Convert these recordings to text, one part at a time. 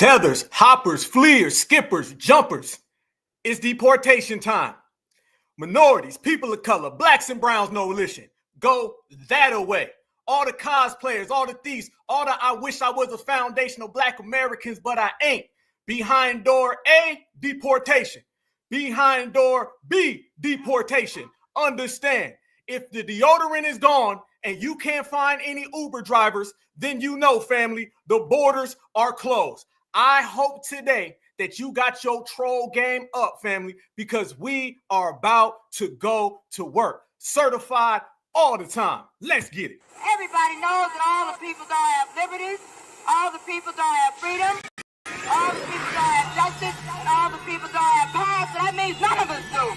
Tethers, hoppers, fleers, skippers, jumpers. It's deportation time. Minorities, people of color, blacks and browns, no relation. Go that away. All the cosplayers, all the thieves, all the I wish I was a foundational black Americans, but I ain't. Behind door A, deportation. Behind door B, deportation. Understand, if the deodorant is gone and you can't find any Uber drivers, then you know, family, the borders are closed. I hope today that you got your troll game up, family, because we are about to go to work. Certified all the time. Let's get it. Everybody knows that all the people don't have liberties, all the people don't have freedom, all the people don't have justice, and all the people don't have power, so that means none of us do.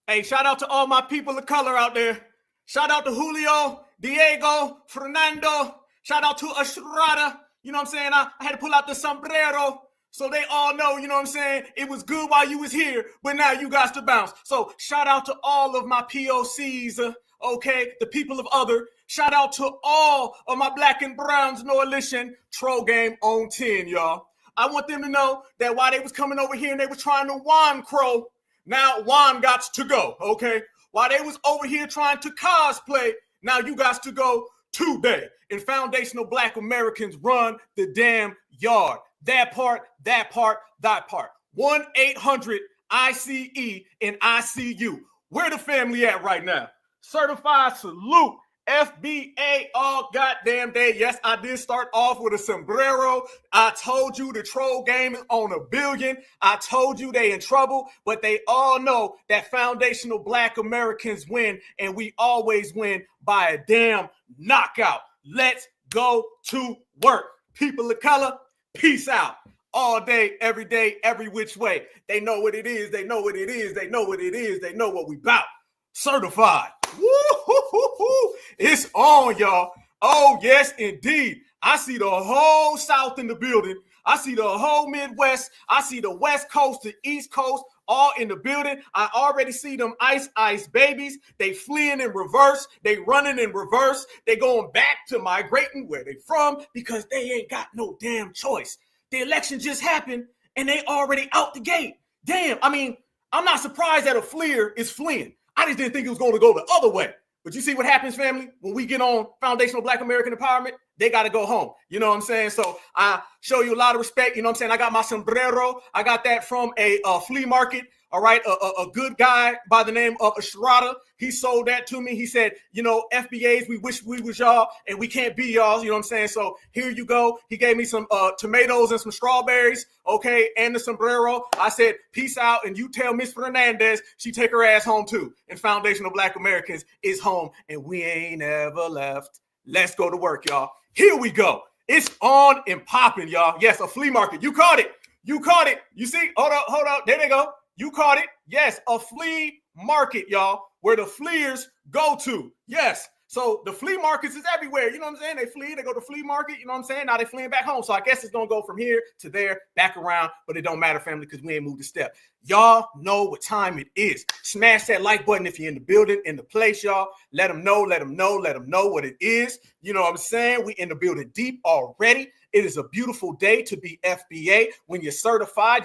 Hey, shout out to all my people of color out there. Shout out to Julio, Diego, Fernando. Shout out to Estrada. You know what I'm saying? I had to pull out the sombrero so they all know, you know what I'm saying? It was good while you was here, but now you got to bounce. So shout out to all of my POCs, okay? The people of other. Shout out to all of my black and browns, no elision. Troll game on 10, y'all. I want them to know that while they was coming over here and they was trying to whine crow, now Juan got to go, okay? While they was over here trying to cosplay, now you got to go today. And foundational black Americans run the damn yard. That part, that part, that part. 1-800-ICE and ICU. Where the family at right now? Certified salute. FBA all goddamn day. Yes, I did start off with a sombrero. I told you the troll game is on $1 billion. I told you they in trouble, but they all know that foundational black Americans win, and we always win by a damn knockout. Let's go to work. People of color, peace out. All day, every day, every which way. They know what it is. They know what it is. They know what it is. They know what we bout. Certified. Woo-hoo-hoo-hoo. It's on, y'all. Oh, yes, indeed. I see the whole South in the building. I see the whole Midwest. I see the West Coast, the East Coast, all in the building. I already see them ice babies. They fleeing in reverse. They running in reverse. They going back to migrating where they from because they ain't got no damn choice. The election just happened and they already out the gate. Damn, I mean, I'm not surprised that a fleer is fleeing. I just didn't think it was going to go the other way. But you see what happens, family? When we get on foundational black American empowerment, they got to go home. You know what I'm saying? So I show you a lot of respect. You know what I'm saying? I got my sombrero. I got that from a flea market. All right. A good guy by the name of Estrada. He sold that to me. He said, you know, FBAs, we wish we was y'all and we can't be y'all. You know what I'm saying? So here you go. He gave me some tomatoes and some strawberries. Okay. And the sombrero. I said, peace out. And you tell Miss Fernandez she take her ass home too. And foundational black Americans is home. And we ain't ever left. Let's go to work, y'all. Here we go. It's on and popping, y'all. Yes, a flea market. You caught it. You caught it. You see? Hold up. There they go. You caught it. Yes, a flea market, y'all, where the fleers go to. Yes. So the flea markets is everywhere. You know what I'm saying? They flee, they go to flea market. You know what I'm saying? Now they fleeing back home. So I guess it's going to go from here to there, back around. But it don't matter, family, because we ain't moved a step. Y'all know what time it is. Smash that like button if you're in the building, in the place, y'all. Let them know what it is. You know what I'm saying? We in the building deep already. It is a beautiful day to be FBA. When you're certified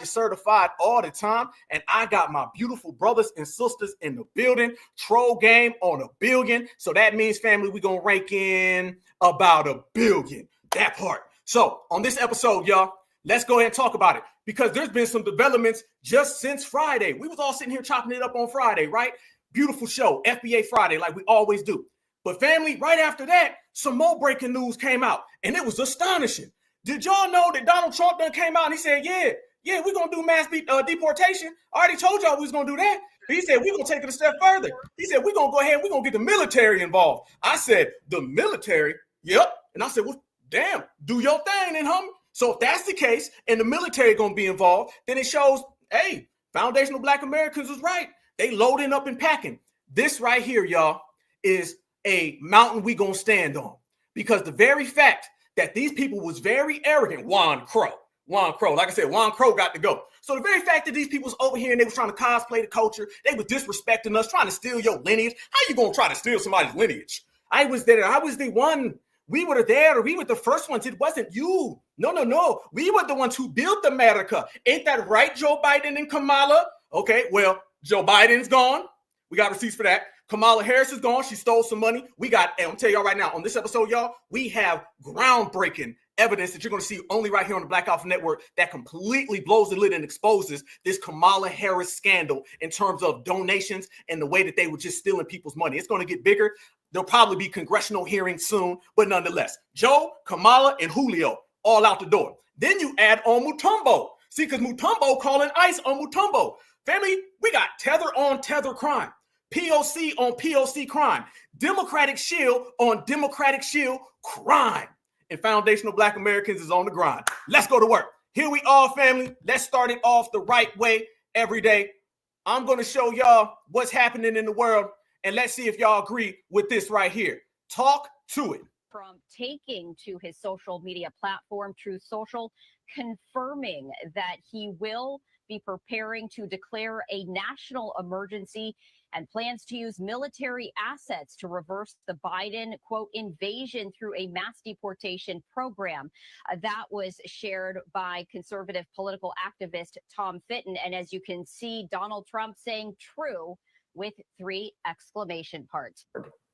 all the time. And I got my beautiful brothers and sisters in the building. Troll game on $1 billion. So that means, family, we're going to rank in about $1 billion. That part. So on this episode, y'all, let's go ahead and talk about it. Because there's been some developments just since Friday. We was all sitting here chopping it up on Friday, right? Beautiful show, FBA Friday, like we always do. But family, right after that, some more breaking news came out, and it was astonishing. Did y'all know that Donald Trump done came out and he said, yeah, yeah, we're going to do mass deportation. I already told y'all we was going to do that. But he said, we're going to take it a step further. He said, we're going to go ahead, we're going to get the military involved. I said, the military? Yep. And I said, well, damn, do your thing then, homie. So if that's the case and the military going to be involved, then it shows, hey, foundational Black Americans was right. They loading up and packing. This right here, y'all, is a mountain we going to stand on. Because the very fact that these people was very arrogant, Juan Crow, like I said, Juan Crow got to go. So the very fact that these people was over here and they was trying to cosplay the culture, they was disrespecting us, trying to steal your lineage. How you going to try to steal somebody's lineage? I was there. I was the one. We were there. We were the first ones. It wasn't you. No. We were the ones who built America. Ain't that right, Joe Biden and Kamala? Okay, well, Joe Biden's gone. We got receipts for that. Kamala Harris is gone. She stole some money. I'm gonna tell y'all right now, on this episode, y'all, we have groundbreaking evidence that you're going to see only right here on the Black Ops Network that completely blows the lid and exposes this Kamala Harris scandal in terms of donations and the way that they were just stealing people's money. It's going to get bigger. There'll probably be congressional hearings soon, but nonetheless, Joe, Kamala, and Julio all out the door. Then you add on Mutombo. See, because Mutombo calling ICE on Mutombo. Family, we got tether on tether crime, POC on POC crime, Democratic Shield on Democratic Shield crime. And foundational Black Americans is on the grind. Let's go to work. Here we are, family. Let's start it off the right way every day. I'm going to show y'all what's happening in the world, and let's see if y'all agree with this right here. Talk to it. Trump taking to his social media platform, Truth Social, confirming that he will be preparing to declare a national emergency and plans to use military assets to reverse the Biden, quote, invasion through a mass deportation program. That was shared by conservative political activist Tom Fitton. And as you can see, Donald Trump saying true with 3 exclamation marks.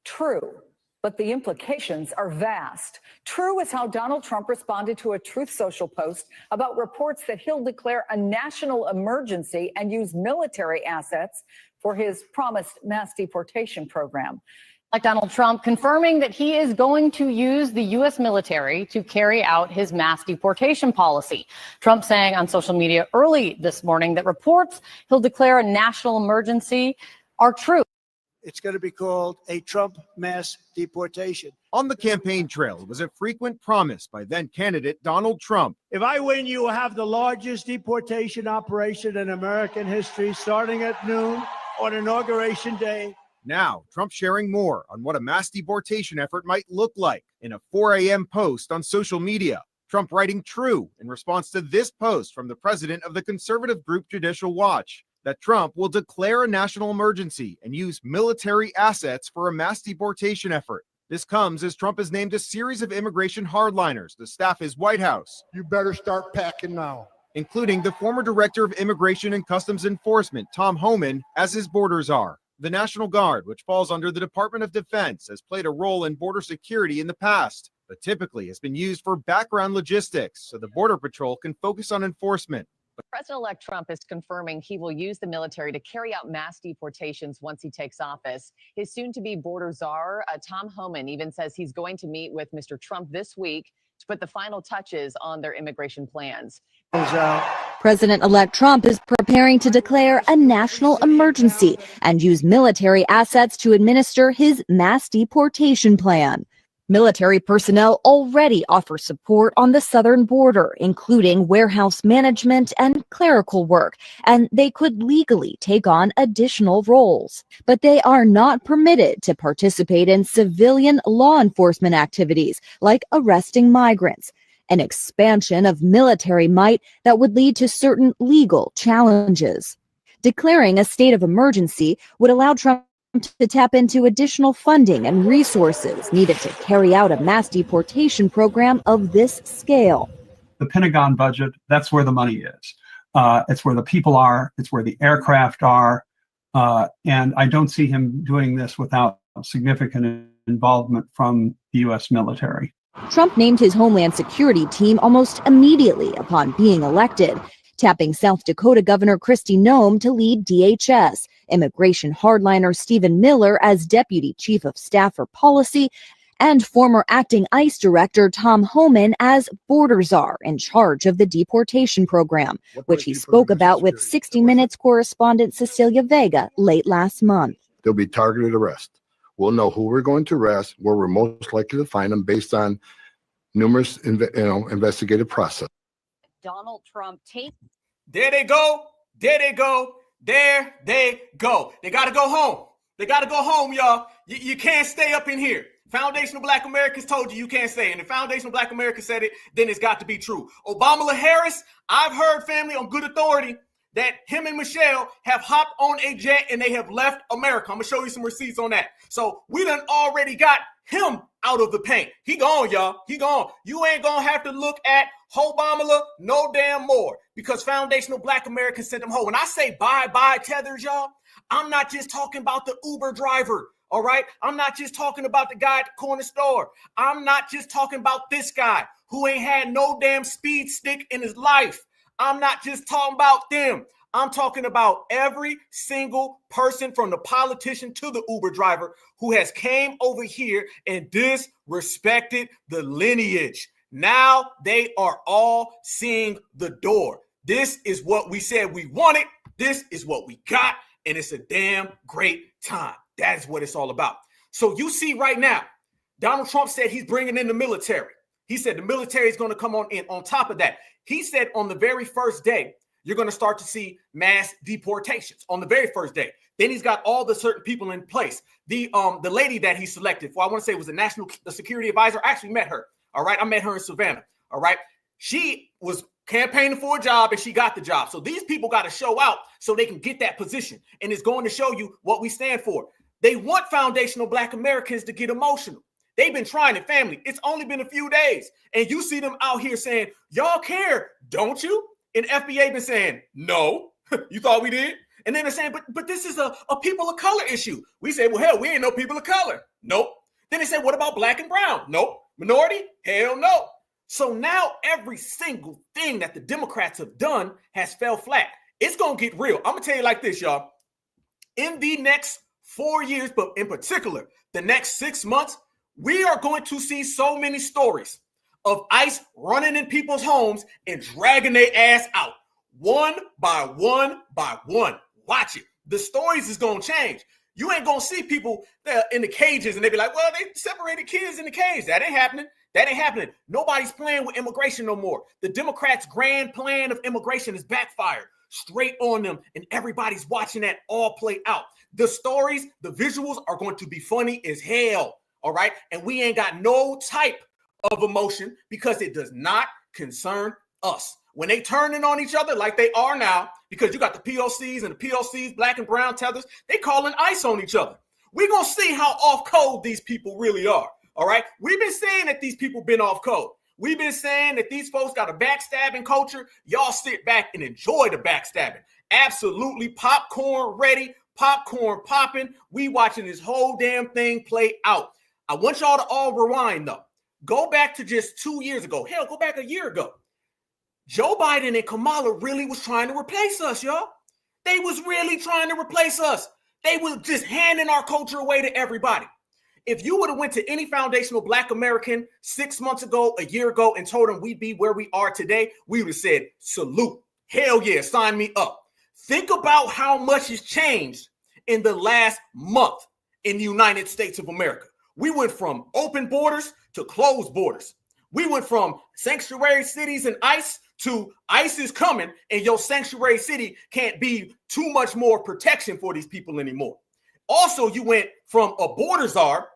True. But the implications are vast. True is how Donald Trump responded to a Truth Social post about reports that he'll declare a national emergency and use military assets for his promised mass deportation program. Like Donald Trump confirming that he is going to use the U.S. military to carry out his mass deportation policy. Trump saying on social media early this morning that reports he'll declare a national emergency are true. It's going to be called a Trump mass deportation. On the campaign trail, it was a frequent promise by then candidate Donald Trump. If I win, you will have the largest deportation operation in American history, starting at noon on Inauguration Day. Now, Trump sharing more on what a mass deportation effort might look like in a 4 a.m. post on social media. Trump writing true in response to this post from the president of the conservative group Judicial Watch, that Trump will declare a national emergency and use military assets for a mass deportation effort. This comes as Trump has named a series of immigration hardliners to staff his White House. You better start packing now. Including the former director of Immigration and Customs Enforcement, Tom Homan, as his border czar. The National Guard, which falls under the Department of Defense, has played a role in border security in the past, but typically has been used for background logistics so the Border Patrol can focus on enforcement. President-elect Trump is confirming he will use the military to carry out mass deportations once he takes office. His soon-to-be border czar, Tom Homan, even says he's going to meet with Mr. Trump this week to put the final touches on their immigration plans. President-elect Trump is preparing to declare a national emergency and use military assets to administer his mass deportation plan. Military personnel already offer support on the southern border, including warehouse management and clerical work, and they could legally take on additional roles. But they are not permitted to participate in civilian law enforcement activities like arresting migrants, an expansion of military might that would lead to certain legal challenges. Declaring a state of emergency would allow Trump to tap into additional funding and resources needed to carry out a mass deportation program of this scale. The Pentagon budget, that's where the money is. It's where the people are. It's where the aircraft are. And I don't see him doing this without significant involvement from the U.S. military. Trump named his Homeland Security team almost immediately upon being elected, tapping South Dakota Governor Kristi Noem to lead DHS, immigration hardliner Stephen Miller as Deputy Chief of Staff for Policy, and former acting ICE director Tom Homan as border czar in charge of the deportation program, which he spoke about with 60 Minutes correspondent Cecilia Vega late last month. There'll be targeted arrest. We'll know who we're going to arrest, where we're most likely to find them based on numerous investigative process. Donald Trump take. There they go. There they go. There they go. They got to go home. They got to go home, y'all. You can't stay up in here. Foundational Black Americans told you can't stay. And if Foundational Black Americans said it, then it's got to be true. Kamala Harris, I've heard, family, on good authority, that him and Michelle have hopped on a jet and they have left America. I'm going to show you some receipts on that. So we done already got him out of the paint. He gone, y'all. He gone. You ain't going to have to look at Obama no damn more, because Foundational Black Americans sent them home. When I say bye tethers, y'all, I'm not just talking about the Uber driver. All right. I'm not just talking about the guy at the corner store. I'm not just talking about this guy who ain't had no damn speed stick in his life. I'm not just talking about them. I'm talking about every single person, from the politician to the Uber driver, who has came over here and disrespected the lineage. Now they are all seeing the door. This is what we said we wanted. This is what we got. And it's a damn great time. That is what it's all about. So you see right now, Donald Trump said he's bringing in the military. He said the military is going to come on in. On top of that, he said on the very first day, you're going to start to see mass deportations on the very first day. Then he's got all the certain people in place. The lady that he selected for, I want to say, was the security advisor. I actually met her. All right. I met her in Savannah. All right. She was campaigning for a job and she got the job. So these people got to show out so they can get that position. And it's going to show you what we stand for. They want Foundational Black Americans to get emotional. They've been trying it, family. It's only been a few days. And you see them out here saying, y'all care, don't you? And FBA been saying, no. You thought we did? And then they're saying, but this is a people of color issue. We say, well, hell, we ain't no people of color. Nope. Then they say, what about black and brown? Nope. Minority? Hell no. So now every single thing that the Democrats have done has fell flat. It's going to get real. I'm going to tell you like this, y'all. In the next 4 years, but in particular, the next 6 months, we are going to see so many stories of ICE running in people's homes and dragging their ass out one by one by one. Watch it. The stories is going to change. You ain't going to see people in the cages and they be like, well, they separated kids in the cage. That ain't happening. That ain't happening. Nobody's playing with immigration no more. The Democrats' grand plan of immigration is backfired straight on them, and everybody's watching that all play out. The stories, the visuals are going to be funny as hell. All right. And we ain't got no type of emotion because it does not concern us. When they turning on each other like they are now, because you got the POCs and the POCs, black and brown tethers, they calling ICE on each other. We're going to see how off code these people really are. All right. We've been saying that these people been off code. We've been saying that these folks got a backstabbing culture. Y'all sit back and enjoy the backstabbing. Absolutely. Popcorn ready, popcorn popping. We watching this whole damn thing play out. I want y'all to all rewind though. Go back to just 2 years ago. Hell, go back a year ago. Joe Biden and Kamala really was trying to replace us, y'all. They was really trying to replace us. They was just handing our culture away to everybody. If you would have went to any Foundational Black American 6 months ago, a year ago, and told them we'd be where we are today, we would have said, salute. Hell yeah, sign me up. Think about how much has changed in the last month in the United States of America. We went from open borders to closed borders. We went from sanctuary cities and ICE to ICE is coming and your sanctuary city can't be too much more protection for these people anymore. Also, you went from a border czar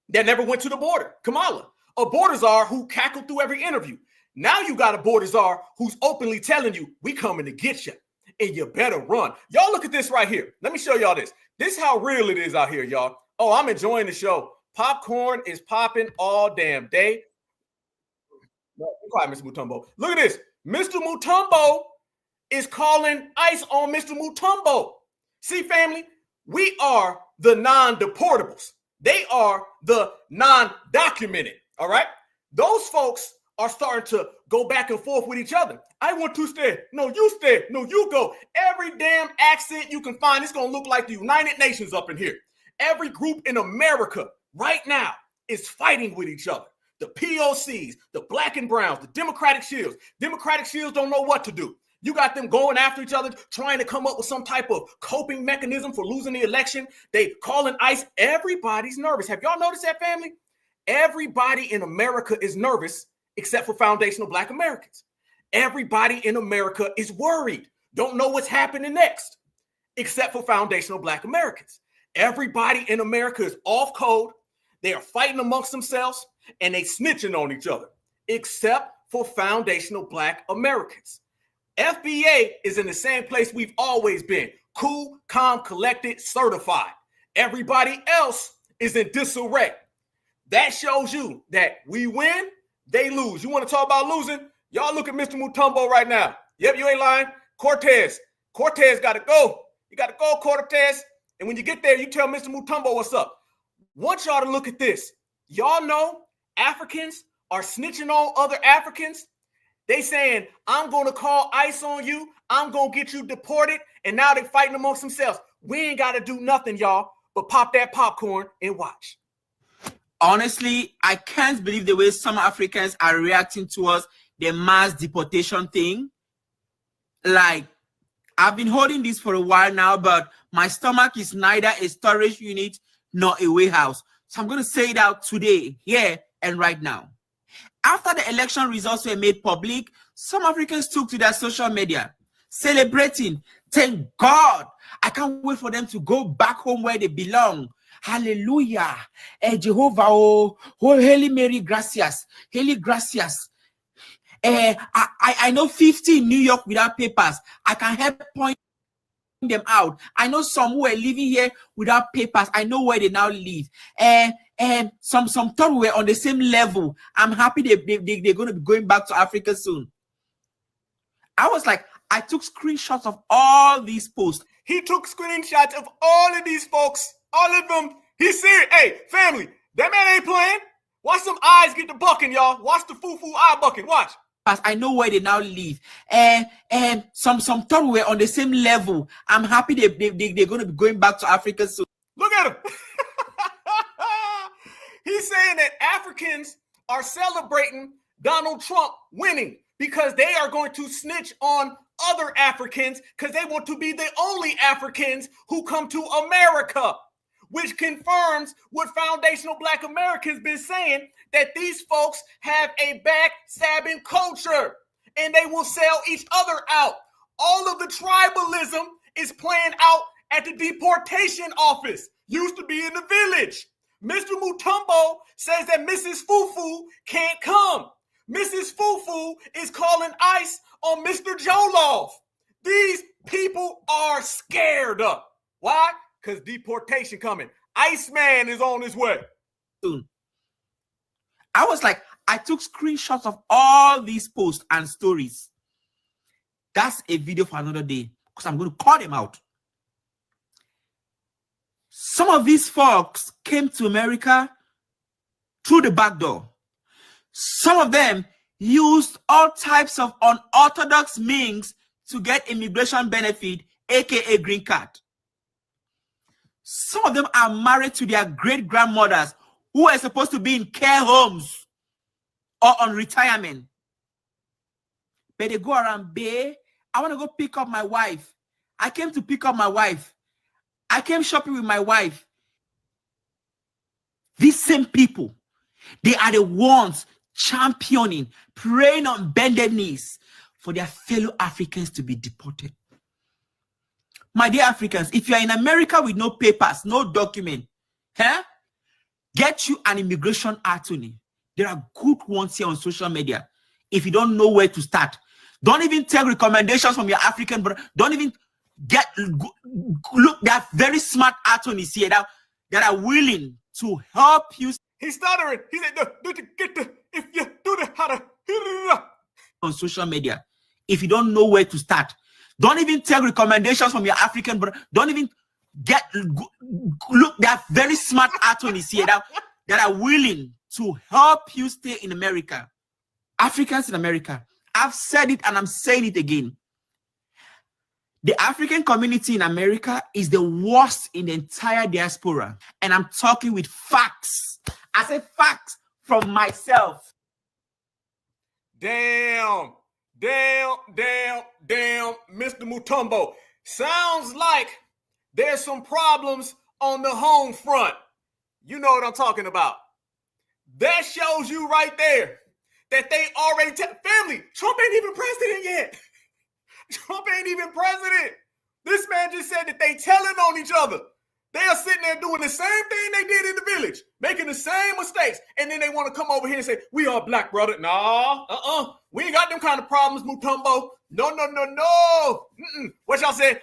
that never went to the border, Kamala, a border czar who cackled through every interview. Now you got a border czar who's openly telling you, we coming to get you and you better run. Y'all look at this right here. Let me show y'all this. This is how real it is out here, y'all. Oh, I'm enjoying the show. Popcorn is popping all damn day. No, be quiet, Mr. Mutombo. Look at this. Mr. Mutombo is calling ICE on Mr. Mutombo. See, family, we are the non-deportables. They are the non-documented, all right? Those folks are starting to go back and forth with each other. I want to stay. No, you stay. No, you go. Every damn accent you can find, it's going to look like the United Nations up in here. Every group in America right now is fighting with each other. The POCs, the black and browns, the Democratic Shields. Democratic Shields don't know what to do. You got them going after each other, trying to come up with some type of coping mechanism for losing the election. They calling ICE. Everybody's nervous. Have y'all noticed that, family? Everybody in America is nervous except for foundational Black Americans. Everybody in America is worried, don't know what's happening next, except for foundational Black Americans. Everybody in America is off code. They are fighting amongst themselves and they snitching on each other, except for foundational Black Americans. FBA is in the same place we've always been. Cool, calm, collected, certified. Everybody else is in disarray. That shows you that we win, they lose. You want to talk about losing? Y'all look at Mr. Mutombo right now. Yep, you ain't lying. Cortez got to go. You got to go, Cortez. And when you get there, you tell Mr. Mutombo what's up. Want y'all to look at this. Y'all know Africans are snitching on other Africans. They saying, I'm going to call ICE on you. I'm going to get you deported. And now they're fighting amongst themselves. We ain't got to do nothing, y'all, but pop that popcorn and watch. Honestly, I can't believe the way some Africans are reacting towards the mass deportation thing. Like, I've been holding this for a while now, but my stomach is neither a storage unit nor a warehouse. So I'm going to say it out today, here and right now. After the election results were made public, some Africans took to their social media, celebrating. Thank God. I can't wait for them to go back home where they belong. Hallelujah. Jehovah, oh, Haile Mary, gracias. Haile, gracias. I know 50 in New York without papers. I can help point them out. I know some who are living here without papers. I know where they now live. And some thought we were on the same level. I'm happy they're going to be going back to Africa soon. I was like, I took screenshots of all these posts. He took screenshots of all of these folks, all of them. He's serious. Hey, family, that man ain't playing. Watch some eyes get the bucking, y'all. Watch the foo-foo eye bucking. Watch. I know where they now live. And some thought we were on the same level. I'm happy they're going to be going back to Africa soon. Look at him. He's saying that Africans are celebrating Donald Trump winning because they are going to snitch on other Africans because they want to be the only Africans who come to America, which confirms what foundational Black Americans been saying, that these folks have a backstabbing culture and they will sell each other out. All of the tribalism is playing out at the deportation office. Used to be in the village. Mr. Mutombo says that Mrs. Fufu can't come. Mrs. Fufu is calling ICE on Mr. Jolov. These people are scared of. Why? Because deportation coming. Iceman is on his way. Soon. I was like, I took screenshots of all these posts and stories. That's a video for another day because I'm going to call them out. Some of these folks came to America through the back door. Some of them used all types of unorthodox means to get immigration benefit, aka green card. Some of them are married to their great-grandmothers who are supposed to be in care homes or on retirement. But they go around, babe, I want to go pick up my wife. I came to pick up my wife. I came shopping with my wife. These same people, they are the ones championing, praying on bended knees for their fellow Africans to be deported. My dear Africans, if you are in America with no papers, no document, get you an immigration attorney. There are good ones here on social media. If you don't know where to start, don't even take recommendations from your African brother. Don't even look. There are very smart attorneys here that are willing to help you. He's stuttering. He said, if you do the how to on social media. If you don't know where to start, don't even take recommendations from your African brother. Don't even look. There are very smart attorneys here that are willing to help you stay in America. Africans in America. I've said it and I'm saying it again. The African community in America is the worst in the entire diaspora. And I'm talking with facts. I say facts from myself. Damn, Mr. Mutombo. Sounds like there's some problems on the home front. You know what I'm talking about. That shows you right there that they already family, Trump ain't even president yet. Trump ain't even president. This man just said that they telling on each other. They are sitting there doing the same thing they did in the village, making the same mistakes. And then they want to come over here and say, we are black, brother. Nah, we ain't got them kind of problems, Mutombo. No. What y'all say?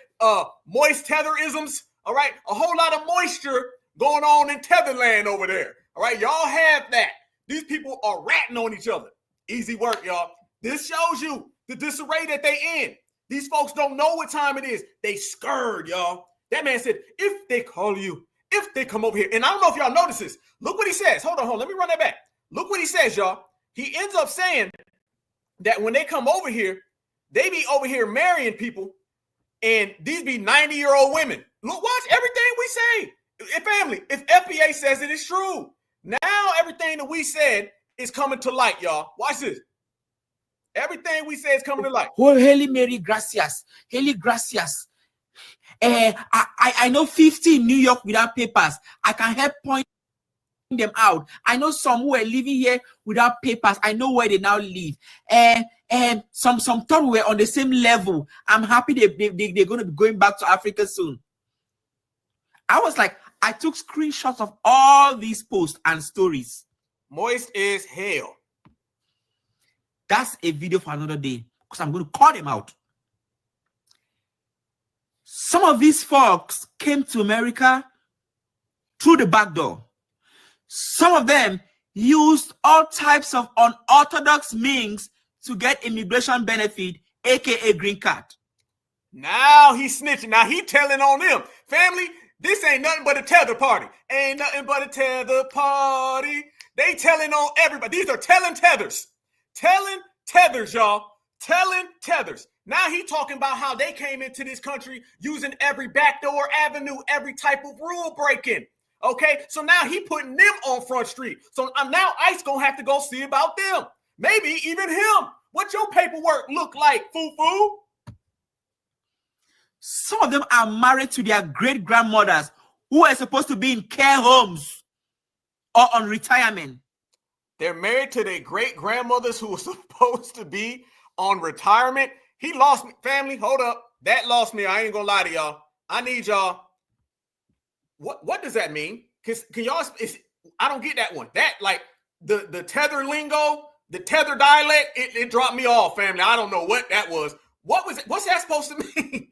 Moist tetherisms. All right. A whole lot of moisture going on in Tetherland over there. All right. Y'all have that. These people are ratting on each other. Easy work, y'all. This shows you the disarray that they in. These folks don't know what time it is. They scared, y'all. That man said, if they call you, if they come over here. And I don't know if y'all notice this. Look what he says. Hold on. Let me run that back. Look what he says, y'all. He ends up saying that when they come over here, they be over here marrying people, and these be 90-year-old women. Look, watch everything we say. Family, if FBA says it is true, now everything that we said is coming to light, y'all. Watch this. Everything we say is coming to light. Oh, Haile Mary, gracias. Haile, gracias. I know 50 in New York without papers. I can help point them out. I know some who are living here without papers. I know where they now live. And some thought we were on the same level. I'm happy they're going to be going back to Africa soon. I was like, I took screenshots of all these posts and stories. Moist is hell. That's a video for another day, because I'm going to call them out. Some of these folks came to America through the back door. Some of them used all types of unorthodox means to get immigration benefit, aka green card. Now he's snitching. Now he telling on them. Family, this ain't nothing but a tether party. Ain't nothing but a tether party. They telling on everybody. These are telling tethers. Telling tethers, y'all. Telling tethers. Now he talking about how they came into this country using every backdoor avenue, every type of rule breaking. Okay, so now he putting them on Front Street. So now ICE gonna have to go see about them. Maybe even him. What your paperwork look like, foo-foo? Some of them are married to their great-grandmothers who are supposed to be in care homes or on retirement. They're married to their great-grandmothers who were supposed to be on retirement. He lost me. Family, hold up. That lost me. I ain't gonna lie to y'all. I need y'all. What does that mean? Can y'all? I don't get that one. That like the tether lingo, the tether dialect. It dropped me off, family. I don't know what that was. What was it? What's that supposed to mean?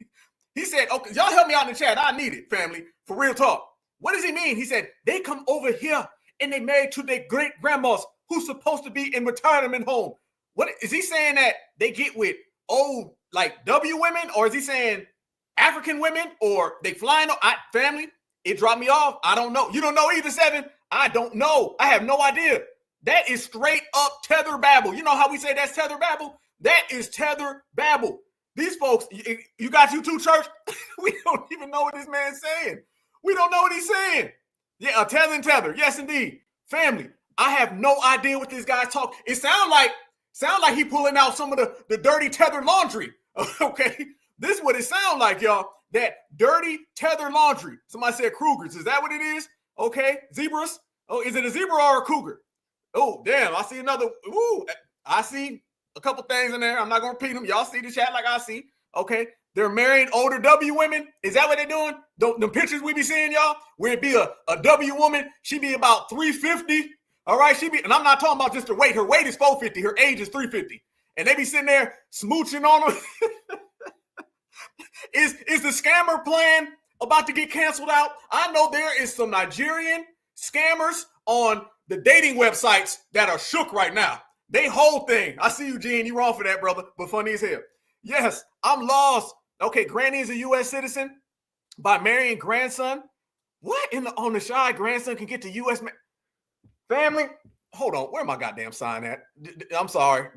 He said, "Okay, y'all help me out in the chat. I need it, family, for real talk." What does he mean? He said they come over here and they married to their great grandmas who's supposed to be in retirement home. What is he saying that they get with old like W women, or is he saying African women, or they flying? Family. It dropped me off. I don't know. You don't know either, Seven? I don't know. I have no idea. That is straight up tether babble. You know how we say that's tether babble? That is tether babble. These folks, you got you too, church? We don't even know what this man's saying. We don't know what he's saying. Yeah, a tether. Yes, indeed. Family, I have no idea what this guy's talking. It sound like he pulling out some of the dirty tether laundry. Okay? This is what it sound like, y'all. That dirty tether laundry. Somebody said Krugers. Is that what it is? Okay. Zebras. Oh, is it a zebra or a cougar? Oh, damn. I see another. Ooh, I see a couple things in there. I'm not going to repeat them. Y'all see the chat like I see. Okay. They're marrying older W women. Is that what they're doing? The pictures we be seeing, y'all, where it be a W woman. She be about 350. All right. And I'm not talking about just her weight. Her weight is 450. Her age is 350. And they be sitting there smooching on them. Is the scammer plan about to get canceled out? I know there is some Nigerian scammers on the dating websites that are shook right now. They whole thing. I see you, Gene. You wrong for that, brother, but funny as hell. Yes, I'm lost. Okay, Granny is a U.S. citizen by marrying grandson. What on the shy grandson can get to U.S. family? Hold on, where my goddamn sign at? I'm sorry.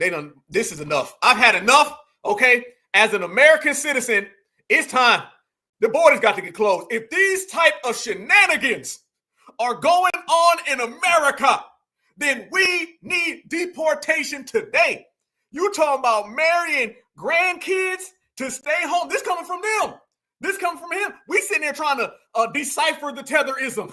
This is enough. I've had enough. Okay, as an American citizen. It's time. The borders got to get closed. If these type of shenanigans are going on in America, then we need deportation today. You talking about marrying grandkids to stay home. This coming from them. This coming from him. We sitting there trying to decipher the tetherism.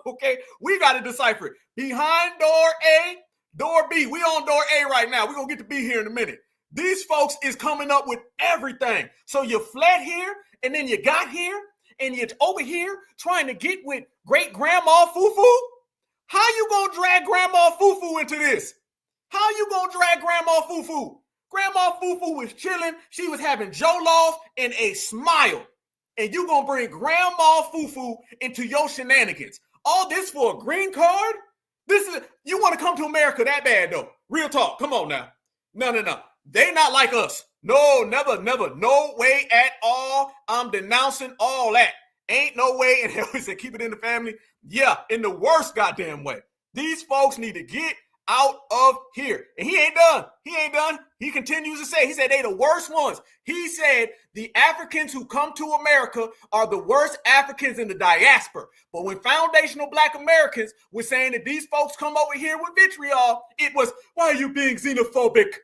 Okay, we got to decipher it. Behind door A, door B. We on door A right now. We're going to get to B here in a minute. These folks is coming up with everything. So you fled here, and then you got here, and you're over here trying to get with great-grandma Fufu? How you going to drag Grandma Fufu into this? How you going to drag Grandma Fufu? Grandma Fufu was chilling. She was having jollof and a smile. And you going to bring Grandma Fufu into your shenanigans. All this for a green card? You want to come to America that bad, though. Real talk. Come on now. No. They not like us. No, never. No way at all. I'm denouncing all that. Ain't no way. And they always say, keep it in the family. Yeah, in the worst goddamn way. These folks need to get out of here. And he ain't done. He continues to say, he said they the worst ones. He said the Africans who come to America are the worst Africans in the diaspora. But when foundational Black Americans were saying that these folks come over here with vitriol, it was, why are you being xenophobic?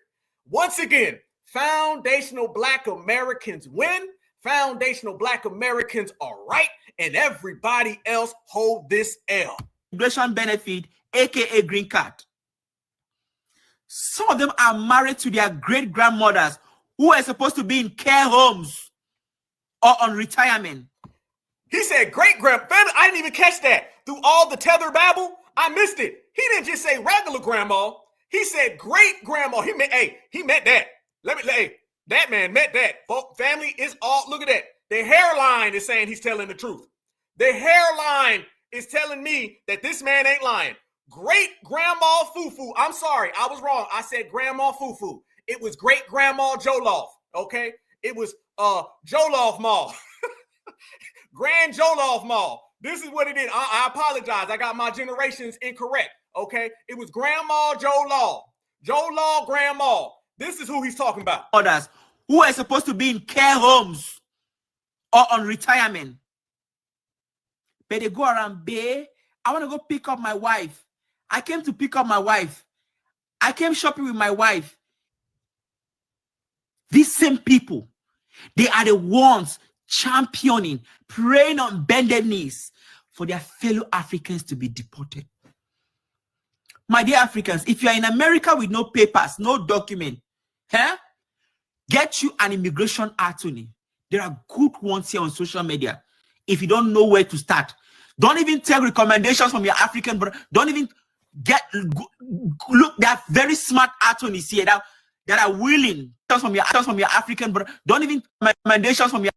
Once again, foundational Black Americans win. Foundational Black Americans are right, and everybody else hold this L. Immigration benefit, aka green card. Some of them are married to their great-grandmothers who are supposed to be in care homes or on retirement. He said great-grandmother. I didn't even catch that. Through all the tether babble, I missed it. He didn't just say regular grandma. He said great-grandma. He meant that. That man meant that. Family is all, look at that. The hairline is saying he's telling the truth. The hairline is telling me that this man ain't lying. Great-grandma Fufu. I'm sorry, I was wrong. I said Grandma Fufu. It was great-grandma Jollof, okay? It was Jollof Mall. Grand Jollof Mall. This is what it is. I apologize. I got my generations incorrect, okay? It was Grandma Jollof. Jollof Grandma. This is who he's talking about. Others who are supposed to be in care homes or on retirement. But they go around, babe, I want to go pick up my wife. I came to pick up my wife. I came shopping with my wife. These same people, they are the ones championing, praying on bended knees for their fellow Africans to be deported. My dear Africans, if you are in America with no papers, no document, get you an immigration attorney. There are good ones here on social media. If you don't know where to start, don't even take recommendations from your African brother. Don't even look. There are very smart attorneys here that are willing from your African brother. Don't even recommendations from your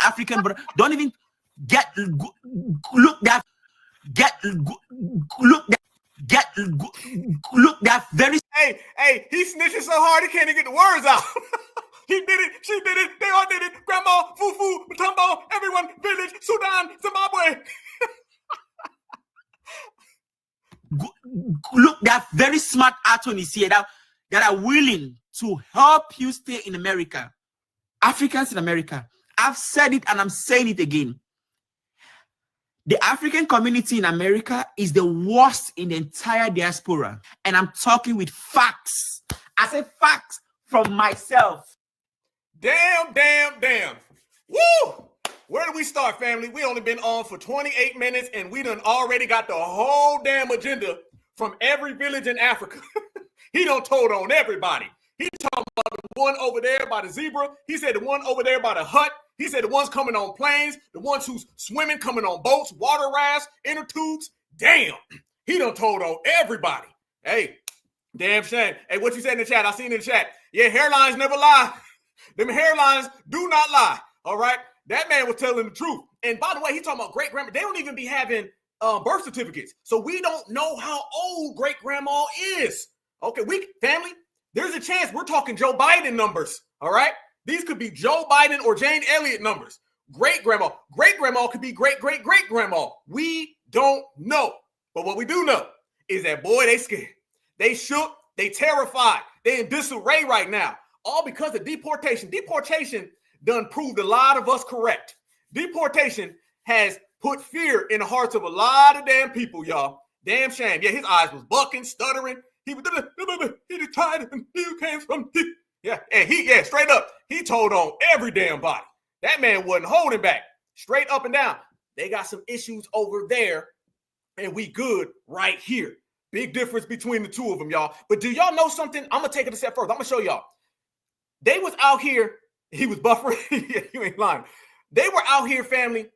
African brother. Don't even look. That very. Hey, he snitching so hard he can't even get the words out. He did it, she did it, they all did it. Grandma, Fufu, Matumbo, everyone, village, Sudan, Zimbabwe. Look, there are very smart attorneys here that are willing to help you stay in America. Africans in America. I've said it and I'm saying it again. The African community in America is the worst in the entire diaspora. And I'm talking with facts. I say facts from myself. Damn. Woo! Where do we start, family? We only been on for 28 minutes and we done already got the whole damn agenda from every village in Africa. He done told on everybody. He talking about the one over there by the zebra. He said the one over there by the hut. He said the ones coming on planes, the ones who's swimming, coming on boats, water rafts, inner tubes. Damn. He done told on everybody. Hey, damn shame. Hey, what you said in the chat? I seen in the chat. Yeah, hairlines never lie. Them hairlines do not lie. All right. That man was telling the truth. And by the way, he talking about great grandma. They don't even be having birth certificates. So we don't know how old great grandma is. Okay, family, there's a chance we're talking Joe Biden numbers. All right. These could be Joe Biden or Jane Elliott numbers. Great grandma could be great grandma. We don't know. But what we do know is that, boy, they scared. They shook. They terrified. They in disarray right now. All because of deportation. Deportation done proved a lot of us correct. Deportation has put fear in the hearts of a lot of damn people, y'all. Damn shame. Yeah, his eyes was bucking, stuttering. He was tired and he came from straight up. He told on every damn body. That man wasn't holding back. Straight up and down. They got some issues over there, and we good right here. Big difference between the two of them, y'all. But do y'all know something? I'm gonna take it a step further. I'm gonna show y'all. They was out here. He was buffering. You ain't lying. They were out here, family,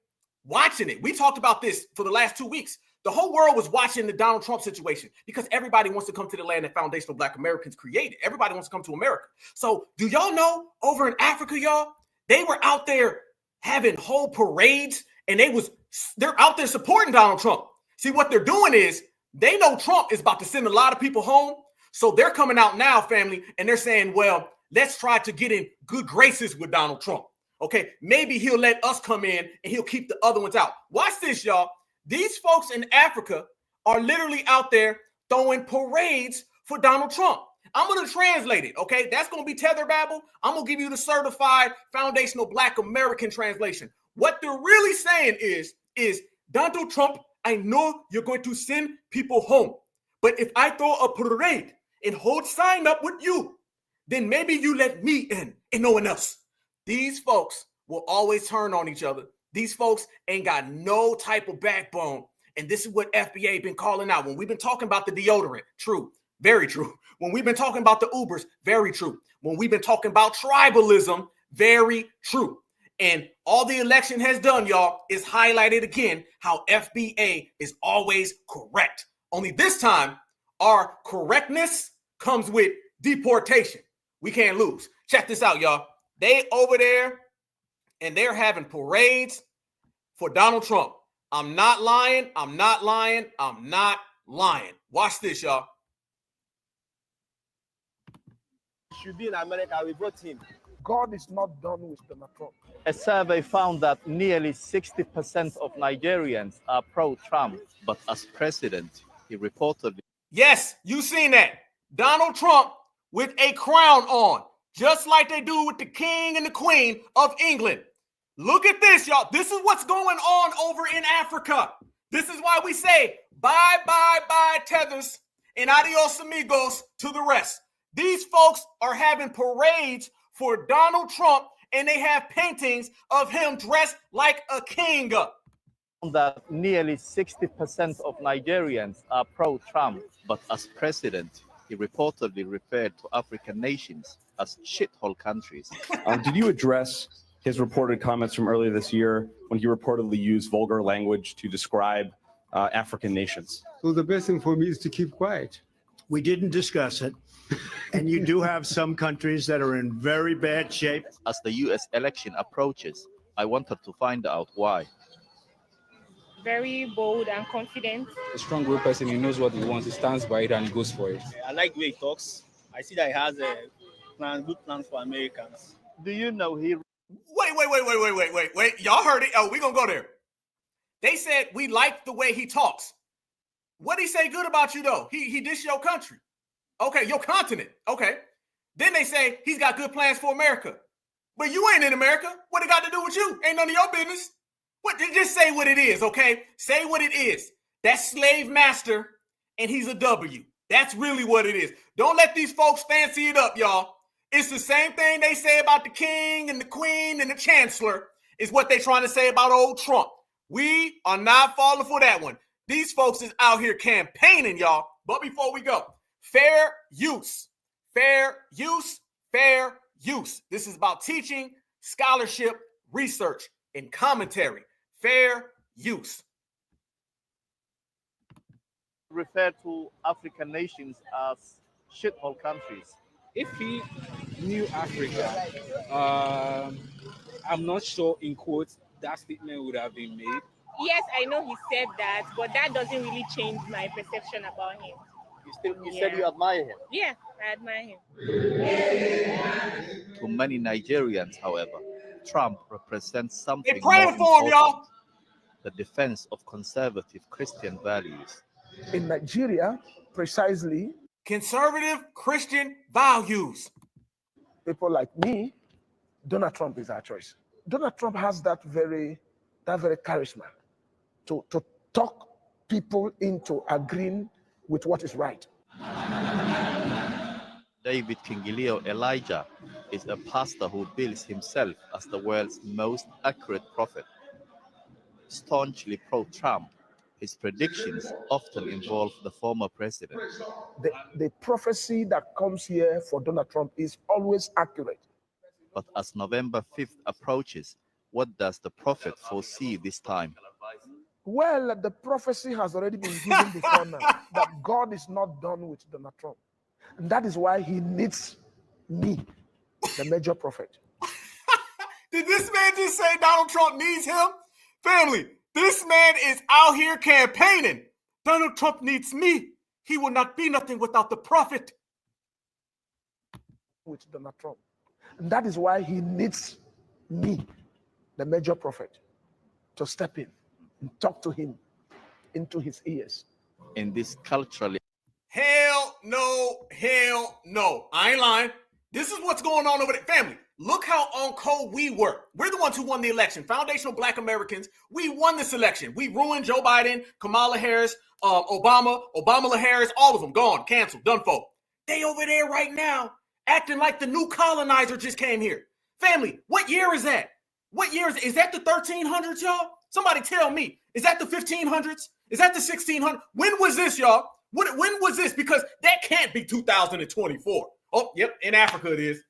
watching it. We talked about this for the last 2 weeks. The whole world was watching the Donald Trump situation because everybody wants to come to the land that foundational Black Americans created. Everybody wants to come to America. So do y'all know over in Africa, y'all, they were out there having whole parades and they're out there supporting Donald Trump. See, what they're doing is they know Trump is about to send a lot of people home. So they're coming out now, family, and they're saying, well, let's try to get in good graces with Donald Trump. Okay, maybe he'll let us come in and he'll keep the other ones out. Watch this, y'all. These folks in Africa are literally out there throwing parades for Donald Trump. I'm going to translate it, okay? That's going to be Tether Babble. I'm going to give you the certified foundational Black American translation. What they're really saying is Donald Trump, I know you're going to send people home. But if I throw a parade and hold sign up with you, then maybe you let me in and no one else. These folks will always turn on each other. These folks ain't got no type of backbone. And this is what FBA been calling out. When we've been talking about the deodorant, true, very true. When we've been talking about the Ubers, very true. When we've been talking about tribalism, very true. And all the election has done, y'all, is highlighted again how FBA is always correct. Only this time, our correctness comes with deportation. We can't lose. Check this out, y'all. They over there and they're having parades for Donald Trump. I'm not lying. I'm not lying. I'm not lying. Watch this, y'all. Should be in America, we vote him. God is not done with Donald Trump. A survey found that nearly 60% of Nigerians are pro-Trump. But as president, he reportedly... Yes, you seen that. Donald Trump with a crown on, just like they do with the king and the queen of England. Look at this, y'all. This is what's going on over in Africa. This is why we say bye, bye, bye, tethers, and adios, amigos, to the rest. These folks are having parades for Donald Trump, and they have paintings of him dressed like a king. That nearly 60% of Nigerians are pro-Trump. But as president, he reportedly referred to African nations as shithole countries. Did you address his reported comments from earlier this year when he reportedly used vulgar language to describe African nations? So the best thing for me is to keep quiet. We didn't discuss it. And you do have some countries that are in very bad shape. As the U.S. election approaches, I wanted to find out why. Very bold and confident. A strong group person, he knows what he wants, he stands by it and he goes for it. I like the way he talks. I see that he has a good plan for Americans. Do you know he... Wait. Y'all heard it. Oh, we're going to go there. They said we like the way he talks. What did he say good about you, though? He dissed your country. Okay, your continent. Okay. Then they say he's got good plans for America. But you ain't in America. What it got to do with you? Ain't none of your business. What? Just say what it is, okay? Say what it is. That's slave master, and he's a W. That's really what it is. Don't let these folks fancy it up, y'all. It's the same thing they say about the king and the queen and the chancellor is what they trying to say about old Trump. We are not falling for that one. These folks is out here campaigning, y'all. But before we go, fair use. Fair use. Fair use. This is about teaching, scholarship, research, and commentary. Fair use. Refer to African nations as shithole countries. If he knew Africa, I'm not sure, in quotes, that statement would have been made. Yes, I know he said that, but that doesn't really change my perception about him. You said you admire him? Yeah, I admire him. To many Nigerians, however, Trump represents something they praying more for him, y'all. The defense of conservative Christian values. In Nigeria, precisely, conservative Christian values. People like me Donald Trump is our choice. Donald Trump has that very charisma to talk people into agreeing with what is right. David Kingileo Elijah is a pastor who bills himself as the world's most accurate prophet. Staunchly pro-Trump, his predictions often involve the former president. The prophecy that comes here for Donald Trump is always accurate. But as November 5th approaches, what does the prophet foresee this time? Well, the prophecy has already been given before now that God is not done with Donald Trump. And that is why he needs me, the major prophet. Did this man just say Donald Trump needs him? Family, this man is out here campaigning. Donald Trump needs me. He will not be nothing without the prophet. With Donald Trump. And that is why he needs me, the major prophet, to step in and talk to him into his ears. In this culturally... Hell no, hell no. I ain't lying. This is what's going on over there. Family, look how on code we were. We're the ones who won the election. Foundational Black Americans. We won this election. We ruined Joe Biden, Kamala Harris, Obama Harris, all of them gone, canceled, done for. They over there right now acting like the new colonizer just came here. Family, what year is that? What year is that the 1300s, y'all? Somebody tell me. Is that the 1500s? Is that the 1600s? When was this, y'all? When was this? Because that can't be 2024. Oh, yep, in Africa it is.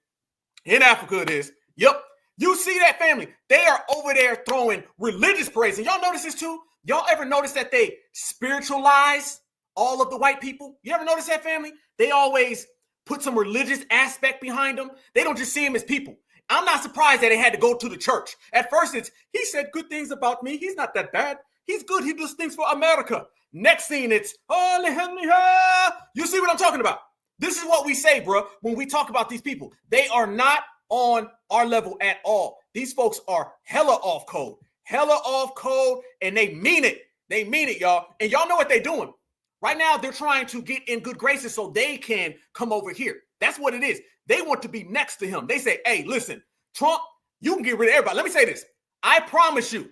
In Africa it is. Yep. You see that, family? They are over there throwing religious parades. And y'all notice this too? Y'all ever notice that they spiritualize all of the white people? You ever notice that, family? They always put some religious aspect behind them. They don't just see them as people. I'm not surprised that they had to go to the church. At first, he said good things about me. He's not that bad. He's good. He does things for America. Next scene, it's, you see what I'm talking about? This is what we say, bro, when we talk about these people. They are not on our level at all. These folks are hella off code, and they mean it. They mean it, y'all. And y'all know what they're doing. Right now, they're trying to get in good graces so they can come over here. That's what it is. They want to be next to him. They say, hey, listen, Trump, you can get rid of everybody. Let me say this. I promise you,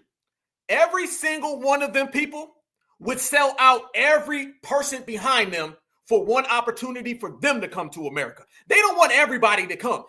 every single one of them people would sell out every person behind them for one opportunity for them to come to America. They don't want everybody to come.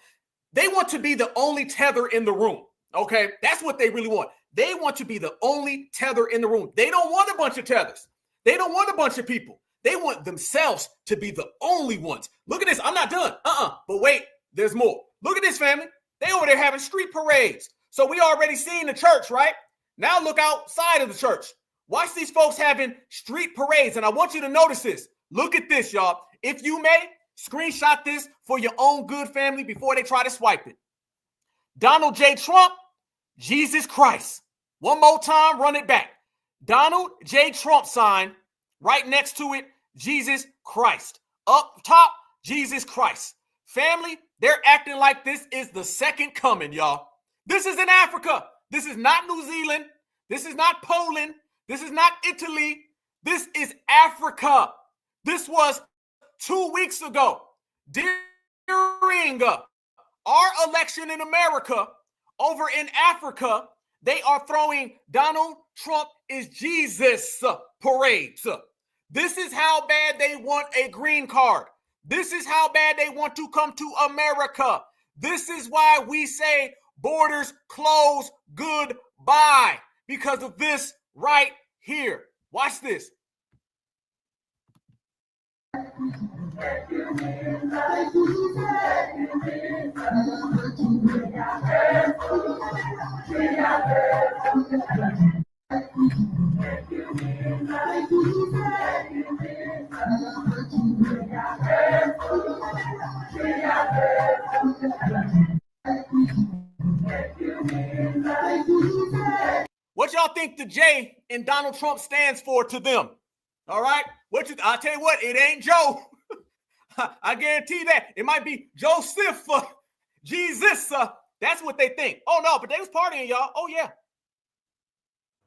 They want to be the only tether in the room. Okay, that's what they really want. They want to be the only tether in the room. They don't want a bunch of tethers. They don't want a bunch of people. They want themselves to be the only ones. Look at this. I'm not done. But wait, there's more. Look at this, family. They over there having street parades. So we already seen the church, right? Now look outside of the church. Watch these folks having street parades. And I want you to notice this. Look at this, y'all. If you may, screenshot this for your own good, family, before they try to swipe it. Donald J. Trump, Jesus Christ. One more time, run it back. Donald J. Trump sign, right next to it, Jesus Christ. Up top, Jesus Christ. Family, they're acting like this is the second coming, y'all. This is in Africa. This is not New Zealand. This is not Poland. This is not Italy. This is Africa. This was 2 weeks ago. During our election in America, over in Africa, they are throwing Donald Trump is Jesus parades. This is how bad they want a green card. This is how bad they want to come to America. This is why we say borders close, goodbye, because of this right here. Watch this. What y'all think the J in Donald Trump stands for to them? All right? I'll tell you what, it ain't Joe. I guarantee that. It might be Joseph, Jesus. That's what they think. Oh, no, but they was partying, y'all. Oh, yeah.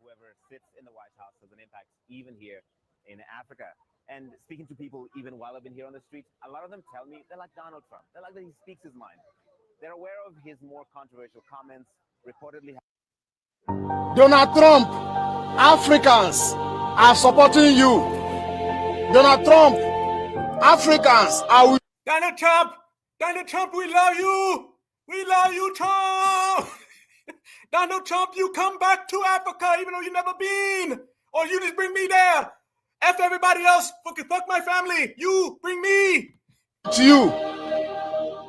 Whoever sits in the White House has an impact even here in Africa. And speaking to people, even while I've been here on the streets, a lot of them tell me they like Donald Trump. They like that he speaks his mind. They're aware of his more controversial comments, reportedly. Donald Trump, Africans are supporting you. Donald Trump, Africans are with Donald Trump, we love you. We love you, Trump. Donald Trump, you come back to Africa even though you never been. Or you just bring me there. F everybody else. Fuck my family. You bring me. to you.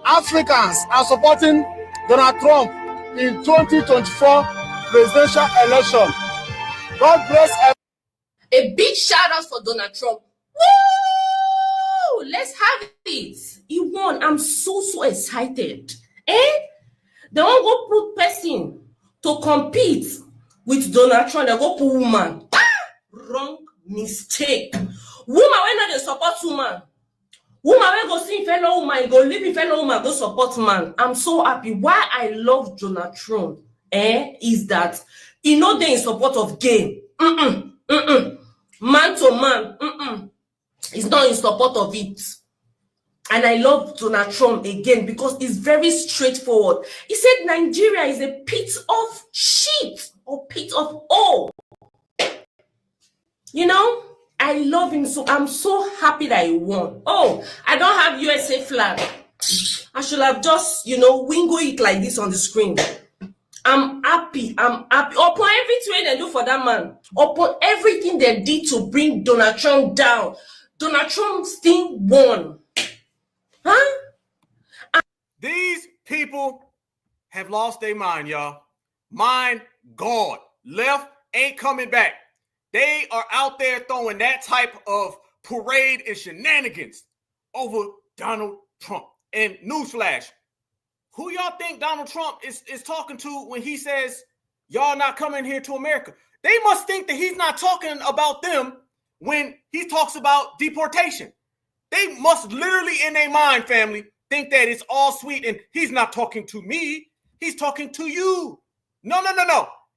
Africans are supporting Donald Trump in 2024 presidential election. God bless everyone. A big shout out for Donald Trump. Woo! Let's have it. He won. I'm so excited. They won't go put person to compete with Donald Trump. They go put woman. Wrong mistake. Woman when not they support woman. Woman when go see fellow woman, go leave fellow woman, go support man. I'm so happy. Why I love Donald Trump is that he know they in support of gay. Man to man. He's not in support of it. And I love Donald Trump again because he's very straightforward. He said Nigeria is a pit of shit or pit of all. You know, I love him so. I'm so happy that he won. Oh, I don't have USA flag. I should have just, wingo it like this on the screen. I'm happy. Upon everything they do for that man, upon everything they did to bring Donald Trump down, Donald Trump still won. Huh? These people have lost their mind, y'all. Mind gone. Left ain't coming back. They are out there throwing that type of parade and shenanigans over Donald Trump. And newsflash, who y'all think Donald Trump is talking to when he says, y'all not coming here to America? They must think that he's not talking about them when he talks about deportation. They must literally in their mind, family, think that it's all sweet and he's not talking to me. He's talking to you. No.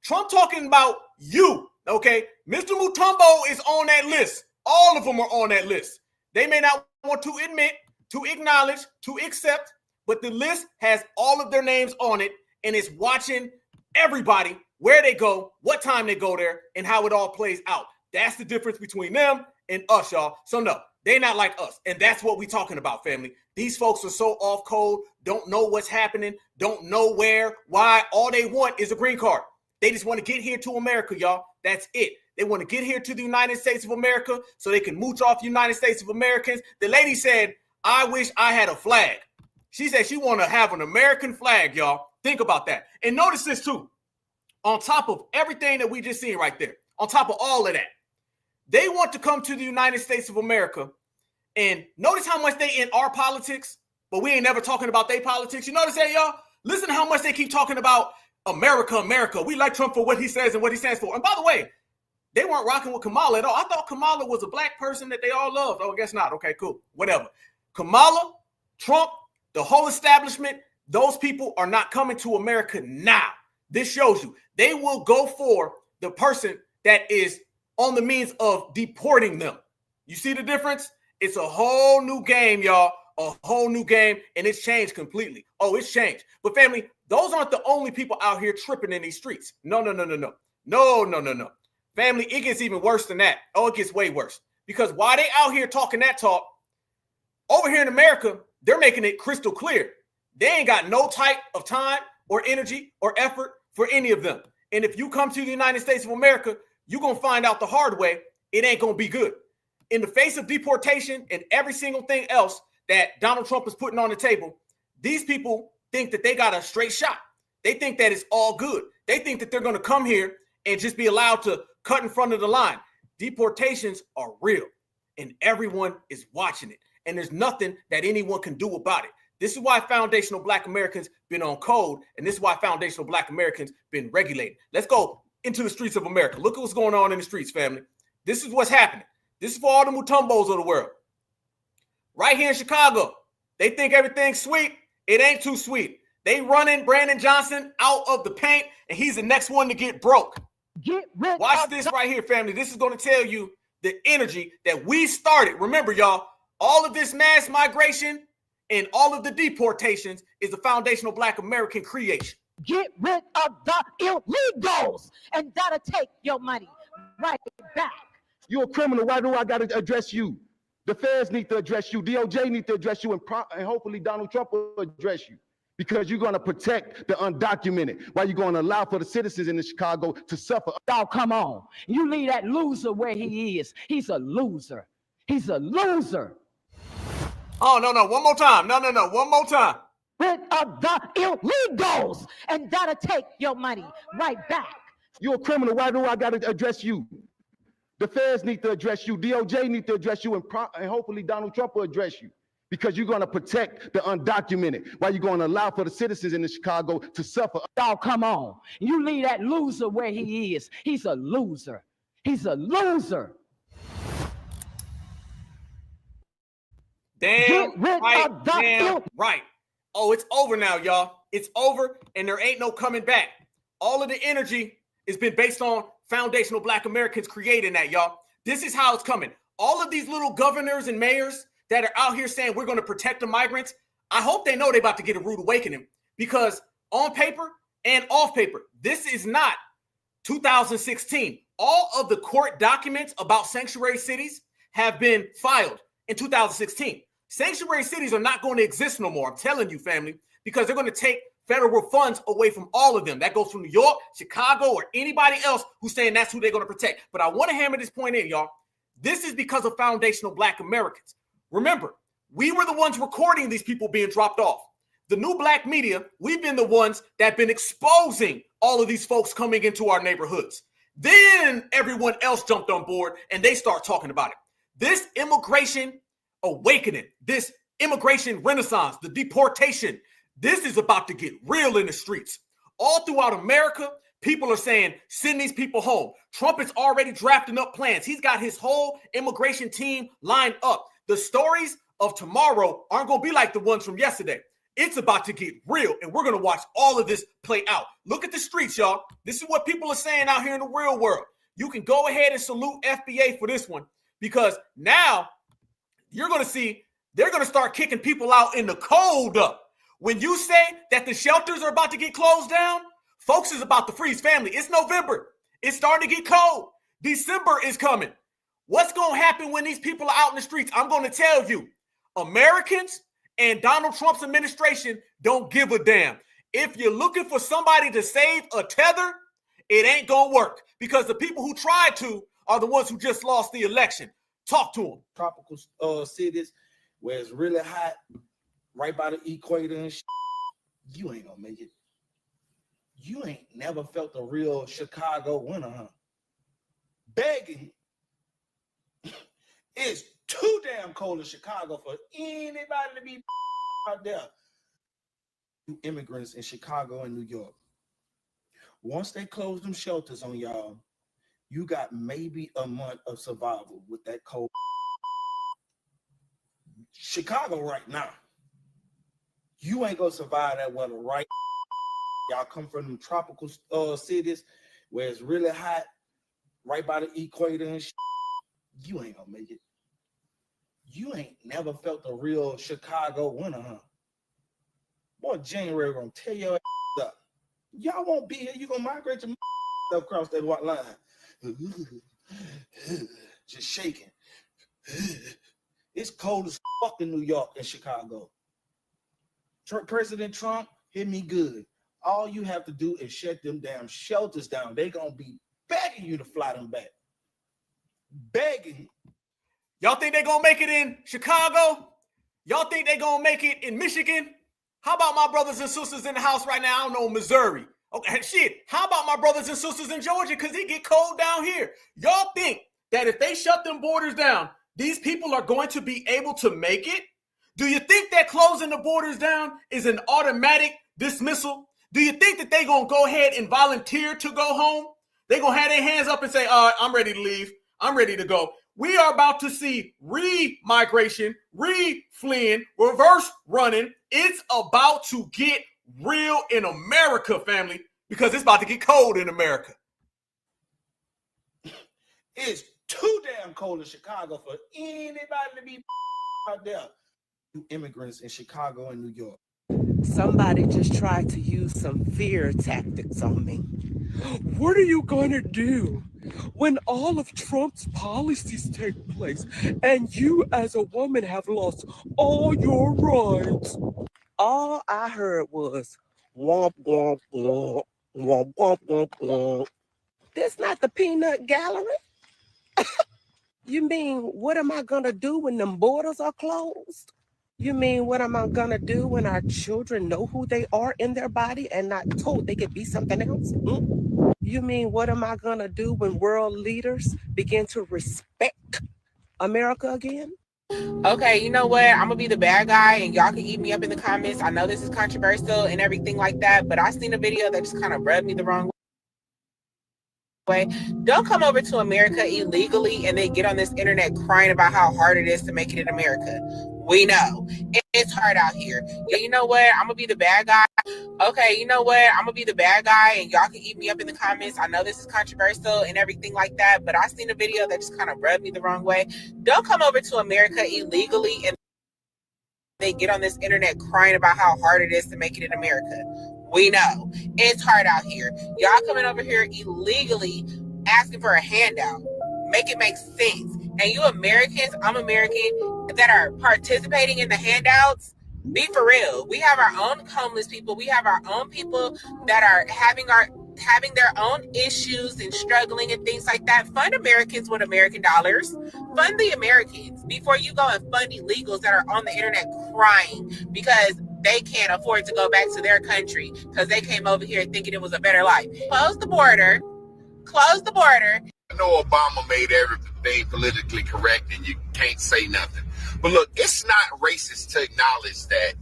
Trump talking about you, okay? Mr. Mutombo is on that list. All of them are on that list. They may not want to admit, to acknowledge, to accept, but the list has all of their names on it and it's watching everybody, where they go, what time they go there, and how it all plays out. That's the difference between them and us, y'all. So no, they're not like us. And that's what we're talking about, family. These folks are so off code, don't know what's happening, don't know where, why. All they want is a green card. They just want to get here to America, y'all. That's it. They want to get here to the United States of America so they can mooch off the United States of Americans. The lady said, I wish I had a flag. She said she want to have an American flag, y'all. Think about that. And notice this too. On top of everything that we just seen right there, on top of all of that, they want to come to the United States of America and notice how much they in our politics, but we ain't never talking about their politics. You notice that, y'all? Listen to how much they keep talking about America. We like Trump for what he says and what he stands for. And by the way, they weren't rocking with Kamala at all. I thought Kamala was a black person that they all loved. Oh, I guess not. Okay, cool. Whatever. Kamala, Trump, the whole establishment, those people are not coming to America now. This shows you they will go for the person that is on the means of deporting them. You see the difference? It's a whole new game, y'all. A whole new game, and it's changed completely. Oh, it's changed. But family, those aren't the only people out here tripping in these streets. No. Family, it gets even worse than that. Oh, it gets way worse. Because while they out here talking that talk, over here in America, they're making it crystal clear. They ain't got no type of time or energy or effort for any of them. And if you come to the United States of America, you're going to find out the hard way. It ain't going to be good. In the face of deportation and every single thing else that Donald Trump is putting on the table, these people think that they got a straight shot. They think that it's all good. They think that they're going to come here and just be allowed to cut in front of the line. Deportations are real, and everyone is watching it. And there's nothing that anyone can do about it. This is why foundational Black Americans been on code, and this is why foundational Black Americans been regulated. Let's go into the streets of America. Look at what's going on in the streets, family. This is what's happening. This is for all the Mutombos of the world. Right here in Chicago, they think everything's sweet. It ain't too sweet. They running Brandon Johnson out of the paint, and he's the next one to get broke. Watch this right here, family. This is going to tell you the energy that we started. Remember, y'all, all of this mass migration and all of the deportations is a foundational Black American creation. Get rid of the illegals, and that'll take your money right back. You're a criminal. Why do I got to address you? The feds need to address you. DOJ need to address you, and hopefully Donald Trump will address you, because you're going to protect the undocumented while you're going to allow for the citizens in Chicago to suffer. Oh, come on. You leave that loser where he is. He's a loser. He's a loser. Oh, no. One more time. No. One more time. Rid of the illegals, and that'll take your money right back. You're a criminal. Why do I got to address you? The feds need to address you. DOJ need to address you, and hopefully Donald Trump will address you, because you're going to protect the undocumented while you're going to allow for the citizens in Chicago to suffer. Oh, come on. You leave that loser where he is. He's a loser. He's a loser. Damn right. Oh, it's over now, y'all. It's over, and there ain't no coming back. All of the energy has been based on foundational Black Americans creating that, y'all. This is how it's coming. All of these little governors and mayors that are out here saying we're going to protect the migrants, I hope they know they're about to get a rude awakening, because on paper and off paper, this is not 2016. All of the court documents about sanctuary cities have been filed in 2016. Sanctuary cities are not going to exist no more, I'm telling you, family, because they're going to take federal funds away from all of them. That goes from New York, Chicago, or anybody else who's saying that's who they're going to protect. But I want to hammer this point in, y'all. This is because of foundational Black Americans. Remember, we were the ones recording these people being dropped off. The new Black media, we've been the ones that have been exposing all of these folks coming into our neighborhoods. Then everyone else jumped on board and they start talking about it. This immigration awakening, this immigration renaissance, the deportation, this is about to get real in the streets. All throughout America, people are saying, send these people home. Trump is already drafting up plans. He's got his whole immigration team lined up. The stories of tomorrow aren't going to be like the ones from yesterday. It's about to get real, and we're going to watch all of this play out. Look at the streets, y'all. This is what people are saying out here in the real world. You can go ahead and salute FBA for this one, because now you're going to see they're going to start kicking people out in the cold up. When you say that the shelters are about to get closed down, folks is about to freeze. Family, it's November. It's starting to get cold. December is coming. What's going to happen when these people are out in the streets? I'm going to tell you. Americans and Donald Trump's administration don't give a damn. If you're looking for somebody to save a tether, it ain't going to work, because the people who tried to are the ones who just lost the election. Talk to them. Tropical cities where it's really hot, right by the equator and shit, you ain't gonna make it. You ain't never felt a real Chicago winter, huh? Begging. It's too damn cold in Chicago for anybody to be out there. You immigrants in Chicago and New York. Once they close them shelters on y'all, you got maybe a month of survival with that cold. Chicago right now, you ain't gonna survive that weather, right? Y'all come from them tropical cities where it's really hot, right by the equator and shit. You ain't gonna make it. You ain't never felt a real Chicago winter, huh? Boy, January gonna tear your ass up. Y'all won't be here. You gonna migrate your across that white line. Just shaking. It's cold as fuck in New York and Chicago. President Trump, hit me good. All you have to do is shut them damn shelters down. They gonna be begging you to fly them back. Begging. Y'all think they gonna make it in Chicago? Y'all think they gonna make it in Michigan? How about my brothers and sisters in the house right now? I don't know, Missouri. Okay, shit. How about my brothers and sisters in Georgia? Because it get cold down here. Y'all think that if they shut them borders down, these people are going to be able to make it? Do you think that closing the borders down is an automatic dismissal? Do you think that they're going to go ahead and volunteer to go home? They're going to have their hands up and say, all right, I'm ready to leave. I'm ready to go. We are about to see re-migration, re-fleeing, reverse running. It's about to get real in America, family, because it's about to get cold in America. It's too damn cold in Chicago for anybody to be out there. immigrants in Chicago and New York. Somebody just tried to use some fear tactics on me. What are you going to do when all of Trump's policies take place and you as a woman have lost all your rights? All I heard was womp, womp, womp, womp, womp, womp, womp. This not the peanut gallery? You mean, what am I going to do when them borders are closed? You mean, what am I going to do when our children know who they are in their body and not told they could be something else? You mean, what am I going to do when world leaders begin to respect America again? Okay, you know what? I'm gonna be the bad guy and y'all can eat me up in the comments. I know this is controversial and everything like that, but I seen a video that just kind of rubbed me the wrong way. Don't come over to America illegally and then get on this internet crying about how hard it is to make it in America. We know it's hard out here. Yeah, you know what? I'm gonna be the bad guy. Okay, you know what? I'm gonna be the bad guy and y'all can eat me up in the comments. I know this is controversial and everything like that, but I seen a video that just kind of rubbed me the wrong way. Don't come over to America illegally and they get on this internet crying about how hard it is to make it in America. We know it's hard out here. Y'all coming over here illegally asking for a handout. Make it make sense. And you Americans, I'm American, that are participating in the handouts, be for real. We have our own homeless people. We have our own people that are having their own issues and struggling and things like that. Fund Americans with American dollars. Fund the Americans before you go and fund illegals that are on the internet crying because they can't afford to go back to their country because they came over here thinking it was a better life. Close the border. Close the border. I know Obama made everything politically correct and you can't say nothing. But look, it's not racist to acknowledge that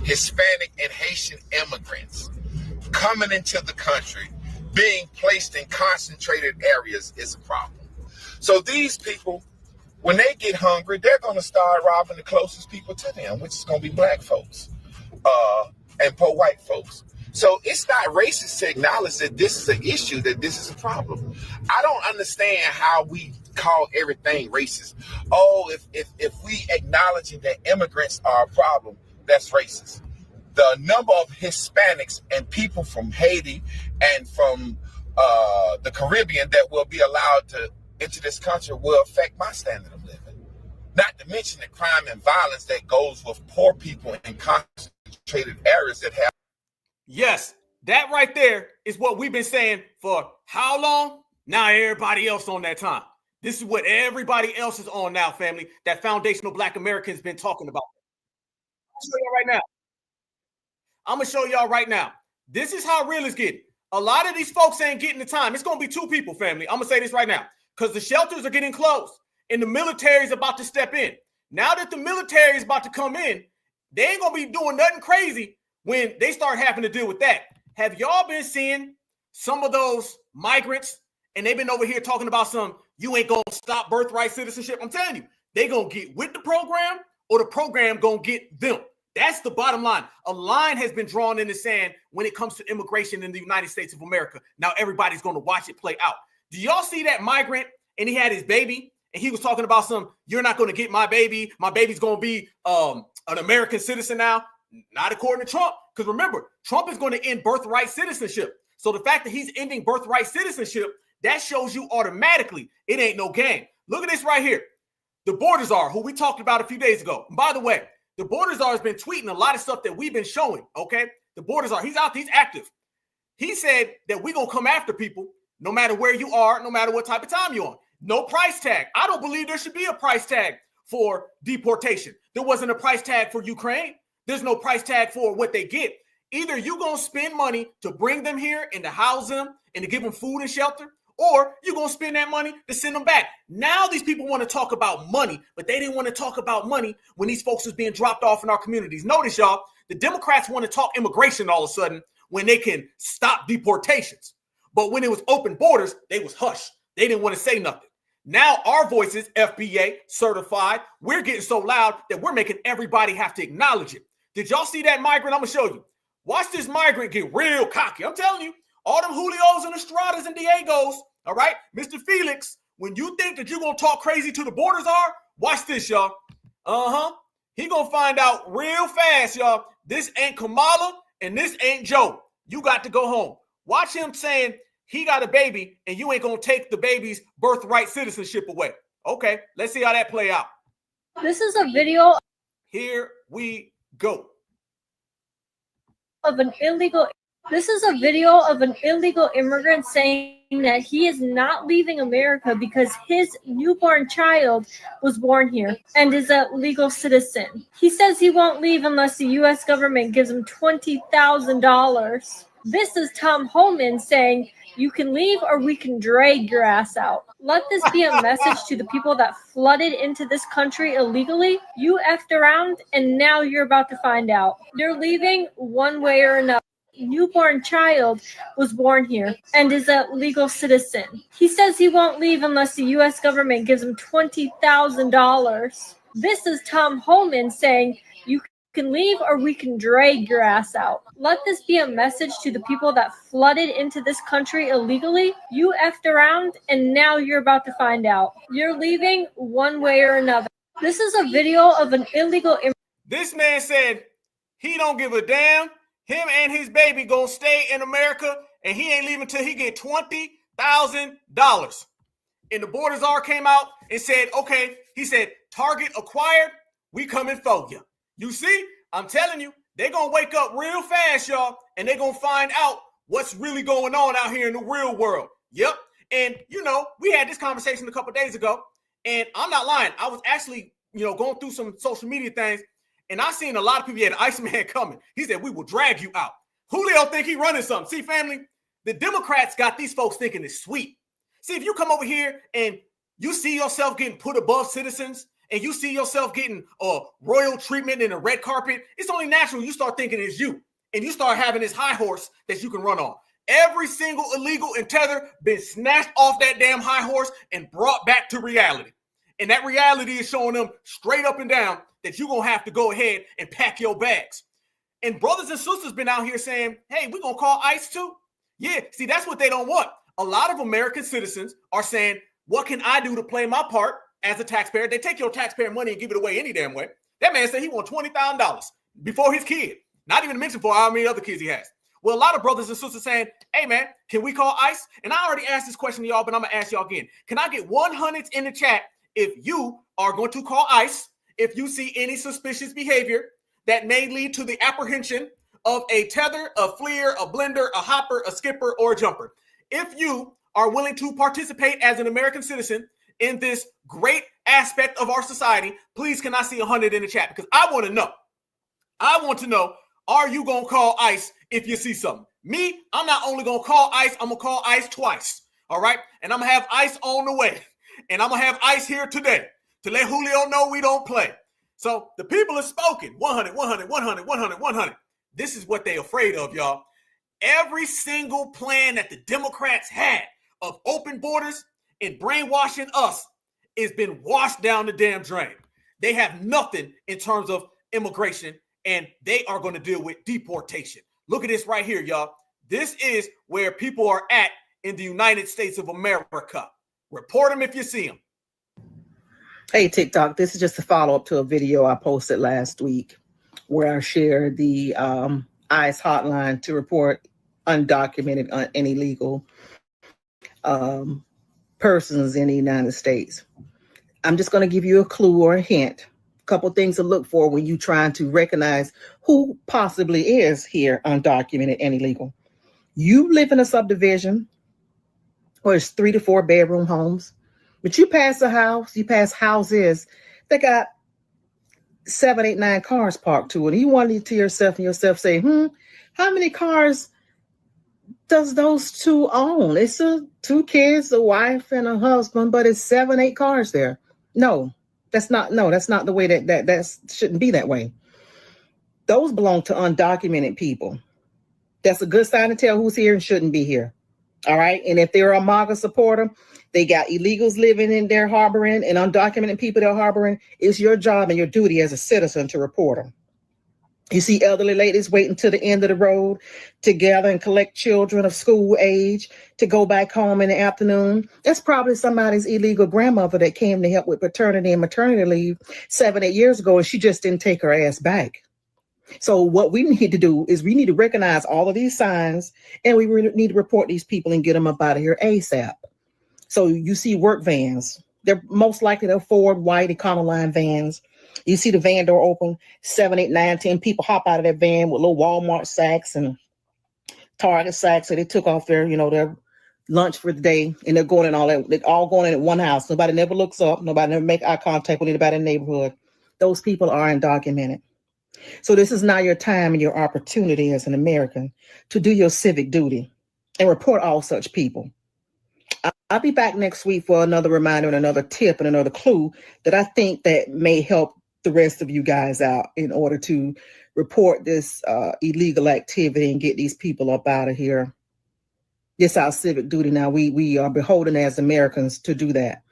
Hispanic and Haitian immigrants coming into the country, being placed in concentrated areas is a problem. So these people, when they get hungry, they're going to start robbing the closest people to them, which is going to be black folks and poor white folks. So it's not racist to acknowledge that this is an issue, that this is a problem. I don't understand how we call everything racist. Oh, if we acknowledge that immigrants are a problem, that's racist. The number of Hispanics and people from Haiti and from the Caribbean that will be allowed to enter this country will affect my standard of living. Not to mention the crime and violence that goes with poor people in concentrated areas that have. Yes, that right there is what we've been saying for how long? Now everybody else on that time. This is what everybody else is on now, family. That foundational Black Americans been talking about. I'll show you right now. I'm going to show y'all right now. This is how real it's getting. A lot of these folks ain't getting the time. It's going to be two people, family. I'm going to say this right now. Because the shelters are getting closed and the military is about to step in. Now that the military is about to come in, they ain't going to be doing nothing crazy when they start having to deal with that. Have y'all been seeing some of those migrants and they've been over here talking about you ain't going to stop birthright citizenship? I'm telling you, they going to get with the program or the program going to get them. That's the bottom line. A line has been drawn in the sand when it comes to immigration in the United States of America. Now everybody's going to watch it play out. Do y'all see that migrant and he had his baby and he was talking about you're not going to get my baby. My baby's going to be an American citizen now. Not according to Trump. Because remember, Trump is going to end birthright citizenship. So the fact that he's ending birthright citizenship, that shows you automatically it ain't no game. Look at this right here. The Borders Czar, who we talked about a few days ago. And by the way, the Borders Czar has been tweeting a lot of stuff that we've been showing, okay? The Borders Czar, he's out, he's active. He said that we're going to come after people no matter where you are, no matter what type of time you're on. No price tag. I don't believe there should be a price tag for deportation. There wasn't a price tag for Ukraine. There's no price tag for what they get. Either you're going to spend money to bring them here and to house them and to give them food and shelter, or you're going to spend that money to send them back. Now these people want to talk about money, but they didn't want to talk about money when these folks was being dropped off in our communities. Notice, y'all, the Democrats want to talk immigration all of a sudden when they can stop deportations. But when it was open borders, they was hushed. They didn't want to say nothing. Now our voices, FBA, certified, we're getting so loud that we're making everybody have to acknowledge it. Did y'all see that migrant? I'm going to show you. Watch this migrant get real cocky. I'm telling you, all them Julios and Estradas and Diegos, all right? Mr. Felix, when you think that you're going to talk crazy to the Borders Czar, watch this, y'all. He gonna find out real fast, y'all. This ain't Kamala and this ain't Joe. You got to go home. Watch him saying he got a baby and you ain't gonna take the baby's birthright citizenship away. Okay, let's see how that play out. This is a video Here we go. of an illegal. This is a video of an illegal immigrant saying that he is not leaving America because his newborn child was born here and is a legal citizen. He says he won't leave unless the U.S. government gives him $20,000. This is Tom Homan saying, you can leave or we can drag your ass out. Let this be a message to the people that flooded into this country illegally. You effed around and now you're about to find out. You're leaving one way or another. Newborn child was born here and is a legal citizen. He says he won't leave unless the U.S. government gives him $20,000. This is Tom Homan saying, you can leave or we can drag your ass out. Let this be a message to the people that flooded into this country illegally. You effed around and now you're about to find out. You're leaving one way or another. This is a video of an illegal This man said he don't give a damn. Him and his baby gonna stay in America and he ain't leaving till he get $20,000. And the Border Czar came out and said, okay, he said, target acquired, we coming for you. You see, I'm telling you, they're going to wake up real fast, y'all, and they're going to find out what's really going on out here in the real world. Yep. And, you know, we had this conversation a couple days ago, and I'm not lying. I was actually, going through some social media things, and I seen a lot of people had Iceman coming. He said, we will drag you out. Julio think he running something. See, family, the Democrats got these folks thinking it's sweet. See, if you come over here and you see yourself getting put above citizens and you see yourself getting royal treatment in a red carpet, it's only natural you start thinking it's you and you start having this high horse that you can run on. Every single illegal and tether been snatched off that damn high horse and brought back to reality. And that reality is showing them straight up and down that you're going to have to go ahead and pack your bags. And brothers and sisters been out here saying, hey, we're going to call ICE too. Yeah, see, that's what they don't want. A lot of American citizens are saying, what can I do to play my part as a taxpayer? They take your taxpayer money and give it away any damn way. That man said he won $20,000 before his kid, not even to mention for how many other kids he has. Well, a lot of brothers and sisters saying, hey, man, can we call ICE? And I already asked this question to y'all, but I'm going to ask y'all again. Can I get 100s in the chat if you are going to call ICE if you see any suspicious behavior that may lead to the apprehension of a tether, a fleer, a blender, a hopper, a skipper, or a jumper? If you are willing to participate as an American citizen in this great aspect of our society, please can I see 100 in the chat? Because I want to know. I want to know, are you going to call ICE if you see something? Me, I'm not only going to call ICE, I'm going to call ICE twice. All right? And I'm going to have ICE on the way. And I'm going to have ICE here today to let Julio know we don't play. So the people have spoken. 100, 100, 100, 100, 100. This is what they're afraid of, y'all. Every single plan that the Democrats had of open borders and brainwashing us has been washed down the damn drain. They have nothing in terms of immigration, and they are going to deal with deportation. Look at this right here, y'all. This is where people are at in the United States of America. Report them if you see them. Hey, TikTok, this is just a follow-up to a video I posted last week where I shared the ICE hotline to report undocumented and illegal persons in the United States. I'm just going to give you a clue or a hint, a couple things to look for when you're trying to recognize who possibly is here undocumented and illegal. You live in a subdivision where it's 3 to 4 bedroom homes, but you pass a house, you pass houses that got 7, 8, 9 cars parked to it. And you wonder to yourself say, how many cars does those two own? It's 2 kids, a wife and a husband, but it's 7, 8 cars there. No, that's not the way that shouldn't be that way. Those belong to undocumented people. That's a good sign to tell who's here and shouldn't be here. All right. And if they're a MAGA supporter, they got illegals living in there harboring and undocumented people they're harboring. It's your job and your duty as a citizen to report them. You see elderly ladies waiting to the end of the road to gather and collect children of school age to go back home in the afternoon. That's probably somebody's illegal grandmother that came to help with paternity and maternity leave 7-8 years ago, and she just didn't take her ass back. So what we need to do is we need to recognize all of these signs, and we need to report these people and get them up out of here ASAP. So you see work vans. They're most likely they're Ford white Econoline vans. You see the van door open, 7, 8, 9, 10 people hop out of that van with little Walmart sacks and Target sacks. So they took off their, their lunch for the day, and they're going in all that. They're all going in at one house. Nobody never looks up. Nobody never make eye contact with anybody in the neighborhood. Those people are undocumented. So this is now your time and your opportunity as an American to do your civic duty and report all such people. I'll be back next week for another reminder and another tip and another clue that I think that may help the rest of you guys out in order to report this illegal activity and get these people up out of here. It's our civic duty now. We are beholden as Americans to do that.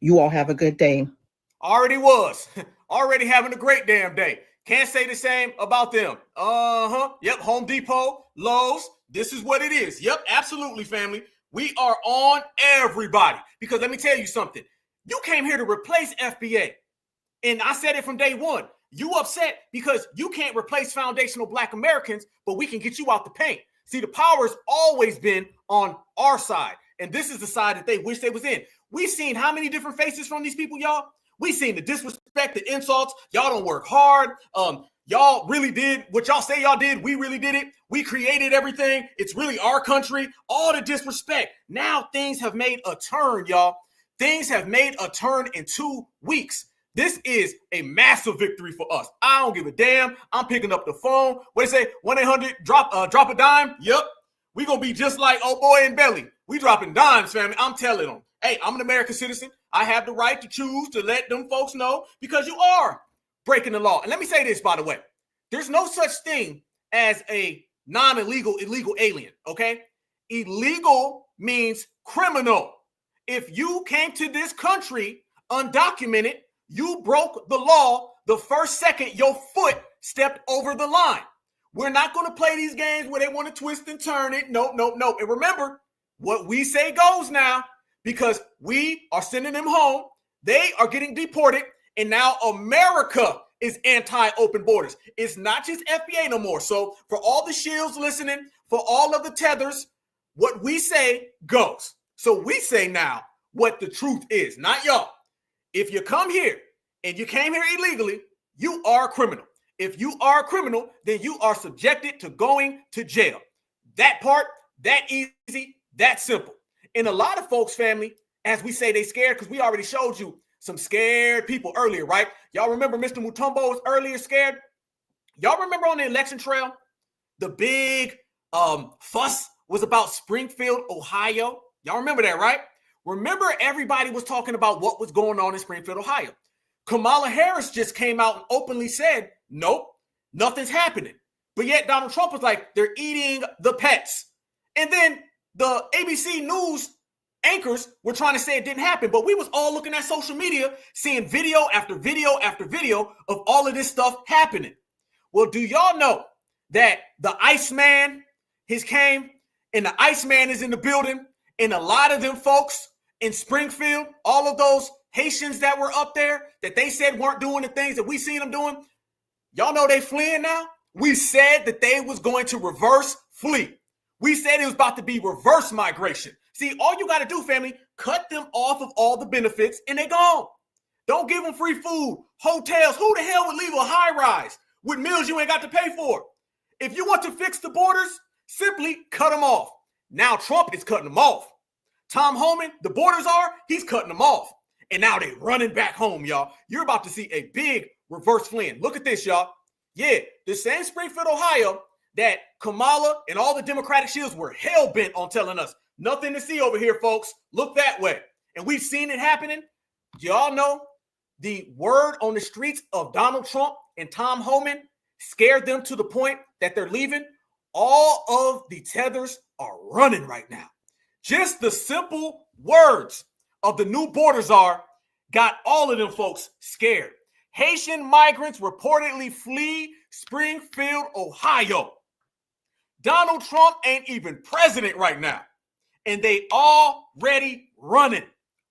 You all have a good day. Already was. Already having a great damn day. Can't say the same about them. Yep, Home Depot, Lowe's. This is what it is. Yep, absolutely, family. We are on everybody. Because let me tell you something. You came here to replace FBA. And I said it from day one. You upset because you can't replace foundational Black Americans, but we can get you out the paint. See, the power's always been on our side. And this is the side that they wish they was in. We've seen how many different faces from these people, y'all? We've seen the disrespect, the insults. Y'all don't work hard. Y'all really did what y'all say y'all did. We really did it. We created everything. It's really our country. All the disrespect. Now things have made a turn, y'all. Things have made a turn in 2 weeks. This is a massive victory for us. I don't give a damn. I'm picking up the phone. What they say? 1-800 drop a dime. Yep. We gonna be just like old boy and Belly. We dropping dimes, family. I'm telling them. Hey, I'm an American citizen. I have the right to choose to let them folks know because you are breaking the law. And let me say this, by the way. There's no such thing as a non-illegal illegal alien, okay? Illegal means criminal. If you came to this country undocumented, you broke the law the first second your foot stepped over the line. We're not going to play these games where they want to twist and turn it. Nope. And remember, what we say goes now, because we are sending them home. They are getting deported. And now America is anti-open borders. It's not just FBA no more. So for all the shields listening, for all of the tethers, what we say goes. So we say now what the truth is, not y'all. If you come here and you came here illegally, you are a criminal. If you are a criminal, then you are subjected to going to jail. That part, that easy, that simple. And a lot of folks, family, as we say, they scared because we already showed you some scared people earlier, right? Y'all remember Mr. Mutombo was earlier scared? Y'all remember on the election trail, the big fuss was about Springfield, Ohio? Y'all remember that, right? Remember everybody was talking about what was going on in Springfield, Ohio. Kamala Harris just came out and openly said, nope, nothing's happening. But yet Donald Trump was like, they're eating the pets. And then the ABC News anchors were trying to say it didn't happen, but we was all looking at social media, seeing video after video after video of all of this stuff happening. Well, do y'all know that the Iceman has came and the Iceman is in the building, and a lot of them folks in Springfield, all of those Haitians that were up there that they said weren't doing the things that we seen them doing, y'all know they fleeing now? We said that they was going to reverse flee. We said it was about to be reverse migration. See, all you got to do, family, cut them off of all the benefits and they gone. Don't give them free food, hotels. Who the hell would leave a high rise with meals you ain't got to pay for? If you want to fix the borders, simply cut them off. Now Trump is cutting them off. Tom Homan, the borders are, he's cutting them off. And now they running back home, y'all. You're about to see a big reverse fleeing. Look at this, y'all. Yeah, the same Springfield, Ohio, that Kamala and all the Democratic shields were hell-bent on telling us. Nothing to see over here, folks. Look that way. And we've seen it happening. Y'all know the word on the streets of Donald Trump and Tom Homan scared them to the point that they're leaving. All of the tethers are running right now. Just the simple words of the new border czar got all of them folks scared. Haitian migrants reportedly flee Springfield, Ohio. Donald Trump ain't even president right now. And they already running.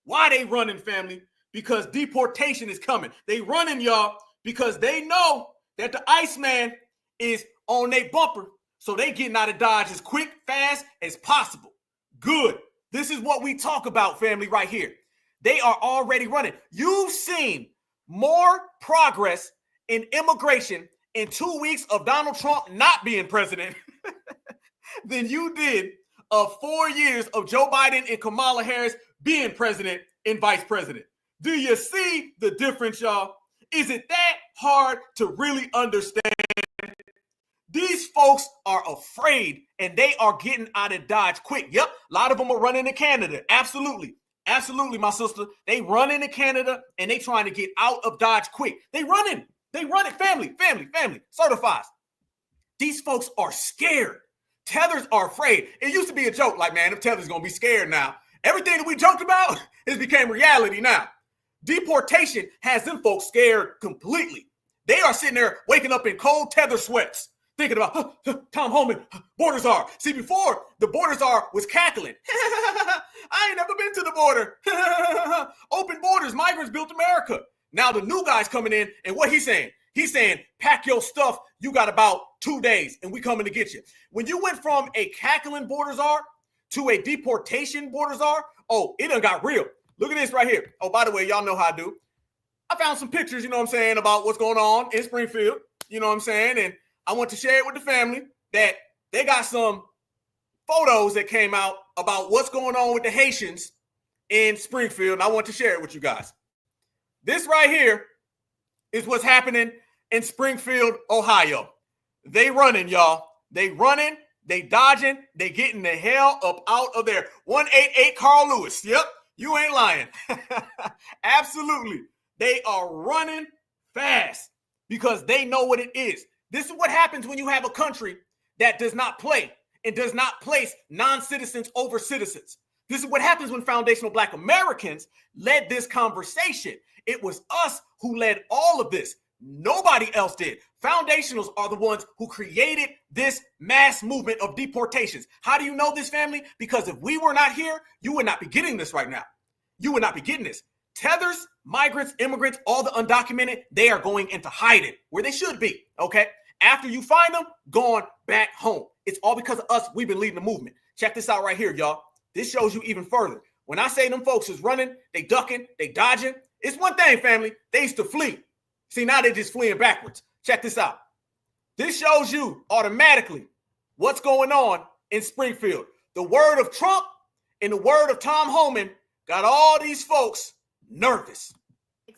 Why they running, family? Because deportation is coming. They running, y'all, because they know that the Iceman is on their bumper. So they getting out of Dodge as quick, fast as possible. Good. This is what we talk about, family, right here. They are already running. You've seen more progress in immigration in 2 weeks of Donald Trump not being president than you did of 4 years of Joe Biden and Kamala Harris being president and vice president. Do you see the difference, y'all? Is it that hard to really understand? These folks are afraid and they are getting out of Dodge quick. Yep, a lot of them are running to Canada. Absolutely. Absolutely, my sister. They run into Canada and they trying to get out of Dodge quick. They running. They running. Family. Certifies. These folks are scared. Tethers are afraid. It used to be a joke like, man, if Tethers going to be scared now. Everything that we joked about has became reality now. Deportation has them folks scared completely. They are sitting there waking up in cold tether sweats, thinking about Tom Homan, borders are. See, before the borders are was cackling. I ain't never been to the border. Open borders, migrants built America. Now the new guy's coming in, and what he's saying? He's saying, pack your stuff. You got about 2 days, and we coming to get you. When you went from a cackling borders are to a deportation borders are, oh, it done got real. Look at this right here. Oh, by the way, y'all know how I do. I found some pictures, you know what I'm saying, about what's going on in Springfield. You know what I'm saying? And I want to share it with the family that they got some photos that came out about what's going on with the Haitians in Springfield. And I want to share it with you guys. This right here is what's happening in Springfield, Ohio. They running, y'all. They running, they dodging, they getting the hell up out of there. 188 Carl Lewis. Yep, you ain't lying. Absolutely. They are running fast because they know what it is. This is what happens when you have a country that does not play and does not place non-citizens over citizens. This is what happens when foundational Black Americans led this conversation. It was us who led all of this. Nobody else did. Foundationals are the ones who created this mass movement of deportations. How do you know this, family? Because if we were not here, you would not be getting this right now. You would not be getting this. Tethers, migrants, immigrants, all the undocumented, they are going into hiding where they should be, okay? After you find them, going back home. It's all because of us. We've been leading the movement. Check this out right here, y'all. This shows you even further. When I say them folks is running, they ducking, they dodging, it's one thing, family. They used to flee. See, now they're just fleeing backwards. Check this out. This shows you automatically what's going on in Springfield. The word of Trump and the word of Tom Homan got all these folks nervous.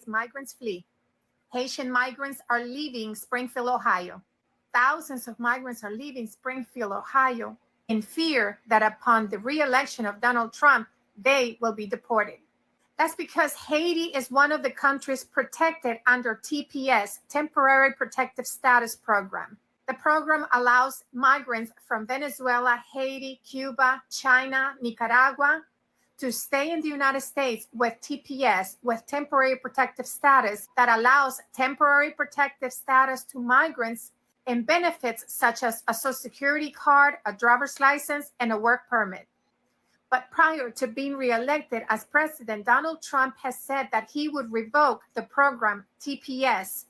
Migrants flee. Haitian migrants are leaving Springfield, Ohio. Thousands of migrants are leaving Springfield, Ohio, in fear that upon the re-election of Donald Trump, they will be deported. That's because Haiti is one of the countries protected under TPS, Temporary Protective Status Program. The program allows migrants from Venezuela, Haiti, Cuba, China, Nicaragua to stay in the United States with TPS, with temporary protective status, that allows temporary protective status to migrants and benefits such as a Social Security card, a driver's license, and a work permit. But prior to being reelected as president, Donald Trump has said that he would revoke the program TPS,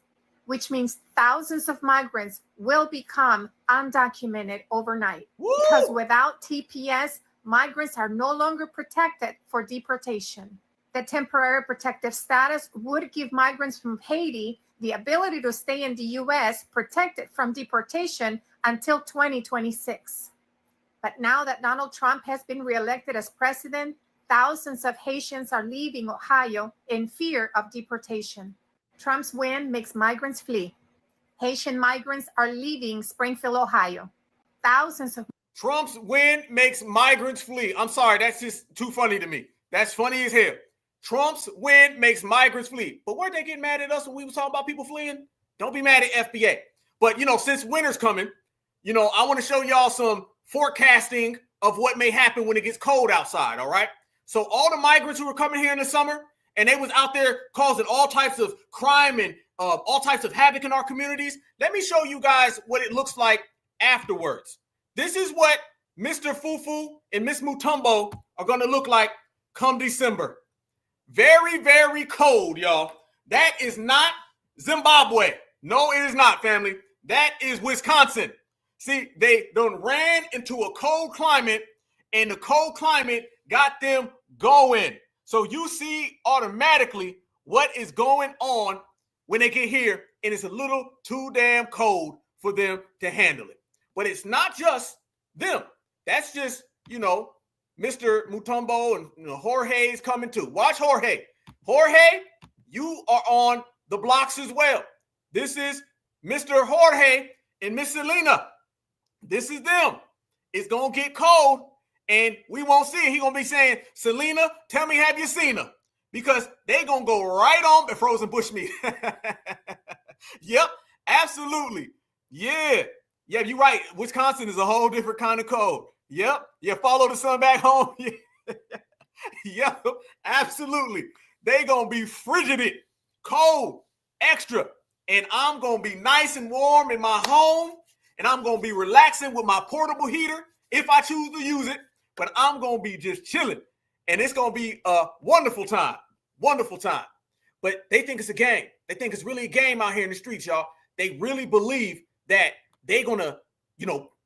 which means thousands of migrants will become undocumented overnight. Woo! Because without TPS, migrants are no longer protected for deportation. The temporary protective status would give migrants from Haiti the ability to stay in the U.S. protected from deportation until 2026. But now that Donald Trump has been reelected as president, thousands of Haitians are leaving Ohio in fear of deportation. Trump's win makes migrants flee. Haitian migrants are leaving Springfield, Ohio. Thousands of Trump's win makes migrants flee. I'm sorry, that's just too funny to me. That's funny as hell. Trump's win makes migrants flee. But weren't they getting mad at us when we were talking about people fleeing? Don't be mad at FBA. But, since winter's coming, I want to show y'all some forecasting of what may happen when it gets cold outside, all right? So all the migrants who were coming here in the summer, and they was out there causing all types of crime and all types of havoc in our communities. Let me show you guys what it looks like afterwards. This is what Mr. Fufu and Miss Mutombo are going to look like come December. Very, very cold, y'all. That is not Zimbabwe. No, it is not, family. That is Wisconsin. See, they done ran into a cold climate, and the cold climate got them going. So you see automatically what is going on when they get here, and it's a little too damn cold for them to handle it. But it's not just them. That's just, Mr. Mutombo and Jorge is coming too. Watch Jorge. Jorge, you are on the blocks as well. This is Mr. Jorge and Miss Selena. This is them. It's going to get cold, and we won't see it. He's going to be saying, Selena, tell me, have you seen her? Because they going to go right on the frozen bushmeat. Yep, absolutely. Yeah, you're right. Wisconsin is a whole different kind of cold. Yep, you follow the sun back home. Yep, absolutely. They going to be frigid, cold, extra. And I'm going to be nice and warm in my home. And I'm going to be relaxing with my portable heater if I choose to use it. But I'm going to be just chilling. And it's going to be a wonderful time. Wonderful time. But they think it's a game. They think it's really a game out here in the streets, y'all. They really believe that they're going to,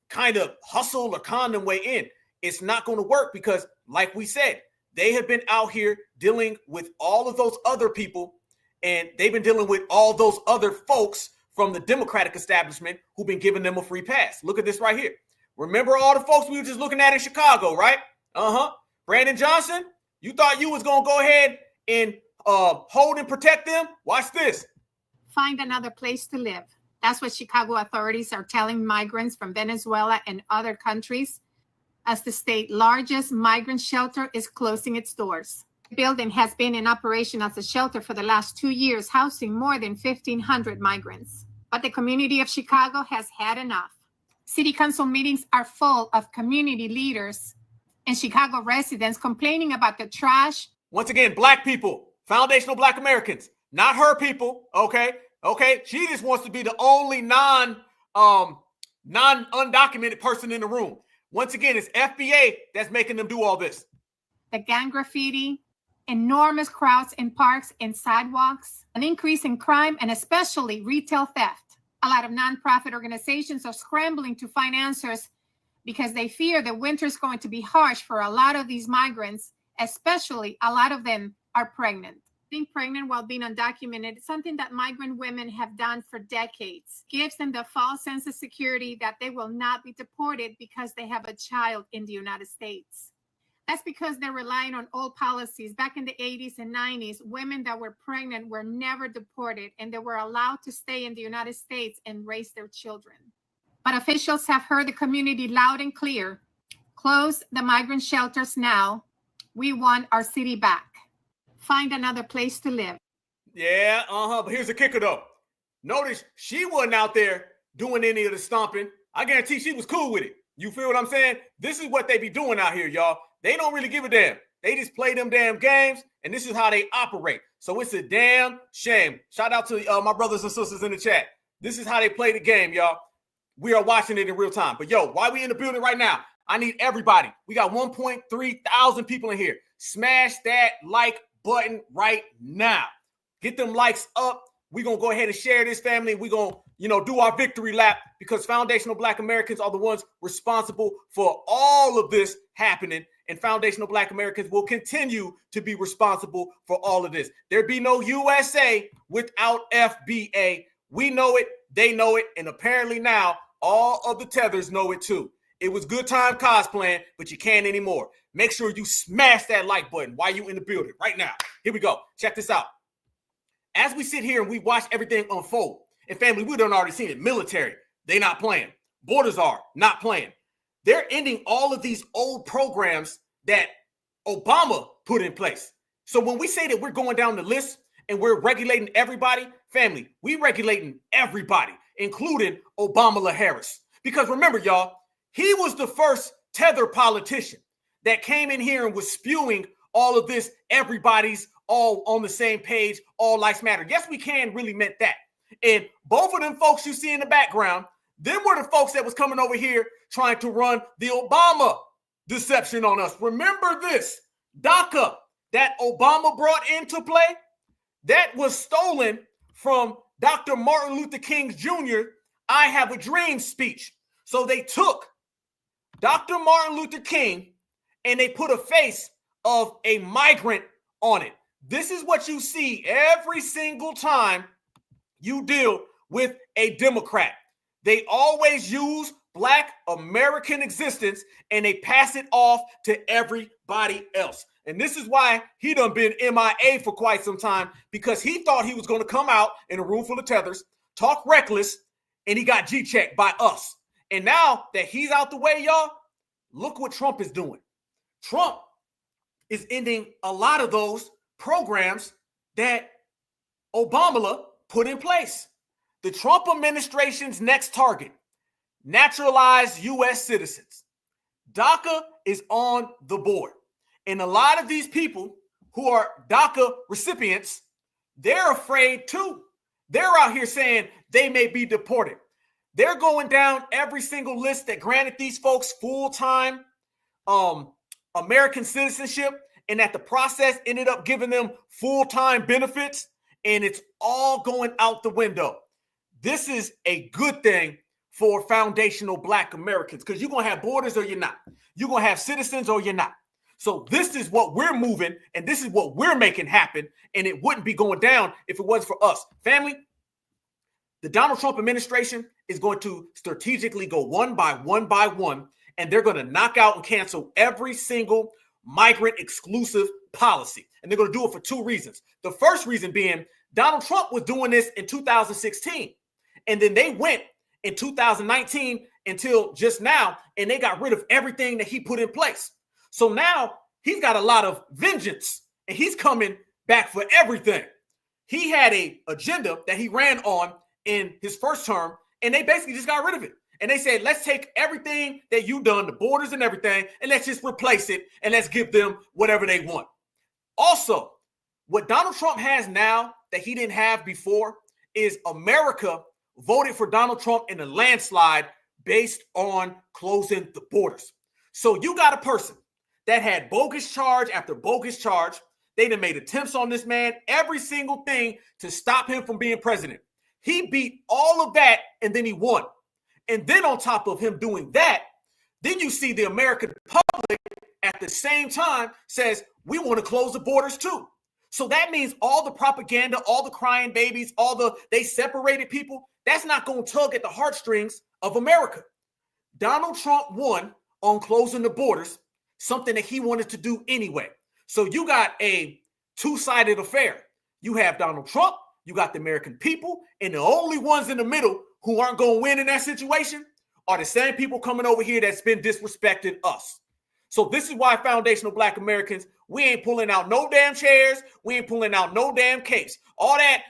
kind of hustle or con them way in. It's not going to work because, like we said, they have been out here dealing with all of those other people, and they've been dealing with all those other folks from the Democratic establishment who've been giving them a free pass. Look at this right here. Remember all the folks we were just looking at in Chicago, right? Brandon Johnson, you thought you was going to go ahead and hold and protect them? Watch this. Find another place to live. That's what Chicago authorities are telling migrants from Venezuela and other countries as the state's largest migrant shelter is closing its doors. The building has been in operation as a shelter for the last 2 years, housing more than 1,500 migrants. But the community of Chicago has had enough. City council meetings are full of community leaders and Chicago residents complaining about the trash. Once again, Black people, foundational Black Americans, not her people, okay? Okay, she just wants to be the only non-undocumented person in the room. Once again, it's FBA that's making them do all this. The gang graffiti, enormous crowds in parks and sidewalks, an increase in crime, and especially retail theft. A lot of nonprofit organizations are scrambling to find answers because they fear the winter is going to be harsh for a lot of these migrants, especially a lot of them are pregnant. Being pregnant while being undocumented is something that migrant women have done for decades. Gives them the false sense of security that they will not be deported because they have a child in the United States. That's because they're relying on old policies. Back in the 80s and 90s, women that were pregnant were never deported and they were allowed to stay in the United States and raise their children. But officials have heard the community loud and clear. Close the migrant shelters now. We want our city back. Find another place to live. Yeah, but here's the kicker though. Notice she wasn't out there doing any of the stomping. I guarantee she was cool with it. You feel what I'm saying? This is what they be doing out here, y'all. They don't really give a damn. They just play them damn games, and this is how they operate. So it's a damn shame. Shout out to my brothers and sisters in the chat. This is how they play the game, y'all. We are watching it in real time. But yo, why we in the building right now? I need everybody. We got 1.3 thousand people in here. Smash that like button right now. Get them likes up. We're going to go ahead and share this, family. We're going to, do our victory lap because foundational Black Americans are the ones responsible for all of this happening. And foundational Black Americans will continue to be responsible for all of this. There'd be no USA without FBA. We know it. They know it. And apparently now all of the tethers know it too. It was good time cosplaying, but you can't anymore. Make sure you smash that like button while you in the building right now. Here we go. Check this out. As we sit here and we watch everything unfold, and family, we done already seen it. Military, they not playing. Borders are not playing. They're ending all of these old programs that Obama put in place. So when we say that we're going down the list and we're regulating everybody, family, we regulating everybody, including Kamala Harris. Because remember, y'all, he was the first tether politician that came in here and was spewing all of this, everybody's all on the same page, all lives matter. Yes, we can really meant that. And both of them folks you see in the background, them were the folks that was coming over here trying to run the Obama deception on us. Remember this, DACA that Obama brought into play, that was stolen from Dr. Martin Luther King Jr. I Have a Dream speech. So they took Dr. Martin Luther King and they put a face of a migrant on it. This is what you see every single time you deal with a Democrat. They always use Black American existence and they pass it off to everybody else. And this is why he done been MIA for quite some time, because he thought he was going to come out in a room full of tethers, talk reckless, and he got G-checked by us. And now that he's out the way, y'all, look what Trump is doing. Trump is ending a lot of those programs that Obama put in place. The Trump administration's next target, naturalized U.S. citizens. DACA is on the board. And a lot of these people who are DACA recipients, they're afraid too. They're out here saying they may be deported. They're going down every single list that granted these folks full-time American citizenship, and that the process ended up giving them full-time benefits, and it's all going out the window. This is a good thing for foundational Black Americans, because you're going to have borders or you're not. You're going to have citizens or you're not. So this is what we're moving, and this is what we're making happen, and it wouldn't be going down if it wasn't for us. Family, the Donald Trump administration is going to strategically go one by one, and they're going to knock out and cancel every single migrant exclusive policy. And they're going to do it for two reasons. The first reason being Donald Trump was doing this in 2016, and then they went in 2019 until just now, and they got rid of everything that he put in place. So now he's got a lot of vengeance, and he's coming back for everything. He had an agenda that he ran on in his first term, and they basically just got rid of it. And they said, let's take everything that you've done, the borders and everything, and let's just replace it, and let's give them whatever they want. Also, what Donald Trump has now that he didn't have before is America voted for Donald Trump in a landslide based on closing the borders. So you got a person that had bogus charge after bogus charge. They done made attempts on this man, every single thing to stop him from being president. He beat all of that, and then he won. And then on top of him doing that, then you see the American public at the same time says, we want to close the borders too. So that means all the propaganda, all the crying babies, they separated people, that's not going to tug at the heartstrings of America. Donald Trump won on closing the borders, something that he wanted to do anyway. So you got a two-sided affair. You have Donald Trump, you got the American people, and the only ones in the middle who aren't going to win in that situation are the same people coming over here that's been disrespecting us. So this is why foundational Black Americans, we ain't pulling out no damn chairs. We ain't pulling out no damn capes. All that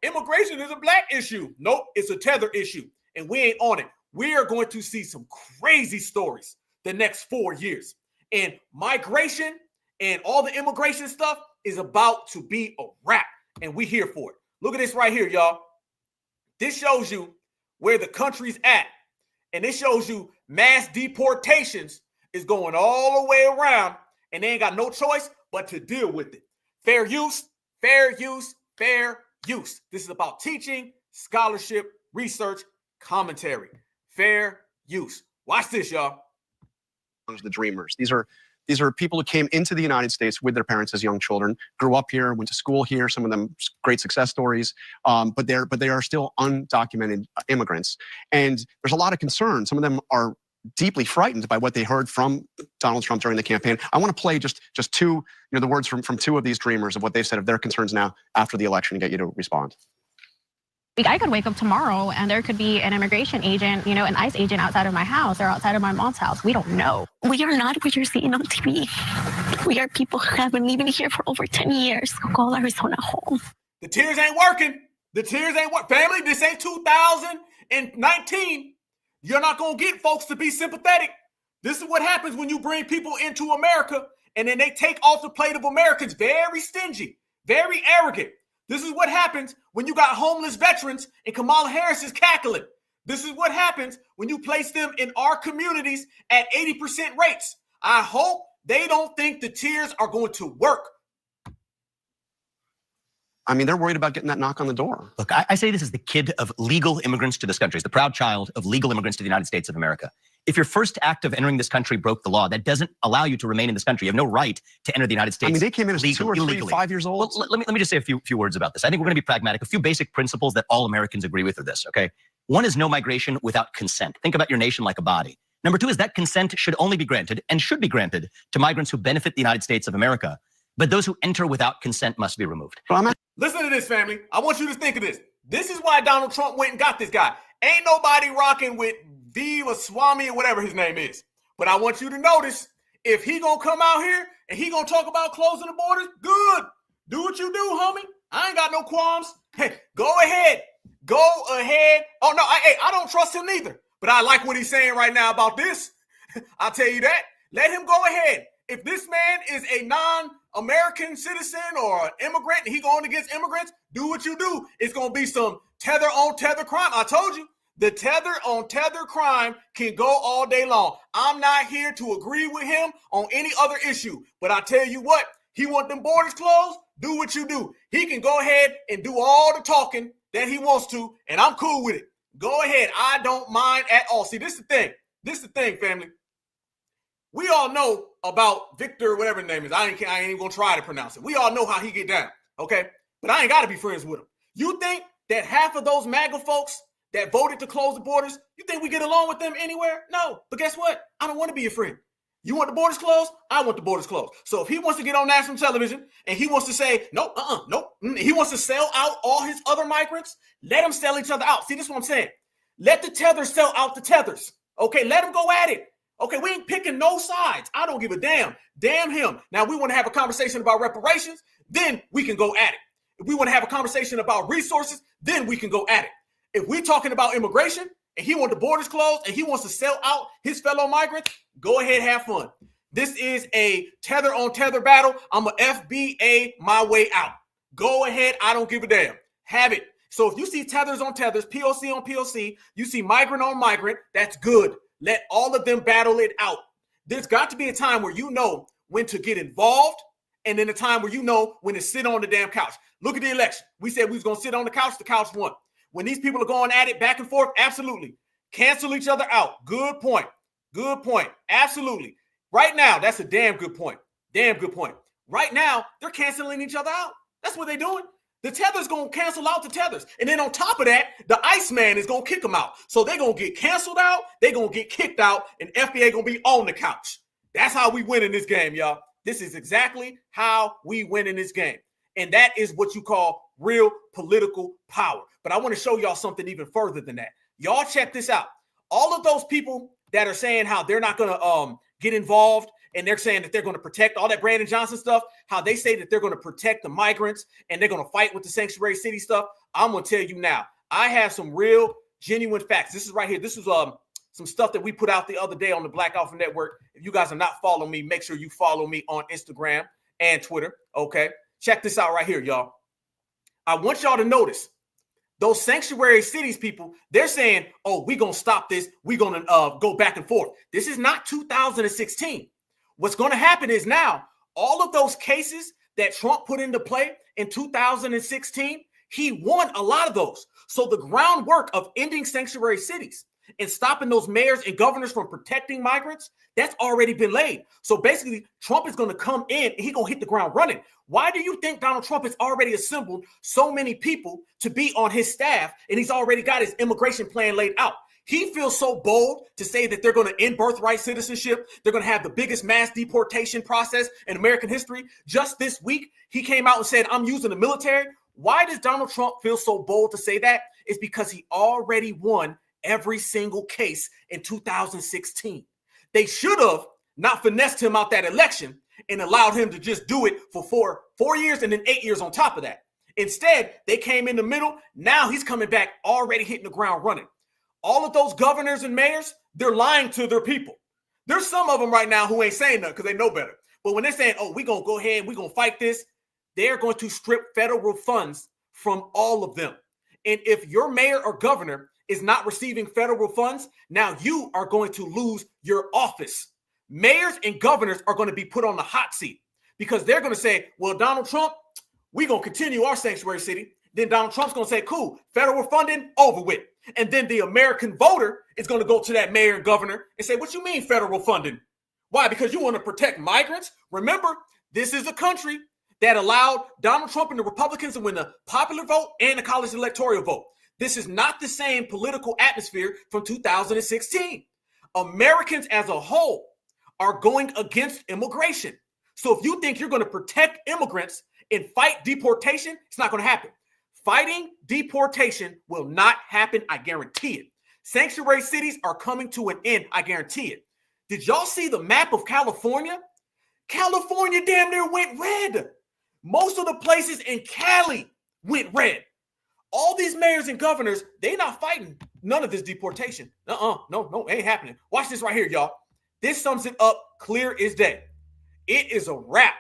immigration is a Black issue. Nope, it's a tether issue, and we ain't on it. We are going to see some crazy stories the next 4 years. And migration and all the immigration stuff is about to be a wrap, and we here for it. Look at this right here, y'all. This shows you where the country's at, and this shows you mass deportations is going all the way around, and they ain't got no choice but to deal with it. Fair use, fair use, fair use. This is about teaching, scholarship, research, commentary. Fair use. Watch this, y'all. The dreamers. These are people who came into the United States with their parents as young children, grew up here, went to school here. Some of them great success stories, but they are still undocumented immigrants. And there's a lot of concern. Some of them are deeply frightened by what they heard from Donald Trump during the campaign. I want to play just two, the words from two of these dreamers of what they've said of their concerns now after the election and get you to respond. I could wake up tomorrow and there could be an immigration agent, an ICE agent outside of my house or outside of my mom's house. We don't know. We are not what you're seeing on TV. We are people who have been living here for over 10 years who call Arizona home. The tears ain't working. The tears ain't working. Family, this ain't 2019. You're not going to get folks to be sympathetic. This is what happens when you bring people into America and then they take off the plate of Americans. Very stingy, very arrogant. This is what happens when you got homeless veterans and Kamala Harris is cackling. This is what happens when you place them in our communities at 80% rates. I hope they don't think the tears are going to work. I mean, they're worried about getting that knock on the door. Look, I say this as the kid of legal immigrants to this country, as the proud child of legal immigrants to the United States of America. If your first act of entering this country broke the law, that doesn't allow you to remain in this country. You have no right to enter the United States. I mean, they came in as legally, 2 or 3, illegally. 5 years old. Well, let me just say a few words about this. I think we're going to be pragmatic. A few basic principles that all Americans agree with are this, okay? One is no migration without consent. Think about your nation like a body. Number two is that consent should only be granted and should be granted to migrants who benefit the United States of America. But those who enter without consent must be removed. Listen to this, family. I want you to think of this. This is why Donald Trump went and got this guy. Ain't nobody rocking with Viva Swami or whatever his name is. But I want you to notice, if he gonna come out here and he gonna talk about closing the borders, good. Do what you do, homie. I ain't got no qualms. Hey, go ahead. Go ahead. Oh, no, I don't trust him neither. But I like what he's saying right now about this. I'll tell you that. Let him go ahead. If this man is a non-American citizen or an immigrant and he going against immigrants, do what you do. It's going to be some tether on tether crime. I told you, the tether on tether crime can go all day long. I'm not here to agree with him on any other issue. But I tell you what, he want them borders closed, do what you do. He can go ahead and do all the talking that he wants to, and I'm cool with it. Go ahead. I don't mind at all. See, this is the thing. This is the thing, family. We all know about Victor, whatever his name is. I ain't even gonna try to pronounce it. We all know how he get down, okay? But I ain't gotta be friends with him. You think that half of those MAGA folks that voted to close the borders, you think we get along with them anywhere? No. But guess what? I don't want to be your friend. You want the borders closed? I want the borders closed. So if he wants to get on national television and he wants to say, nope, he wants to sell out all his other migrants, let them sell each other out. See, this is what I'm saying. Let the tethers sell out the tethers. Okay, let them go at it. Okay, we ain't picking no sides. I don't give a damn. Damn him. Now, we want to have a conversation about reparations, then we can go at it. If we want to have a conversation about resources, then we can go at it. If we're talking about immigration and he wants the borders closed and he wants to sell out his fellow migrants, go ahead, have fun. This is a tether on tether battle. I'm a FBA my way out. Go ahead. I don't give a damn. Have it. So if you see tethers on tethers, POC on POC, you see migrant on migrant, that's good. Let all of them battle it out. There's got to be a time where you know when to get involved and then a time where you know when to sit on the damn couch. Look at the election. We said we was going to sit on the couch won. When these people are going at it back and forth, absolutely. Cancel each other out. Good point. Good point. Absolutely. Right now, that's a damn good point. Damn good point. Right now, they're canceling each other out. That's what they're doing. The tether's going to cancel out the tethers. And then on top of that, the Iceman is going to kick them out. So they're going to get canceled out, they're going to get kicked out, and FBA going to be on the couch. That's how we win in this game, y'all. This is exactly how we win in this game. And that is what you call real political power. But I want to show y'all something even further than that. Y'all check this out. All of those people that are saying how they're not going to get involved and they're saying that they're going to protect all that Brandon Johnson stuff, how they say that they're going to protect the migrants and they're going to fight with the sanctuary city stuff. I'm going to tell you now, I have some real genuine facts. This is right here. This is some stuff that we put out the other day on the Black Alpha Network. If you guys are not following me, make sure you follow me on Instagram and Twitter. Okay. Check this out right here, y'all. I want y'all to notice those sanctuary cities people, they're saying, oh, we're going to stop this. We're going to go back and forth. This is not 2016. What's going to happen is now all of those cases that Trump put into play in 2016, he won a lot of those. So the groundwork of ending sanctuary cities and stopping those mayors and governors from protecting migrants, that's already been laid. So basically, Trump is going to come in and he's going to hit the ground running. Why do you think Donald Trump has already assembled so many people to be on his staff and he's already got his immigration plan laid out? He feels so bold to say that they're going to end birthright citizenship. They're going to have the biggest mass deportation process in American history. Just this week, he came out and said, I'm using the military. Why does Donald Trump feel so bold to say that? It's because he already won every single case in 2016. They should have not finessed him out that election and allowed him to just do it for four years and then 8 years on top of that. Instead, they came in the middle. Now he's coming back already hitting the ground running. All of those governors and mayors, they're lying to their people. There's some of them right now who ain't saying nothing because they know better. But when they're saying, oh, we're going to go ahead and we're going to fight this, they're going to strip federal funds from all of them. And if your mayor or governor is not receiving federal funds, now you are going to lose your office. Mayors and governors are going to be put on the hot seat because they're going to say, well, Donald Trump, we're going to continue our sanctuary city. Then Donald Trump's going to say, cool, federal funding, over with. And then the American voter is going to go to that mayor and governor and say, what you mean federal funding? Why? Because you want to protect migrants? Remember, this is a country that allowed Donald Trump and the Republicans to win the popular vote and the college electoral vote. This is not the same political atmosphere from 2016. Americans as a whole are going against immigration. So if you think you're going to protect immigrants and fight deportation, it's not going to happen. Fighting deportation will not happen, I guarantee it. Sanctuary cities are coming to an end, I guarantee it. Did y'all see the map of California? California damn near went red. Most of the places in Cali went red. All these mayors and governors, they not fighting none of this deportation. No, it ain't happening. Watch this right here, y'all. This sums it up clear as day. It is a wrap.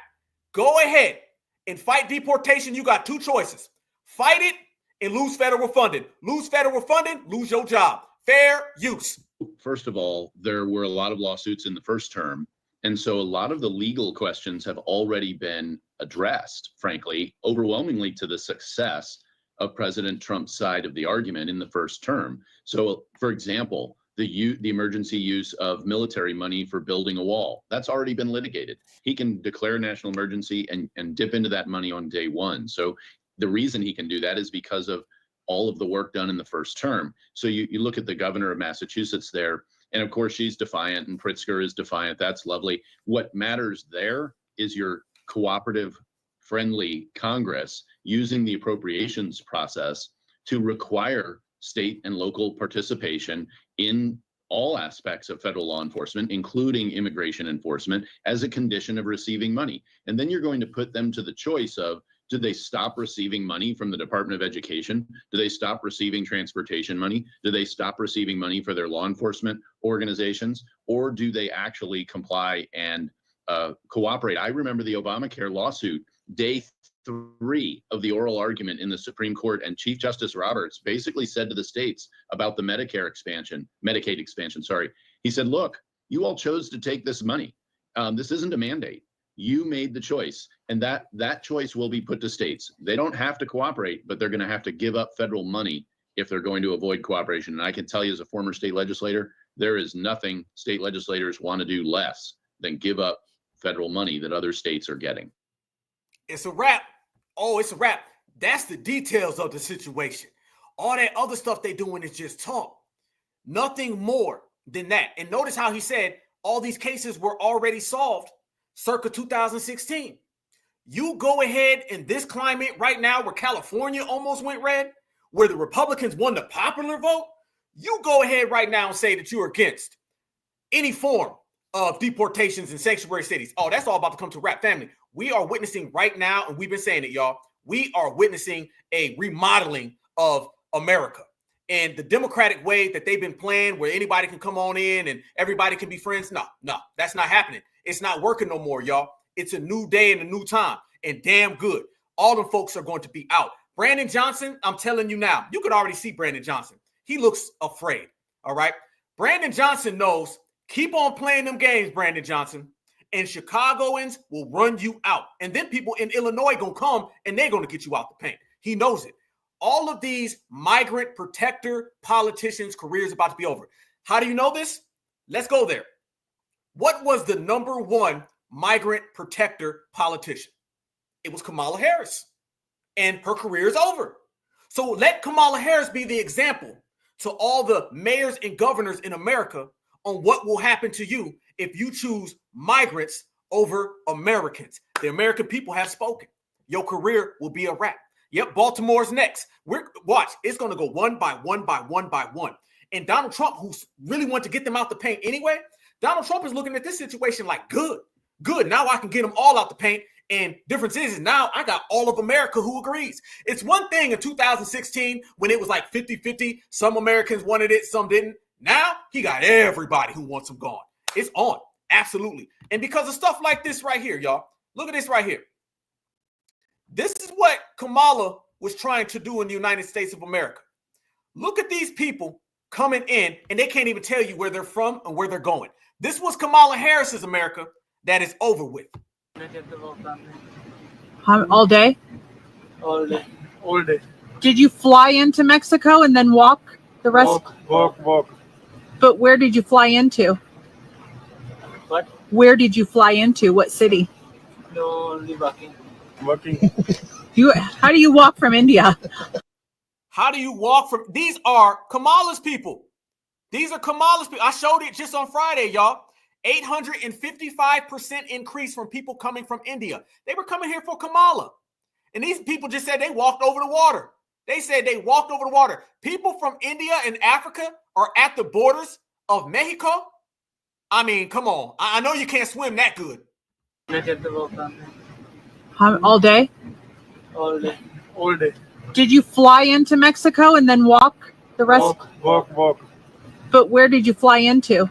Go ahead and fight deportation. You got two choices. Fight it and lose federal funding. Lose federal funding, lose your job. Fair use. First of all, there were a lot of lawsuits in the first term. And so a lot of the legal questions have already been addressed, frankly, overwhelmingly to the success of President Trump's side of the argument in the first term. So, for example, the emergency use of military money for building a wall, that's already been litigated. He can declare a national emergency and dip into that money on day one. So the reason he can do that is because of all of the work done in the first term. So you look at the governor of Massachusetts there, and of course she's defiant and Pritzker is defiant. That's lovely. What matters there is your cooperative, friendly Congress using the appropriations process to require state and local participation in all aspects of federal law enforcement, including immigration enforcement, as a condition of receiving money. And then you're going to put them to the choice of, do they stop receiving money from the Department of Education? Do they stop receiving transportation money? Do they stop receiving money for their law enforcement organizations? Or do they actually comply and cooperate? I remember the Obamacare lawsuit, day 3 of the oral argument in the Supreme Court, and Chief Justice Roberts basically said to the states about the Medicaid expansion, he said, look, you all chose to take this money. This isn't a mandate. You made the choice, and that choice will be put to states. They don't have to cooperate, but they're going to have to give up federal money if they're going to avoid cooperation. And I can tell you as a former state legislator, there is nothing state legislators want to do less than give up federal money that other states are getting. It's a wrap. Oh, it's a wrap. That's the details of the situation. All that other stuff they doing is just talk. Nothing more than that. And notice how he said all these cases were already solved circa 2016. You go ahead in this climate right now where California almost went red, where the Republicans won the popular vote, you go ahead right now and say that you're against any form of deportations in sanctuary cities. Oh, that's all about to come to rap, family. We are witnessing right now, and we've been saying it, y'all, we are witnessing a remodeling of America. And the Democratic way that they've been playing, where anybody can come on in and everybody can be friends, no, that's not happening. It's not working no more, y'all. It's a new day and a new time, and damn good. All them folks are going to be out. Brandon Johnson, I'm telling you now, you could already see Brandon Johnson. He looks afraid, all right? Brandon Johnson knows, keep on playing them games, Brandon Johnson, and Chicagoans will run you out. And then people in Illinois going to come, and they're going to get you out the paint. He knows it. All of these migrant protector politicians' careers about to be over. How do you know this? Let's go there. What was the number one migrant protector politician? It was Kamala Harris, and her career is over. So let Kamala Harris be the example to all the mayors and governors in America on what will happen to you if you choose migrants over Americans. The American people have spoken. Your career will be a wrap. Yep, Baltimore's next. Watch, it's going to go one by one by one by one. And Donald Trump, who really wanted to get them out the paint anyway, Donald Trump is looking at this situation like, good. Now I can get them all out the paint. And difference is now I got all of America who agrees. It's one thing in 2016 when it was like 50-50. Some Americans wanted it, some didn't. Now he got everybody who wants him gone. It's on. Absolutely. And because of stuff like this right here, y'all, look at this right here. This is what Kamala was trying to do in the United States of America. Look at these people coming in, and they can't even tell you where they're from and where they're going. This was Kamala Harris's America that is over with. All day? All day. All day. Did you fly into Mexico and then walk the rest? Walk. But where did you fly into? What? Where did you fly into? What city? No, only walking. How do you walk from India? How do you walk from? These are Kamala's people. These are Kamala's people. I showed it just on Friday, y'all. 855% increase from people coming from India. They were coming here for Kamala. And these people just said they walked over the water. They said they walked over the water. People from India and Africa are at the borders of Mexico. I mean, come on. I know you can't swim that good. All day? All day. All day. Did you fly into Mexico and then walk the rest? Walk. But where did you fly into?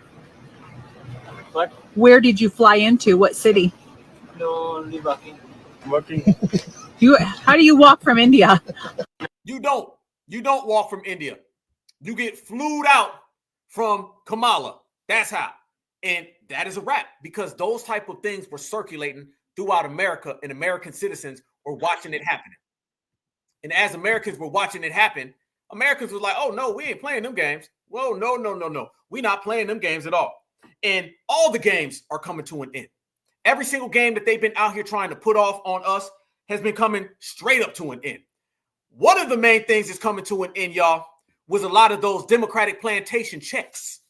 What? Where did you fly into? What city? No, only walking. How do you walk from India? You don't walk from India. You get flued out from Kamala. That's how. And that is a wrap, because those type of things were circulating throughout America, and American citizens were watching it happen. And as Americans were watching it happen, Americans were like, oh, no, we ain't playing them games. Whoa, no. We're not playing them games at all. And all the games are coming to an end. Every single game that they've been out here trying to put off on us has been coming straight up to an end. One of the main things that's coming to an end, y'all, was a lot of those Democratic plantation checks.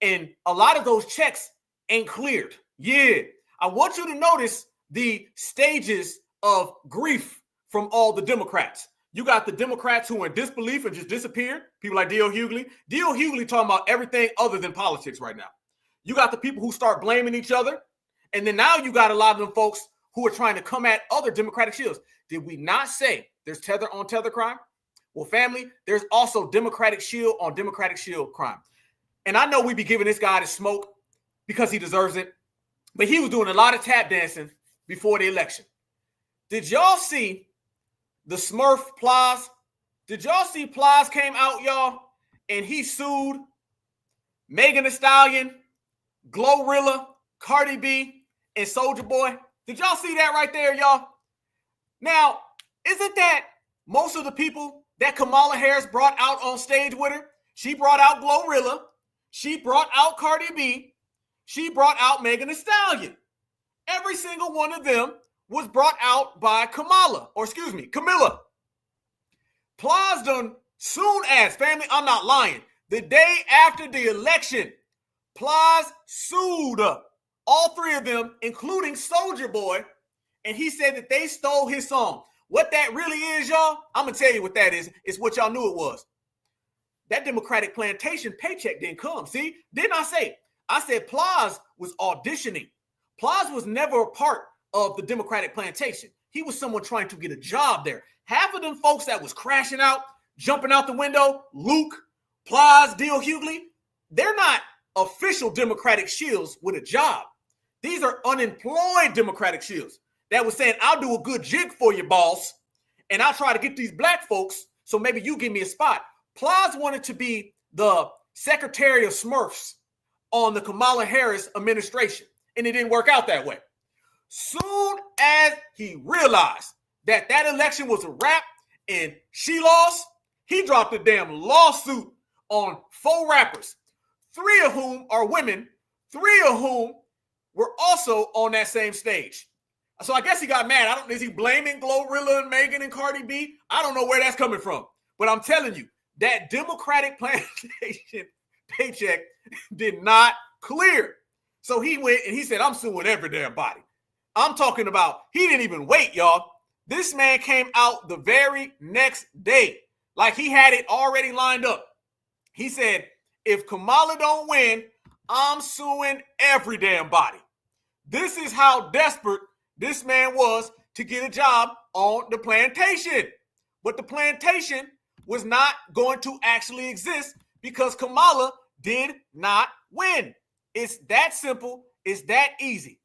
And a lot of those checks ain't cleared. Yeah. I want you to notice the stages of grief from all the Democrats. You got the Democrats who are in disbelief and just disappeared. People like D.L. Hughley. D.L. Hughley talking about everything other than politics right now. You got the people who start blaming each other. And then now you got a lot of them folks who are trying to come at other Democratic shields. Did we not say there's tether on tether crime? Well, family, there's also Democratic shield on Democratic shield crime. And I know we be giving this guy the smoke because he deserves it, but he was doing a lot of tap dancing before the election. Did y'all see the Smurf Plies? Did y'all see Plies came out, y'all, and he sued Megan Thee Stallion, Glorilla, Cardi B, and Soulja Boy? Did y'all see that right there, y'all? Now, isn't that most of the people that Kamala Harris brought out on stage with her? She brought out Glorilla. She brought out Cardi B. She brought out Megan Thee Stallion. Every single one of them was brought out by Camilla. Plies done soon as, family, I'm not lying, the day after the election, Plies sued all three of them, including Soulja Boy, and he said that they stole his song. What that really is, y'all, I'm going to tell you what that is. It's what y'all knew it was. That Democratic plantation paycheck didn't come. See, didn't I say? I said Plies was auditioning. Plies was never a part of the Democratic plantation. He was someone trying to get a job there. Half of them folks that was crashing out, jumping out the window, Luke, Plies, D.L. Hughley, they're not official Democratic shields with a job. These are unemployed Democratic shields that was saying, I'll do a good jig for you, boss, and I'll try to get these black folks, so maybe you give me a spot. Plies wanted to be the Secretary of Smurfs on the Kamala Harris administration, and it didn't work out that way. Soon as he realized that that election was a wrap and she lost, he dropped a damn lawsuit on 4 rappers, 3 of whom are women, 3 of whom were also on that same stage. So I guess he got mad. Is he blaming Glorilla and Megan and Cardi B? I don't know where that's coming from. But I'm telling you, that Democratic plantation paycheck did not clear. So he went and he said, I'm suing every damn body. I'm talking about, he didn't even wait, y'all. This man came out the very next day, like he had it already lined up. He said, if Kamala don't win, I'm suing every damn body. This is how desperate this man was to get a job on the plantation. But the plantation was not going to actually exist because Kamala did not win. It's that simple. It's that easy.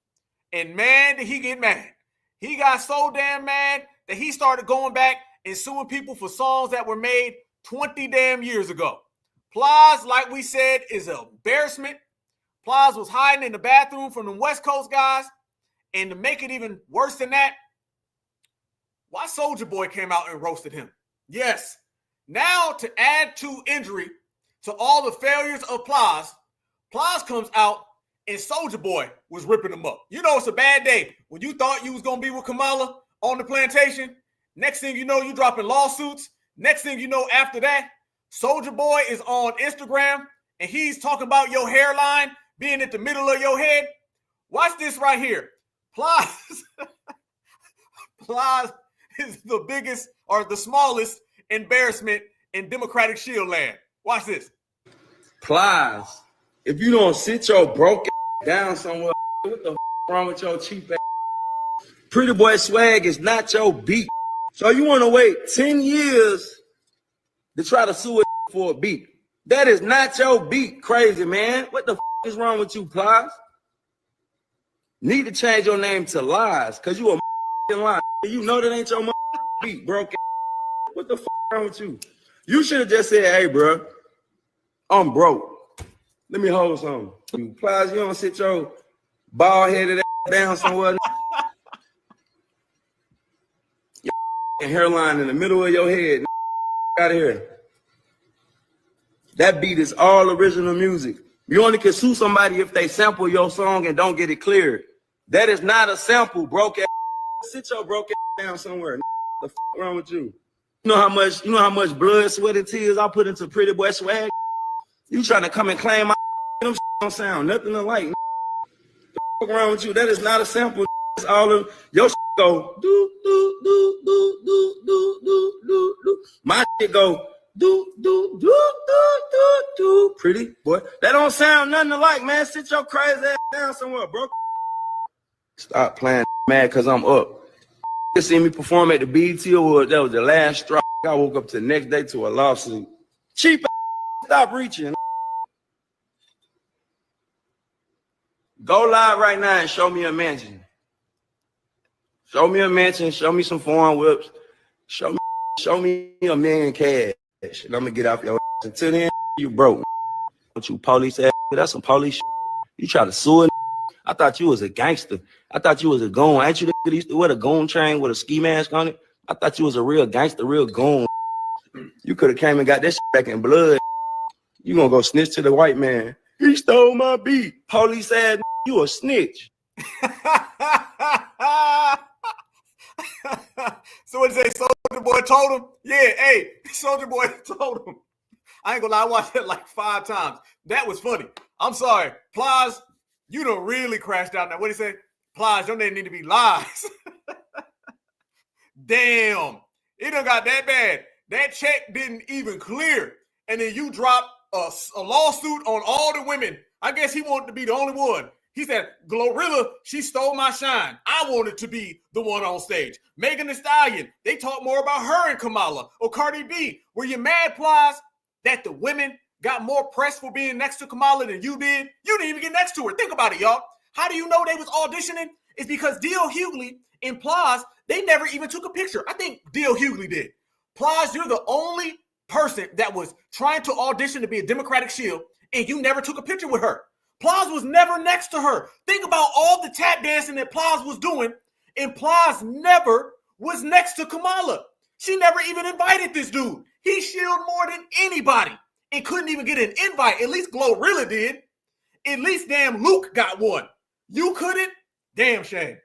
And man, did he get mad. He got so damn mad that he started going back and suing people for songs that were made 20 damn years ago. Plies, like we said, is an embarrassment. Plies was hiding in the bathroom from the West Coast guys. And to make it even worse than that, why Soulja Boy came out and roasted him? Yes. Now to add to injury to all the failures of Plies comes out and Soulja Boy was ripping him up. You know it's a bad day when you thought you was going to be with Kamala on the plantation. Next thing you know, you dropping lawsuits. Next thing you know after that, Soulja Boy is on Instagram and he's talking about your hairline being at the middle of your head. Watch this right here. Plies is the biggest or the smallest embarrassment in Democratic Shield land. Watch this. Plies, if you don't sit your broke ass down somewhere, what the wrong with your cheap ass? Pretty Boy swag is not your beat. So you want to wait 10 years to try to sue it for a beat. That is not your beat, crazy man. What the is wrong with you, Plies? Need to change your name to Lies, because you a lie. You know that ain't your beat, broke ass. What the wrong with you? You should have just said, hey, bro, I'm broke. Let me hold something. You Plies, you don't sit your bald-headed ass down somewhere. Your hairline in the middle of your head. Out of here. That beat is all original music. You only can sue somebody if they sample your song and don't get it cleared. That is not a sample, broke ass. Sit your broke ass down somewhere. The wrong with you? You know how much blood, sweat, and tears I put into Pretty Boy swag? You trying to come and claim my them don't sound nothing alike. The wrong with you? That is not a sample. It's all of your go do do do do do do do do do. My shit go do do do do do do. Pretty Boy, that don't sound nothing alike, man. Sit your crazy ass down somewhere, bro. Stop playing, mad because I'm up. You see me perform at the BET Awards. That was the last straw. I woke up to the next day to a lawsuit. Cheap ass, stop reaching. Go live right now and show me a mansion. Show me a mansion. Show me some foreign whips. Show me $1 million cash. And I'm gonna get off your ass. Until then, you broke. What you police ass? That's some police shit. You try to sue it. I thought you was a gangster. I thought you was a goon. Ain't you the used to wear a goon chain with a ski mask on it? I thought you was a real gangster, real goon. You could have came and got that shit back in blood. You gonna go snitch to the white man. He stole my beat. Police ass, you a snitch. So what did they say? Soulja Boy told him? Yeah, hey, Soulja Boy told him. I ain't gonna lie, I watched that like 5 times. That was funny. I'm sorry. Plies, you done really crashed out now. What did he say? Plies, your name need to be Lies. Damn. It done got that bad. That check didn't even clear. And then you dropped a lawsuit on all the women. I guess he wanted to be the only one. He said, Glorilla, she stole my shine. I wanted to be the one on stage. Megan Thee Stallion, they talk more about her and Kamala. Or Cardi B, were you mad, Plies, that the women got more press for being next to Kamala than you did? You didn't even get next to her. Think about it, y'all. How do you know they was auditioning? It's because D.L. Hughley and Plies, they never even took a picture. I think D.L. Hughley did. Plies, you're the only person that was trying to audition to be a Democratic Shield, and you never took a picture with her. Plies was never next to her. Think about all the tap dancing that Plies was doing, and Plies never was next to Kamala. She never even invited this dude. He shielded more than anybody and couldn't even get an invite. At least Glorilla did. At least damn Luke got one. You couldn't? Damn shame.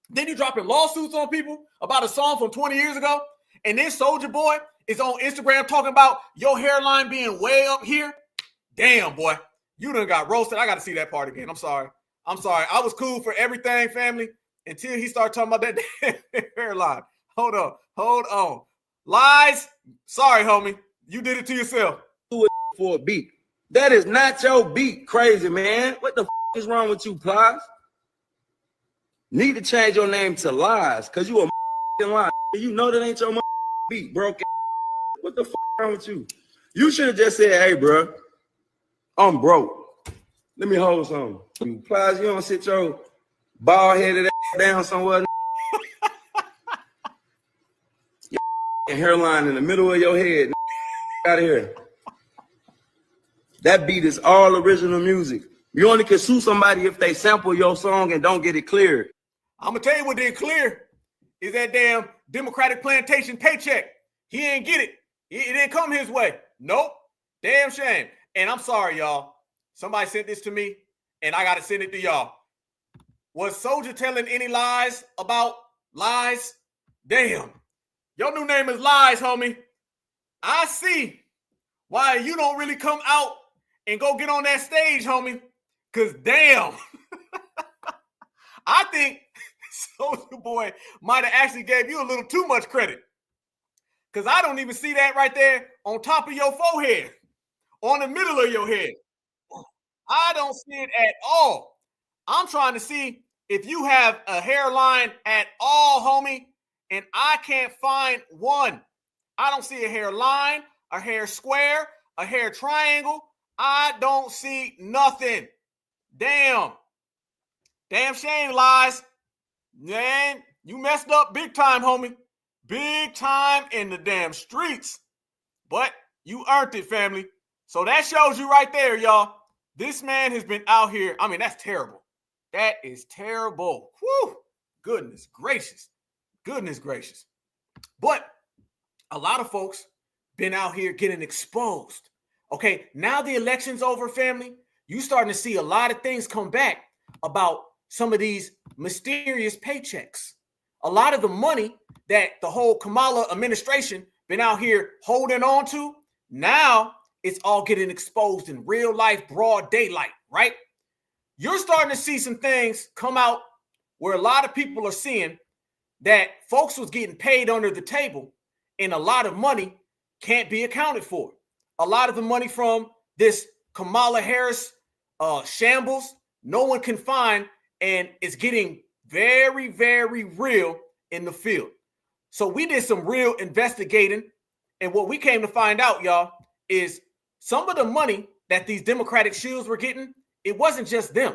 Then you dropping lawsuits on people about a song from 20 years ago, and then Soulja Boy is on Instagram talking about your hairline being way up here. Damn, boy. You done got roasted. I got to see that part again. I'm sorry. I was cool for everything, family, until he started talking about that hairline. Hold on. Lies. Sorry, homie. You did it to yourself. For a beat. That is not your beat, crazy man. What the is wrong with you, Plies? Need to change your name to Lies, because you a lie. You know that ain't your beat, broke. What the wrong with you? You should have just said, hey, bro, I'm broke. Let me hold something. You Plies, you don't sit your bald-headed ass down somewhere. Your hairline in the middle of your head. Out of here. That beat is all original music. You only can sue somebody if they sample your song and don't get it cleared. I'm gonna tell you what didn't clear is that damn Democratic plantation paycheck. He ain't get it. It didn't come his way. Nope. Damn shame. And I'm sorry, y'all. Somebody sent this to me, and I gotta send it to y'all. Was Soulja telling any lies about lies? Damn. Your new name is Lies, homie. I see why you don't really come out and go get on that stage, homie. Cause damn. I think Soulja Boy might have actually gave you a little too much credit. Because I don't even see that right there on top of your forehead, on the middle of your head. I don't see it at all. I'm trying to see if you have a hairline at all, homie, and I can't find one. I don't see a hairline, a hair square, a hair triangle. I don't see nothing. Damn. Damn shame, Lies. Man, you messed up big time, homie. Big time in the damn streets. But you earned it, family. So that shows you right there, y'all. This man has been out here. I mean, that's terrible. That is terrible. Whew. Goodness gracious. Goodness gracious. But a lot of folks been out here getting exposed. Okay, now the election's over, family. You starting to see a lot of things come back about some of these mysterious paychecks. A lot of the money that the whole Kamala administration been out here holding on to, now it's all getting exposed in real life, broad daylight, right? You're starting to see some things come out where a lot of people are seeing that folks was getting paid under the table and a lot of money can't be accounted for. A lot of the money from this Kamala Harris shambles, no one can find, and it's getting very, very real in the field. So we did some real investigating, and what we came to find out, y'all, is some of the money that these Democratic shills were getting, it wasn't just them.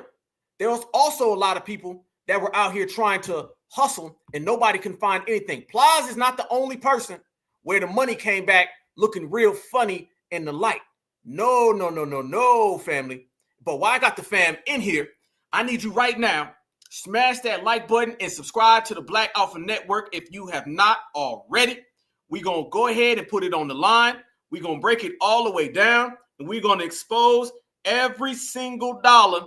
There was also a lot of people that were out here trying to hustle, and nobody can find anything. Plies is not the only person where the money came back looking real funny in the light. No, family. But while I got the fam in here, I need you right now, smash that like button and subscribe to the Black Alpha Network if you have not already. We're going to go ahead and put it on the line. We're going to break it all the way down, and we're going to expose every single dollar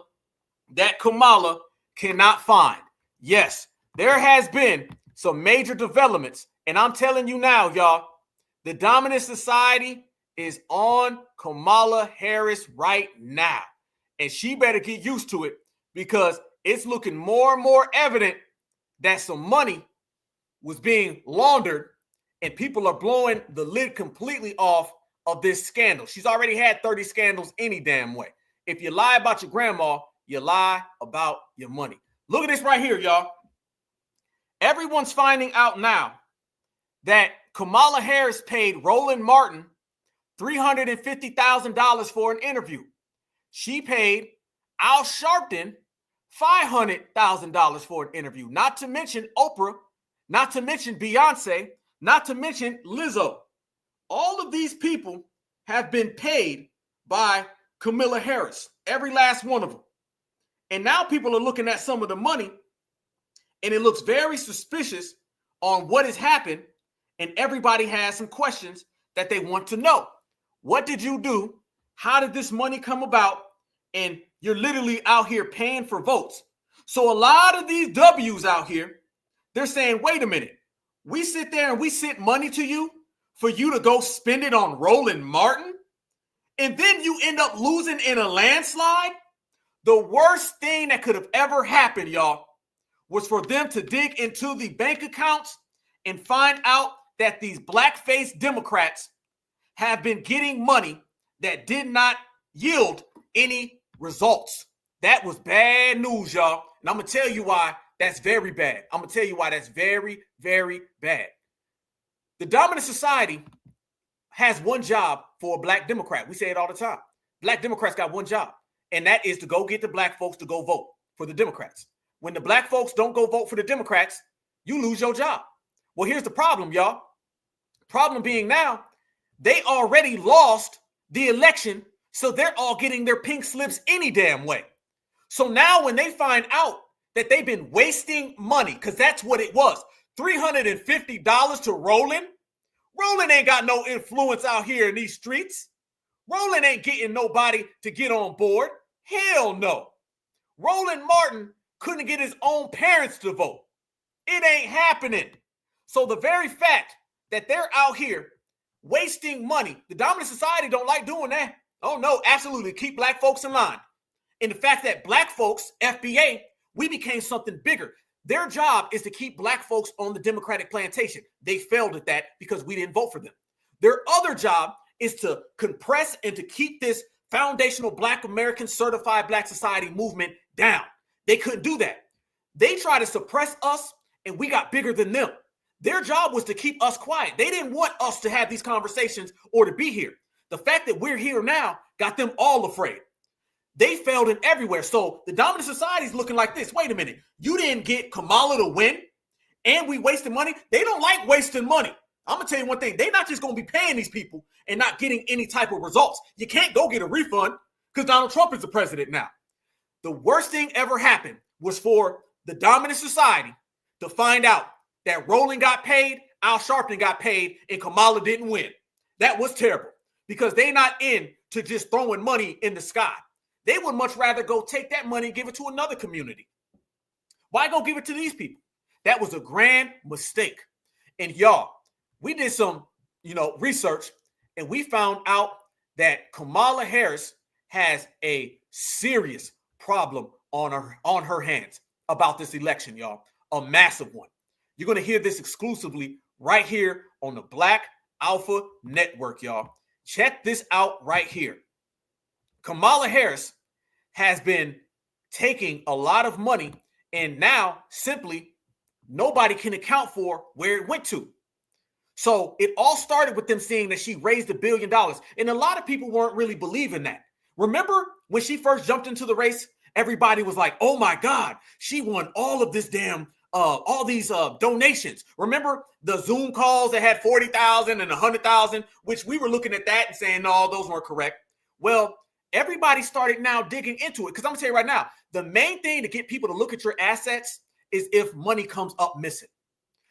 that Kamala cannot find. Yes, there has been some major developments, and I'm telling you now, y'all, the dominant society is on Kamala Harris right now, and she better get used to it because it's looking more and more evident that some money was being laundered and people are blowing the lid completely off of this scandal. She's already had 30 scandals any damn way. If you lie about your grandma, you lie about your money. Look at this right here, y'all. Everyone's finding out now that Kamala Harris paid Roland Martin $350,000 for an interview. She paid Al Sharpton $500,000 for an interview. Not to mention Oprah, not to mention Beyonce, not to mention Lizzo. All of these people have been paid by Kamala Harris, every last one of them. And now people are looking at some of the money, and it looks very suspicious on what has happened, and everybody has some questions that they want to know. What did you do? How did this money come about? And you're literally out here paying for votes. So a lot of these W's out here, they're saying, wait a minute, we sit there and we sent money to you for you to go spend it on Roland Martin, and then you end up losing in a landslide? The worst thing that could have ever happened, y'all, was for them to dig into the bank accounts and find out that these black-faced Democrats have been getting money that did not yield any results. That was bad news, y'all. And I'm going to tell you why that's very bad. I'm going to tell you why that's very, very bad. The dominant society has one job for a black Democrat. We say it all the time. Black Democrats got one job, and that is to go get the black folks to go vote for the Democrats. When the black folks don't go vote for the Democrats, you lose your job. Well, here's the problem, y'all. Problem being now, they already lost the election, so they're all getting their pink slips any damn way. So now when they find out that they've been wasting money, because that's what it was, $350 to Roland. Roland ain't got no influence out here in these streets. Roland ain't getting nobody to get on board. Hell no. Roland Martin couldn't get his own parents to vote. It ain't happening. So the very fact that they're out here wasting money, the dominant society don't like doing that. Oh no, absolutely. Keep black folks in line. And the fact that black folks, FBA, we became something bigger. Their job is to keep black folks on the Democratic plantation. They failed at that because we didn't vote for them. Their other job is to compress and to keep this foundational Black American certified Black society movement down. They couldn't do that. They tried to suppress us and we got bigger than them. Their job was to keep us quiet. They didn't want us to have these conversations or to be here. The fact that we're here now got them all afraid. They failed in everywhere. So the dominant society is looking like this. Wait a minute. You didn't get Kamala to win and we wasted money. They don't like wasting money. I'm going to tell you one thing. They're not just going to be paying these people and not getting any type of results. You can't go get a refund because Donald Trump is the president now. The worst thing ever happened was for the dominant society to find out that Roland got paid, Al Sharpton got paid, and Kamala didn't win. That was terrible because they're not into just throwing money in the sky. They would much rather go take that money and give it to another community. Why go give it to these people? That was a grand mistake. And y'all, we did some, research, and we found out that Kamala Harris has a serious problem on her hands about this election, y'all. A massive one. You're going to hear this exclusively right here on the Black Alpha Network, y'all. Check this out right here. Kamala Harris has been taking a lot of money, and now simply nobody can account for where it went to. So it all started with them saying that she raised $1 billion. And a lot of people weren't really believing that. Remember when she first jumped into the race, everybody was like, oh my God, she won all of this damn, all these donations. Remember the Zoom calls that had 40,000 and 100,000, which we were looking at that and saying, no, those weren't correct. Well, everybody started now digging into it. Because I'm going to tell you right now, the main thing to get people to look at your assets is if money comes up missing.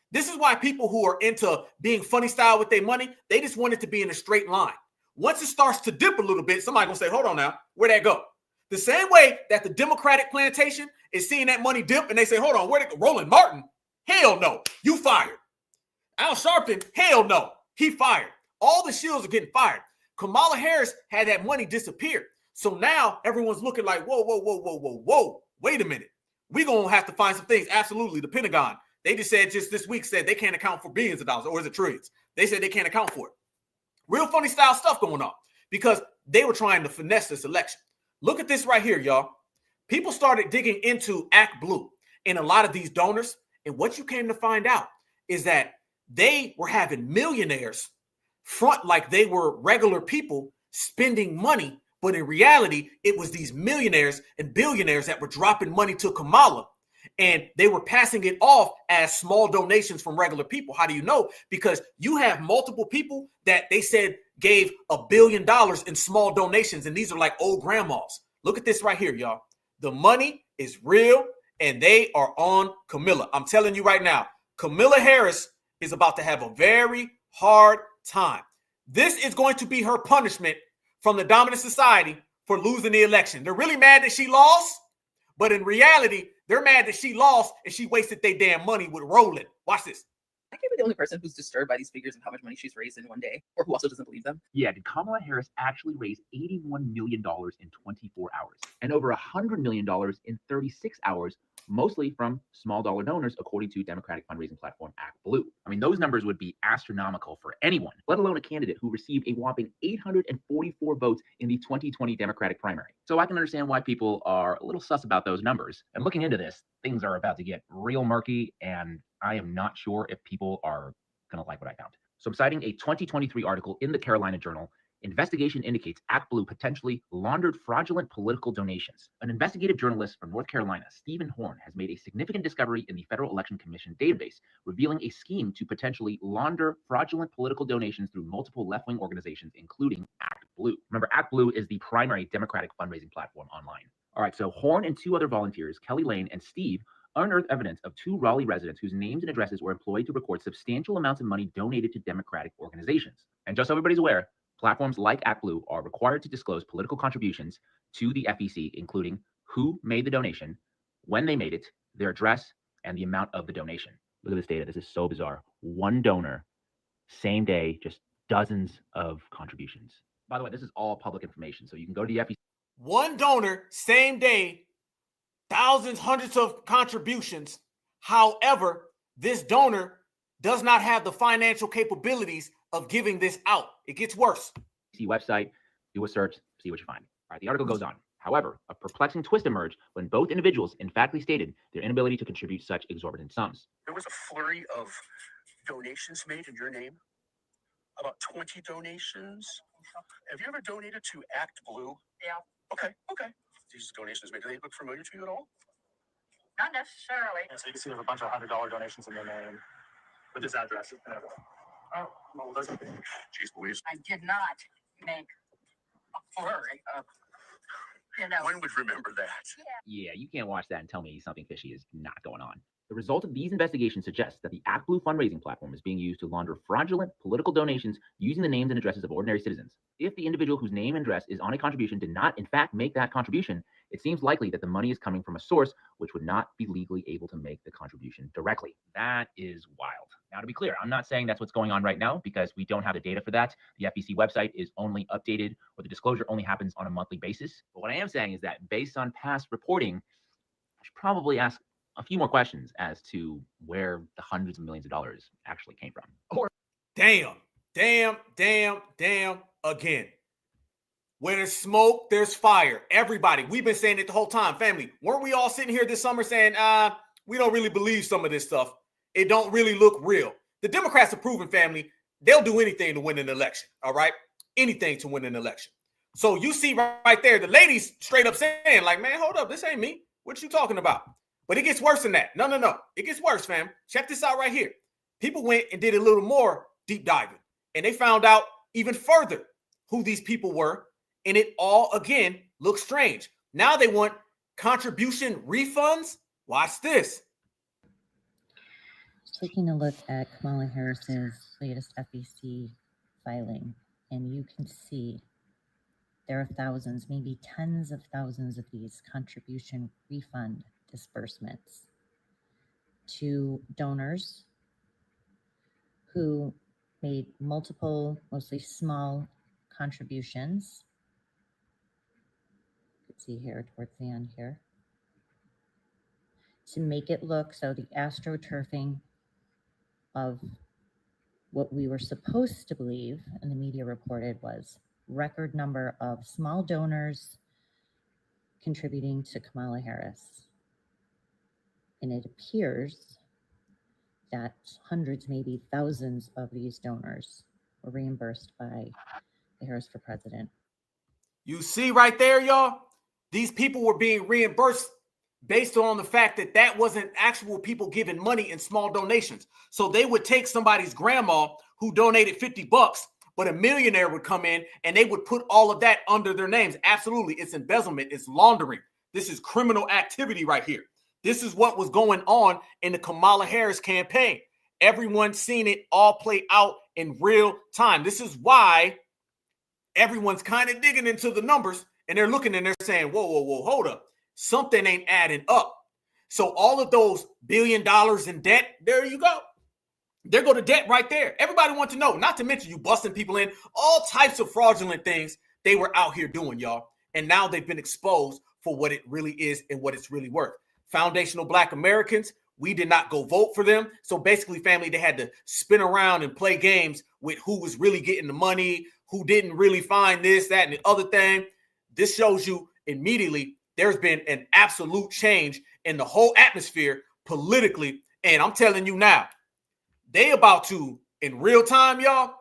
This is why people who are into being funny style with their money, they just want it to be in a straight line. Once it starts to dip a little bit, somebody gonna say, hold on now, where'd that go? The same way that the Democratic plantation is seeing that money dip and they say, hold on, where'd it go? Roland Martin? Hell no, you fired. Al Sharpton? Hell no, he fired. All the shields are getting fired. Kamala Harris had that money disappear. So now everyone's looking like, whoa, wait a minute. We're gonna have to find some things. Absolutely, the Pentagon. They just this week said they can't account for billions of dollars, or is it trillions? They said they can't account for it. Real funny style stuff going on because they were trying to finesse this election. Look at this right here, y'all. People started digging into Act Blue and a lot of these donors. And what you came to find out is that they were having millionaires front like they were regular people spending money. But in reality, it was these millionaires and billionaires that were dropping money to Kamala. And they were passing it off as small donations from regular people. How do you know? Because you have multiple people that they said gave $1 billion in small donations. And these are like old grandmas. Look at this right here, y'all. The money is real and they are on Kamala. I'm telling you right now, Kamala Harris is about to have a very hard time. This is going to be her punishment from the dominant society for losing the election. They're really mad that she lost, but in reality, they're mad that she lost and she wasted their damn money with Roland. Watch this. I can't be the only person who's disturbed by these figures and how much money she's raised in one day, or who also doesn't believe them. Yeah, did Kamala Harris actually raise $81 million in 24 hours and over $100 million in 36 hours, mostly from small dollar donors, according to Democratic fundraising platform Act Blue? I mean, those numbers would be astronomical for anyone, let alone a candidate who received a whopping 844 votes in the 2020 Democratic primary. So I can understand why people are a little sus about those numbers. And looking into this, things are about to get real murky, and I am not sure if people are going to like what I found. So I'm citing a 2023 article in the Carolina Journal Investigation indicates ActBlue potentially laundered fraudulent political donations. An investigative journalist from North Carolina, Stephen Horn, has made a significant discovery in the Federal Election Commission database, revealing a scheme to potentially launder fraudulent political donations through multiple left-wing organizations, including ActBlue. Remember, ActBlue is the primary Democratic fundraising platform online. All right, so Horn and two other volunteers, Kelly Lane and Steve, unearthed evidence of two Raleigh residents whose names and addresses were employed to record substantial amounts of money donated to Democratic organizations. And just so everybody's aware, platforms like ActBlue are required to disclose political contributions to the FEC, including who made the donation, when they made it, their address, and the amount of the donation. Look at this data. This is so bizarre. One donor, same day, just dozens of contributions. By the way, this is all public information, so you can go to the FEC. One donor, same day, thousands, hundreds of contributions. However, this donor does not have the financial capabilities of giving this out. It gets worse. See website, do a search, see what you find. All right, the article goes on. However, a perplexing twist emerged when both individuals emphatically stated their inability to contribute such exorbitant sums. There was a flurry of donations made in your name. About 20 donations. Have you ever donated to ActBlue? Yeah. Okay. These donations made, do they look familiar to you at all? Not necessarily. Yeah, so you can see there's a bunch of $100 donations in their name with this address and everything. Oh, well, that's okay. Jeez Louise. I did not make a flurry of, One would remember that. Yeah, you can't watch that and tell me something fishy is not going on. The result of these investigations suggests that the ActBlue fundraising platform is being used to launder fraudulent political donations using the names and addresses of ordinary citizens. If the individual whose name and address is on a contribution did not, in fact, make that contribution, it seems likely that the money is coming from a source which would not be legally able to make the contribution directly. That is wild. Now, to be clear, I'm not saying that's what's going on right now because we don't have the data for that. The FEC website is only updated, or the disclosure only happens on a monthly basis. But what I am saying is that based on past reporting, I should probably ask a few more questions as to where the hundreds of millions of dollars actually came from. Or Damn. Again. Where there's smoke, there's fire. Everybody, we've been saying it the whole time. Family, weren't we all sitting here this summer saying, we don't really believe some of this stuff. It don't really look real. The Democrats are proven, family, they'll do anything to win an election, all right? Anything to win an election. So you see right there, the ladies straight up saying, like, man, hold up, this ain't me. What you talking about? But it gets worse than that. No. It gets worse, fam. Check this out right here. People went and did a little more deep diving, and they found out even further who these people were, and it all, again, looks strange. Now they want contribution refunds? Watch this. Taking a look at Kamala Harris's latest FEC filing, and you can see there are thousands, maybe tens of thousands of these contribution refund disbursements to donors who made multiple, mostly small contributions. You can see here towards the end here. To make it look, so the astroturfing of what we were supposed to believe, and the media reported, was record number of small donors contributing to Kamala Harris. And it appears that hundreds, maybe thousands of these donors were reimbursed by the Harris for President. You see right there, y'all? These people were being reimbursed based on the fact that that wasn't actual people giving money in small donations. So they would take somebody's grandma who donated $50, but a millionaire would come in and they would put all of that under their names. Absolutely. It's embezzlement. It's laundering. This is criminal activity right here. This is what was going on in the Kamala Harris campaign. Everyone's seen it all play out in real time. This is why everyone's kind of digging into the numbers and they're looking and they're saying, whoa, hold up. Something ain't adding up. So all of those $1 billion in debt, there you go. There go to debt right there. Everybody wants to know, not to mention you busting people in, all types of fraudulent things they were out here doing, y'all. And now they've been exposed for what it really is and what it's really worth. Foundational Black Americans, we did not go vote for them. So basically, family, they had to spin around and play games with who was really getting the money, who didn't really find this, that, and the other thing. This shows you immediately there's been an absolute change in the whole atmosphere politically. And I'm telling you now, they about to, in real time, y'all,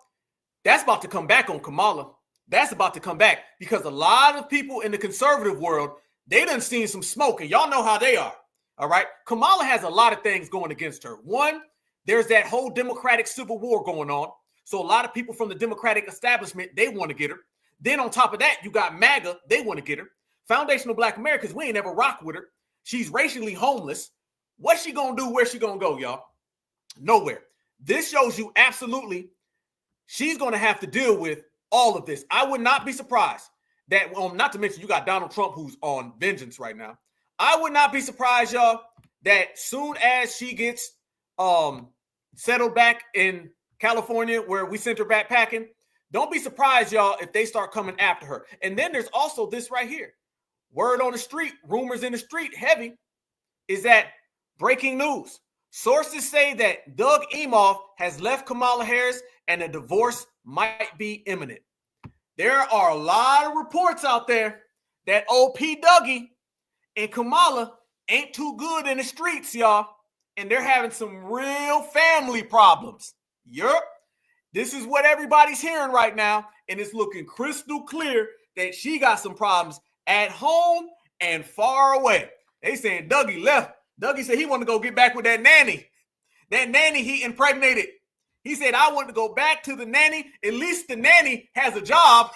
that's about to come back on Kamala. That's about to come back because a lot of people in the conservative world, they done seen some smoke, and y'all know how they are. All right. Kamala has a lot of things going against her. One, there's that whole Democratic civil war going on. So a lot of people from the Democratic establishment, they want to get her. Then on top of that, you got MAGA, they want to get her. Foundational Black Americans, we ain't ever rock with her. She's racially homeless. What's she going to do? Where's she going to go, y'all? Nowhere. This shows you absolutely she's going to have to deal with all of this. I would not be surprised that, not to mention you got Donald Trump who's on vengeance right now. I would not be surprised, y'all, that soon as she gets settled back in California where we sent her back packing, don't be surprised, y'all, if they start coming after her. And then there's also this right here. Word on the street, rumors in the street, heavy, is that breaking news. Sources say that Doug Emhoff has left Kamala Harris and a divorce might be imminent. There are a lot of reports out there that OP Dougie and Kamala ain't too good in the streets, y'all. And they're having some real family problems. Yup. This is what everybody's hearing right now. And it's looking crystal clear that she got some problems at home and far away. They saying Dougie left. Dougie said he wanted to go get back with that nanny. That nanny he impregnated. He said, I want to go back to the nanny. At least the nanny has a job.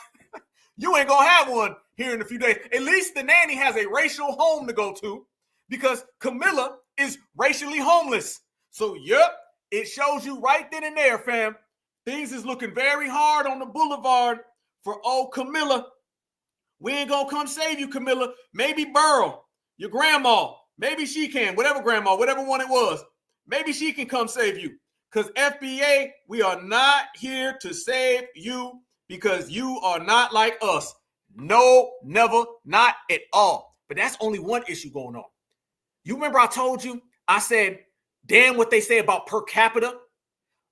You ain't going to have one here in a few days. At least the nanny has a racial home to go to because Camilla is racially homeless. So, yep, it shows you right then and there, fam. Things is looking very hard on the boulevard for old Camilla. We ain't going to come save you, Camilla. Maybe Burl, your grandma, maybe she can, whatever grandma, whatever one it was. Maybe she can come save you. Because FBA, we are not here to save you because you are not like us. No, never, not at all. But that's only one issue going on. You remember I told you, I said, damn what they say about per capita.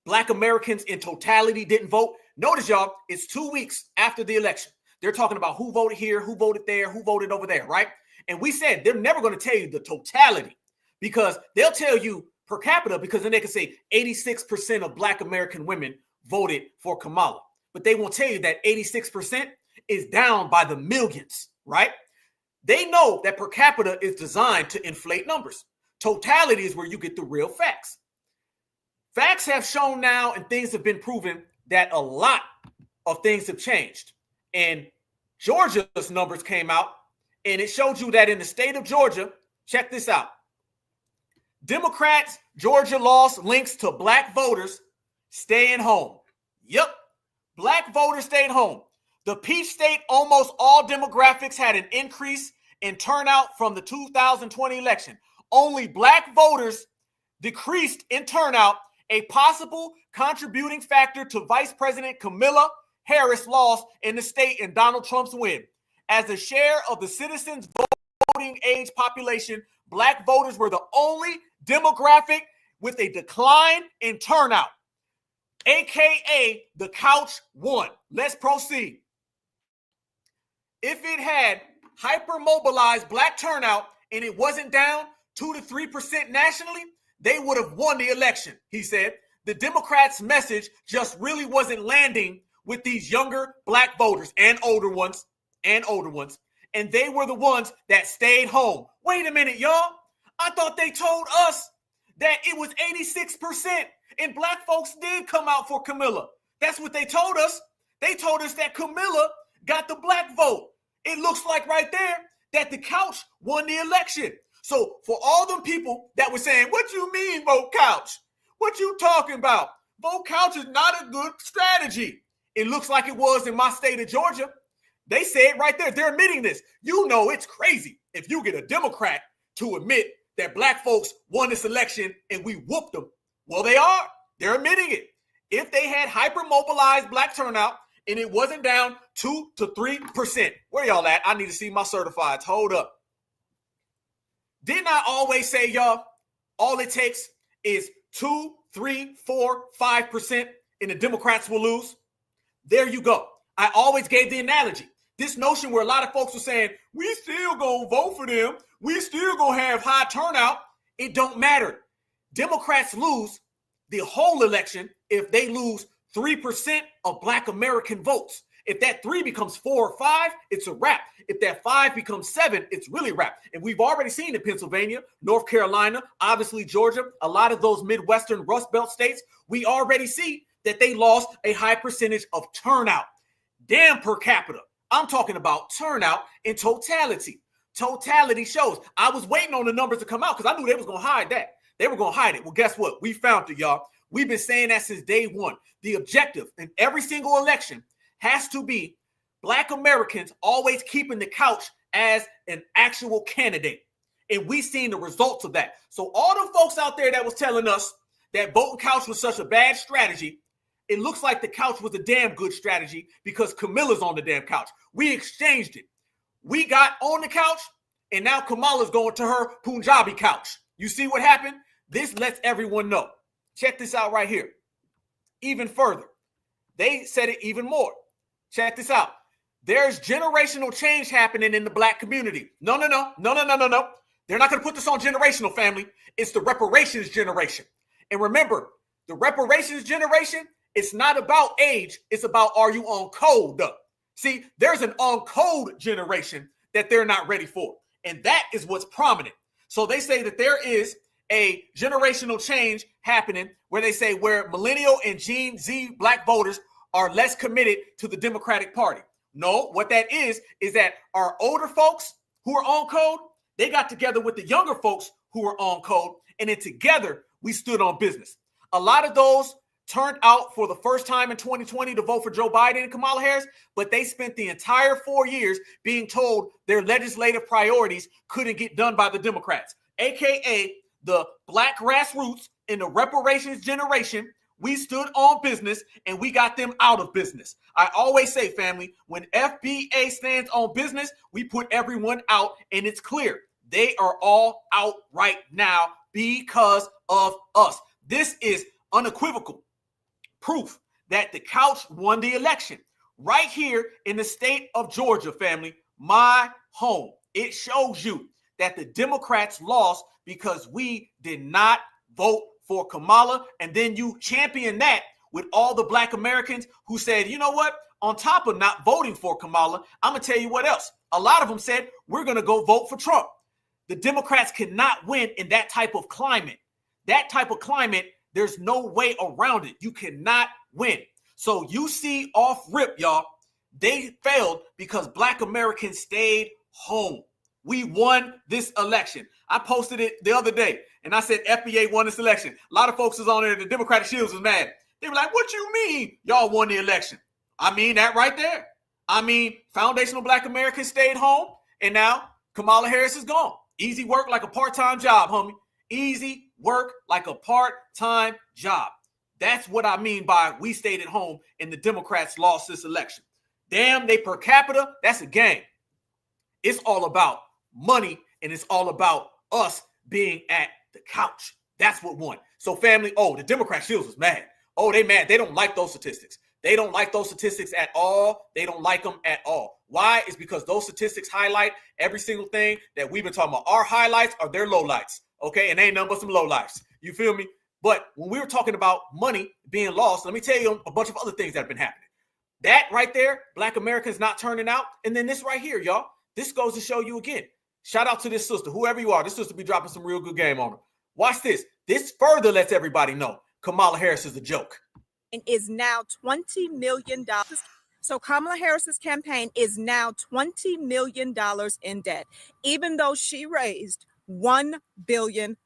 Black Americans in totality didn't vote. Notice, y'all, it's 2 weeks after the election. They're talking about who voted here, who voted there, who voted over there, right? And we said they're never going to tell you the totality because they'll tell you per capita because then they can say 86% of Black American women voted for Kamala. But they won't tell you that 86% is down by the millions, right? They know that per capita is designed to inflate numbers. Totality is where you get the real facts. Facts have shown now and things have been proven that a lot of things have changed. And Georgia's numbers came out and it showed you that in the state of Georgia, check this out. Democrats, Georgia lost links to Black voters staying home. Yep, Black voters stayed home. The Peach State, almost all demographics had an increase in turnout from the 2020 election. Only Black voters decreased in turnout, a possible contributing factor to Vice President Kamala Harris' loss in the state and Donald Trump's win. As a share of the citizens' voting age population, Black voters were the only demographic with a decline in turnout, aka the couch won. Let's proceed. If it had hyper-mobilized Black turnout and it wasn't down 2 to 3% nationally, they would have won the election, he said. The Democrats' message just really wasn't landing with these younger Black voters and older ones, and they were the ones that stayed home. Wait a minute, y'all. I thought they told us that it was 86% and Black folks did come out for Camilla. That's what they told us. They told us that Camilla got the Black vote. It looks like right there that the couch won the election. So for all them people that were saying, what you mean vote couch? What you talking about? Vote couch is not a good strategy. It looks like it was in my state of Georgia. They say it right there. They're admitting this. You know it's crazy if you get a Democrat to admit that Black folks won this election and we whooped them. Well, they are. They're admitting it. If they had hyper-mobilized Black turnout and it wasn't down 2 to 3%. Where y'all at? I need to see my certifieds. Hold up. Didn't I always say, y'all, all it takes is 2, 3, 4, 5% and the Democrats will lose? There you go. I always gave the analogy. This notion where a lot of folks were saying, we still gonna vote for them. We still gonna have high turnout. It don't matter. Democrats lose the whole election if they lose 3% of Black American votes. If that 3 becomes 4 or 5, it's a wrap. If that 5 becomes 7, it's really wrap. And we've already seen in Pennsylvania, North Carolina, obviously Georgia, a lot of those Midwestern Rust Belt states, we already see that they lost a high percentage of turnout. Damn per capita. I'm talking about turnout in totality. Totality shows. I was waiting on the numbers to come out because I knew they was going to hide that. They were going to hide it. Well, guess what? We found it, y'all. We've been saying that since day one. The objective in every single election has to be Black Americans always keeping the couch as an actual candidate. And we've seen the results of that. So all the folks out there that was telling us that voting couch was such a bad strategy, it looks like the couch was a damn good strategy because Camilla's on the damn couch. We exchanged it. We got on the couch, and now Kamala's going to her Punjabi couch. You see what happened? This lets everyone know. Check this out right here. Even further, they said it even more. Check this out. There's generational change happening in the Black community. No. They're not going to put this on generational, family. It's the reparations generation. And remember, the reparations generation, it's not about age. It's about, are you on code? See, there's an on code generation that they're not ready for. And that is what's prominent. So they say that there is a generational change happening where they say where millennial and Gen Z Black voters are less committed to the Democratic Party. No, what that is that our older folks who are on code, they got together with the younger folks who are on code, and then together we stood on business. A lot of those turned out for the first time in 2020 to vote for Joe Biden and Kamala Harris, but they spent the entire 4 years being told their legislative priorities couldn't get done by the Democrats, aka the Black grassroots in the reparations generation. We stood on business and we got them out of business. I always say, family, when FBA stands on business, we put everyone out, and it's clear they are all out right now because of us. This is unequivocal proof that the couch won the election right here in the state of Georgia, family, my home. It shows you that the Democrats lost because we did not vote for Kamala. And then you champion that with all the Black Americans who said, you know what, on top of not voting for Kamala, I'm going to tell you what else. A lot of them said, we're going to go vote for Trump. The Democrats cannot win in that type of climate. That type of climate, there's no way around it. You cannot win. So you see off rip, y'all, they failed because Black Americans stayed home. We won this election. I posted it the other day, and I said FBA won this election. A lot of folks was on there. The Democratic Shields was mad. They were like, what you mean y'all won the election? I mean that right there. I mean, foundational Black Americans stayed home, and now Kamala Harris is gone. Easy work like a part-time job, homie. Easy work like a part-time job. That's what I mean by we stayed at home and the Democrats lost this election. Damn, they per capita, that's a game. It's all about money, and it's all about us being at the couch. That's what won. So family, the Democrat Shields was mad. Oh, they mad. They don't like those statistics. They don't like those statistics at all. They don't like them at all. Why? It's because those statistics highlight every single thing that we've been talking about. Our highlights are their lowlights, okay? And they ain't nothing but some lowlights. You feel me? But when we were talking about money being lost, let me tell you a bunch of other things that have been happening. That right there, Black Americans not turning out. And then this right here, y'all. This goes to show you again. Shout out to this sister, whoever you are. This sister be dropping some real good game on her. Watch this. This further lets everybody know Kamala Harris is a joke. And is now $20 million. So Kamala Harris's campaign is now $20 million in debt, even though she raised $1 billion.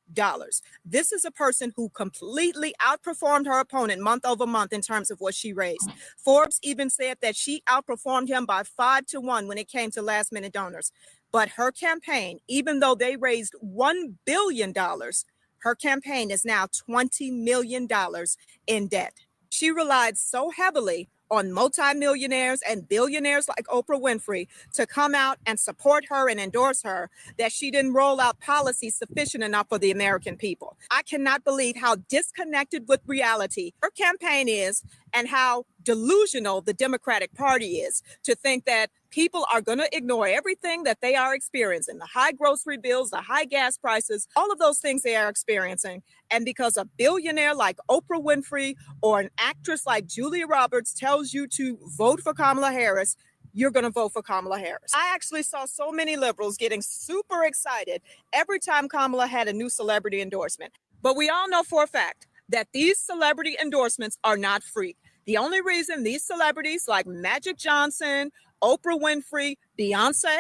This is a person who completely outperformed her opponent month over month in terms of what she raised. Forbes even said that she outperformed him by 5-1 when it came to last minute donors. But her campaign, even though they raised $1 billion, her campaign is now $20 million in debt. She relied so heavily on multimillionaires and billionaires like Oprah Winfrey to come out and support her and endorse her that she didn't roll out policies sufficient enough for the American people. I cannot believe how disconnected with reality her campaign is and how delusional the Democratic Party is to think that People are going to ignore everything that they are experiencing, the high grocery bills, the high gas prices, all of those things they are experiencing. And because a billionaire like Oprah Winfrey or an actress like Julia Roberts tells you to vote for Kamala Harris, you're going to vote for Kamala Harris. I actually saw so many liberals getting super excited every time Kamala had a new celebrity endorsement. But we all know for a fact that these celebrity endorsements are not free. The only reason these celebrities like Magic Johnson, Oprah Winfrey, Beyonce,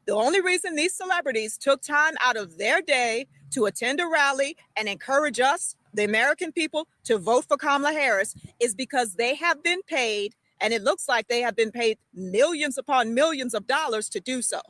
the only reason these celebrities took time out of their day to attend a rally and encourage us, the American people, to vote for Kamala Harris is because they have been paid, and it looks like they have been paid millions upon millions of dollars to do so.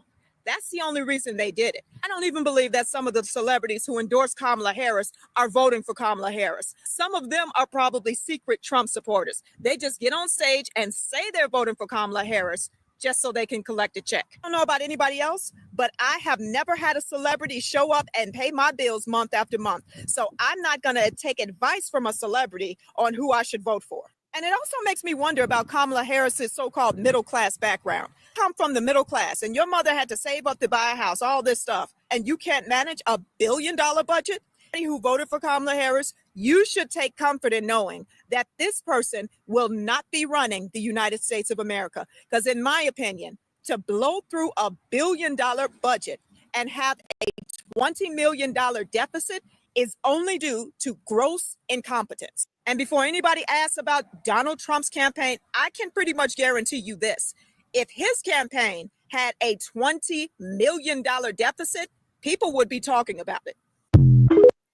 That's the only reason they did it. I don't even believe that some of the celebrities who endorse Kamala Harris are voting for Kamala Harris. Some of them are probably secret Trump supporters. They just get on stage and say they're voting for Kamala Harris just so they can collect a check. I don't know about anybody else, but I have never had a celebrity show up and pay my bills month after month. So I'm not going to take advice from a celebrity on who I should vote for. And it also makes me wonder about Kamala Harris's so-called middle-class background. Come from the middle class, and your mother had to save up to buy a house, all this stuff, and you can't manage $1 billion budget? Who voted for Kamala Harris, you should take comfort in knowing that this person will not be running the United States of America. Because in my opinion, to blow through $1 billion budget and have a $20 million deficit is only due to gross incompetence. And before anybody asks about Donald Trump's campaign, I can pretty much guarantee you this. If his campaign had a $20 million deficit, people would be talking about it.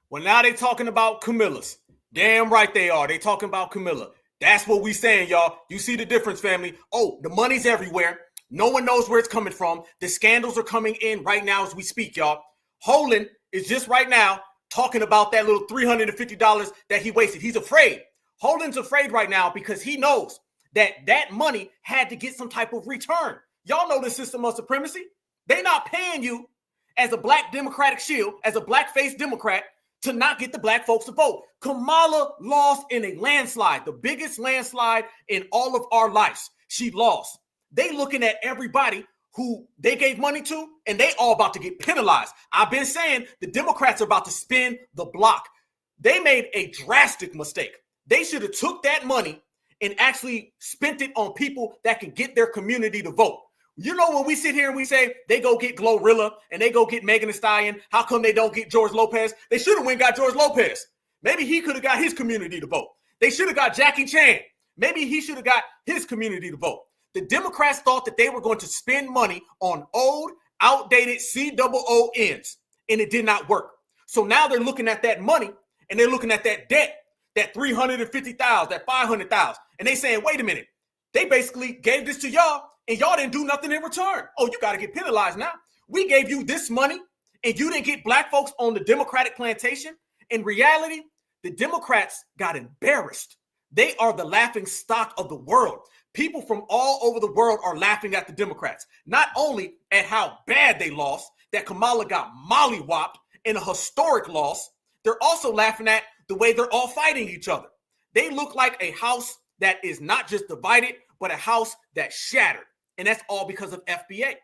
Well, now they talking about Camilla's. Damn right they are. They talking about Camilla. That's what we saying, y'all. You see the difference, family. Oh, the money's everywhere. No one knows where it's coming from. The scandals are coming in right now as we speak, y'all. Holland is just right now talking about that little $350 that he wasted. He's afraid. Holden's afraid right now because he knows that that money had to get some type of return. Y'all know the system of supremacy. They not paying you as a black Democratic shield, as a black-faced Democrat, to not get the black folks to vote. Kamala lost in a landslide, the biggest landslide in all of our lives. She lost. They looking at everybody who they gave money to, and they all about to get penalized. I've been saying the Democrats are about to spin the block. They made a drastic mistake. They should have took that money and actually spent it on people that can get their community to vote. You know, when we sit here and we say they go get Glorilla and they go get Megan Thee Stallion, how come they don't get George Lopez? They should have went and got George Lopez. Maybe he could have got his community to vote. They should have got Jackie Chan. Maybe he should have got his community to vote. The Democrats thought that they were going to spend money on old, outdated COONs, and it did not work. So now they're looking at that money and they're looking at that debt, that $350,000, that $500,000, and they saying, wait a minute, they basically gave this to y'all and y'all didn't do nothing in return. Oh, you got to get penalized now. We gave you this money and you didn't get black folks on the Democratic plantation. In reality, the Democrats got embarrassed. They are the laughing stock of the world. People from all over the world are laughing at the Democrats, not only at how bad they lost, that Kamala got mollywopped in a historic loss, they're also laughing at the way they're all fighting each other. They look like a house that is not just divided, but a house that's shattered. And that's all because of FBA.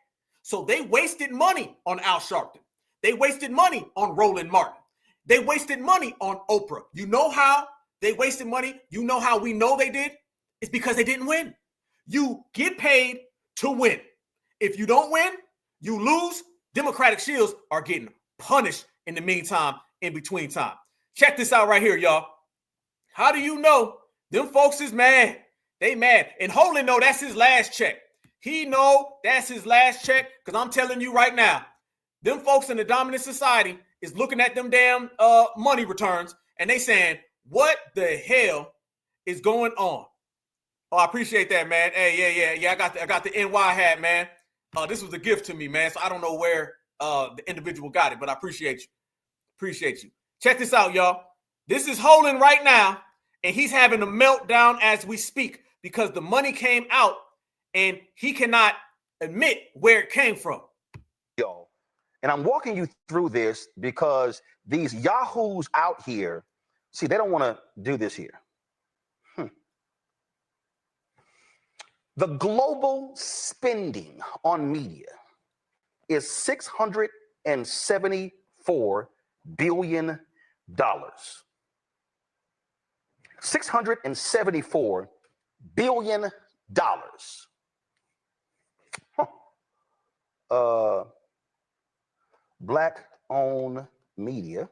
So they wasted money on Al Sharpton. They wasted money on Roland Martin. They wasted money on Oprah. You know how they wasted money? You know how we know they did? It's because they didn't win. You get paid to win. If you don't win, you lose. Democratic shields are getting punished in the meantime, in between time. Check this out right here, y'all. How do you know them folks is mad? They mad. And Holden know that's his last check. He know that's his last check because I'm telling you right now, them folks in the dominant society is looking at them damn money returns and they saying, what the hell is going on? Oh, I appreciate that, man. Hey, yeah. I got the NY hat, man. This was a gift to me, man. So I don't know where the individual got it, but I appreciate you. Appreciate you. Check this out, y'all. This is Holden right now, and he's having a meltdown as we speak because the money came out and he cannot admit where it came from. Yo, and I'm walking you through this because these yahoos out here, see, they don't want to do this here. The global spending on media is $674 billion. $674 billion. Black-owned media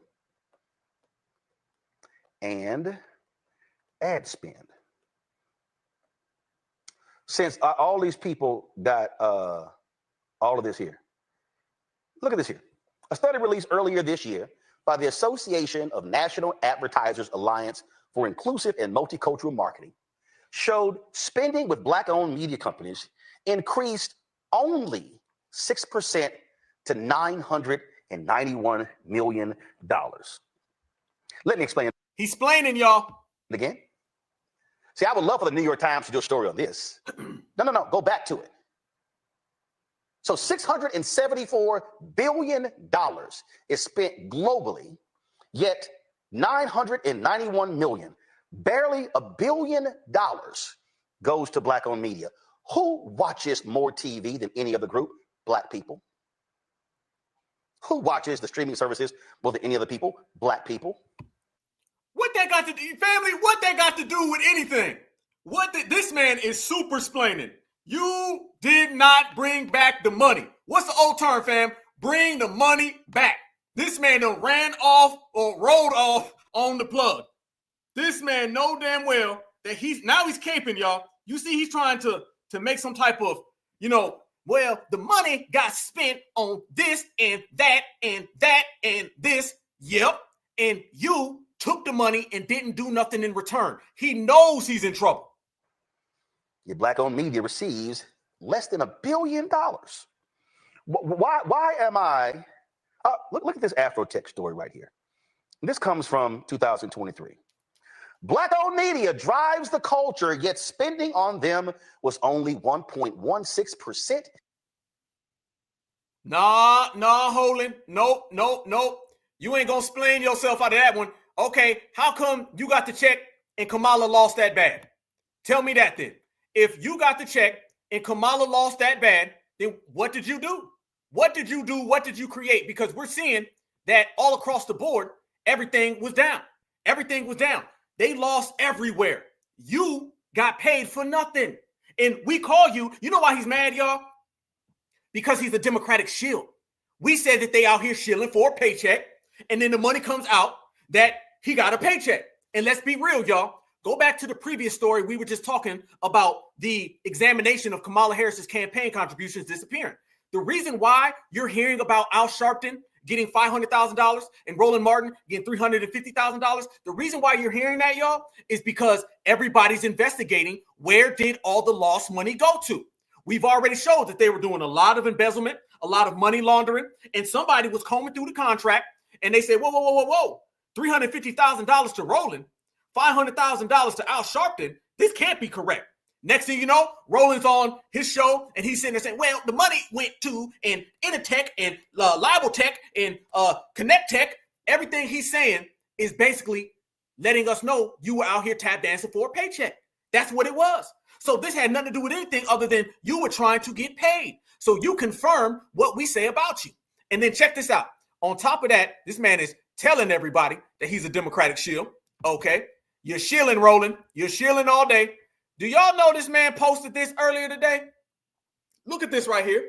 and ad spend. Since all these people got all of this here. Look at this here. A study released earlier this year by the Association of National Advertisers Alliance for Inclusive and Multicultural Marketing showed spending with Black-owned media companies increased only 6% to $991 million. Let me explain. He's explaining, y'all. Again. See, I would love for the New York Times to do a story on this. No. Go back to it. So $674 billion is spent globally, yet $991 million, barely $1 billion, goes to Black-owned media. Who watches more TV than any other group? Black people. Who watches the streaming services more than any other people? Black people. What that got to do, family? What that got to do with anything? This man is super splaining. You did not bring back the money. What's the old term, fam? Bring the money back. This man done ran off or rolled off on the plug. This man know damn well that he's caping, y'all. You see, he's trying to make some type of, well, the money got spent on this and that and that and this. Yep. And you took the money and didn't do nothing in return. He knows he's in trouble. Your Black-owned media receives less than $1 billion. Why am I? Look at this Afrotech story right here. This comes from 2023. Black-owned media drives the culture, yet spending on them was only 1.16%. Nah, Holland. Nope. You ain't gonna explain yourself out of that one. Okay, how come you got the check and Kamala lost that bad? Tell me that then. If you got the check and Kamala lost that bad, then what did you do? What did you do? What did you create? Because we're seeing that all across the board, everything was down. Everything was down. They lost everywhere. You got paid for nothing. And we call you know why he's mad, y'all? Because he's a Democratic shield. We said that they out here shilling for a paycheck, and then the money comes out that he got a paycheck. And let's be real, y'all. Go back to the previous story. We were just talking about the examination of Kamala Harris's campaign contributions disappearing. The reason why you're hearing about Al Sharpton getting $500,000 and Roland Martin getting $350,000, the reason why you're hearing that, y'all, is because everybody's investigating where did all the lost money go to. We've already showed that they were doing a lot of embezzlement, a lot of money laundering, and somebody was combing through the contract, and they said, whoa, $350,000 to Roland, $500,000 to Al Sharpton. This can't be correct. Next thing you know, Roland's on his show, and he's sitting there saying, well, the money went to and Initech and Libel Tech and Connect Tech. Everything he's saying is basically letting us know you were out here tap dancing for a paycheck. That's what it was. So this had nothing to do with anything other than you were trying to get paid. So you confirm what we say about you. And then check this out. On top of that, this man is telling everybody that he's a Democratic shield. Okay. You're shilling, Roland. You're shilling all day. Do y'all know this man posted this earlier today? Look at this right here.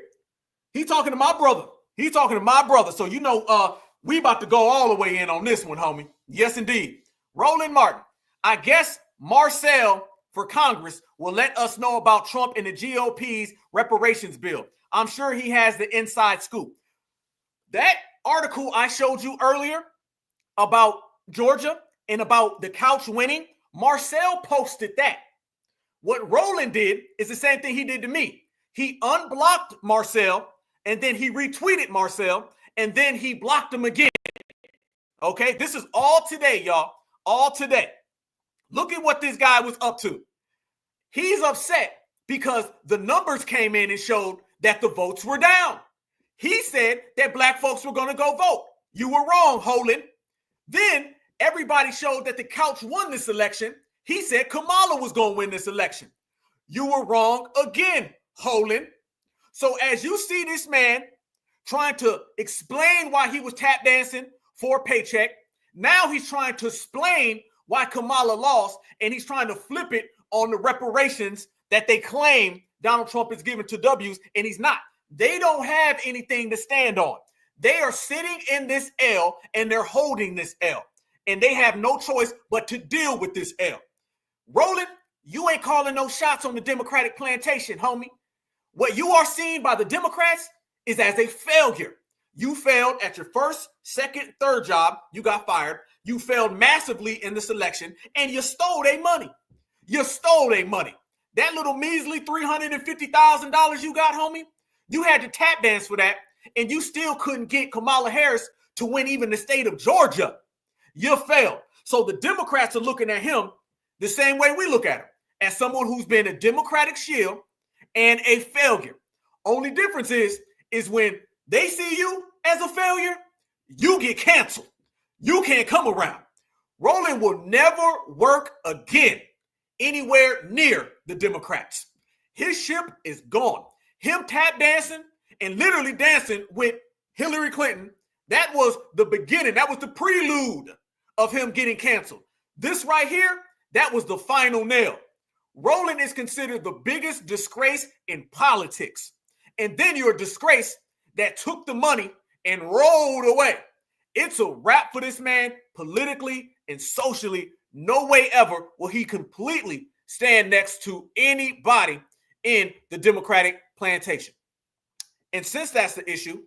He talking to my brother. He's talking to my brother. So, we about to go all the way in on this one, homie. Yes, indeed. Roland Martin. I guess Marcel for Congress will let us know about Trump and the GOP's reparations bill. I'm sure he has the inside scoop. That article I showed you earlier about Georgia and about the couch winning, Marcel posted that. What Roland did is the same thing he did to me. He unblocked Marcel, and then he retweeted Marcel, and then he blocked him again. Okay, this is all today, y'all. All today. Look at what this guy was up to. He's upset because the numbers came in and showed that the votes were down. He said that black folks were going to go vote. You were wrong, Holland. Then everybody showed that the couch won this election. He said Kamala was going to win this election. you were wrong again, Holland. So as you see this man trying to explain why he was tap dancing for a paycheck, now he's trying to explain why Kamala lost, and he's trying to flip it on the reparations that they claim Donald Trump is giving to W's, and he's not. They don't have anything to stand on. They are sitting in this L, and they're holding this L, and they have no choice but to deal with this L. Roland, you ain't calling no shots on the Democratic plantation, homie. What you are seeing by the Democrats is as a failure. You failed at your first, second, third job. You got fired. You failed massively in this election, and you stole their money. You stole their money. That little measly $350,000 you got, homie, you had to tap dance for that, and you still couldn't get Kamala Harris to win even the state of Georgia. You failed. So the Democrats are looking at him the same way we look at him, as someone who's been a Democratic shield and a failure. Only difference is when they see you as a failure, you get canceled. You can't come around. Roland will never work again anywhere near the Democrats. His ship is gone. Him tap dancing and literally dancing with Hillary Clinton, that was the beginning. That was the prelude of him getting canceled. This right here, that was the final nail. Roland is considered the biggest disgrace in politics. And then you're a disgrace that took the money and rolled away. It's a wrap for this man politically and socially. No way ever will he completely stand next to anybody in the Democratic plantation. And since that's the issue,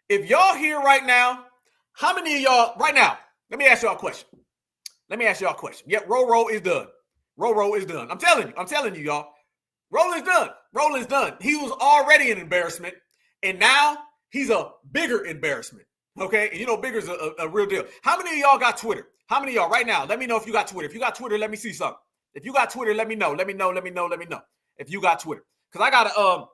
if y'all here right now, how many of y'all right now, let me ask y'all a question. Yep, Roro is done. Roro is done. I'm telling you, y'all. Roland's done. Roland's done. He was already an embarrassment, and now he's a bigger embarrassment. Okay? And you know, bigger's a real deal. How many of y'all got Twitter? How many of y'all right now? Let me know if you got Twitter. If you got Twitter, let me see something. If you got Twitter, let me know. Let me know if you got Twitter. Because I got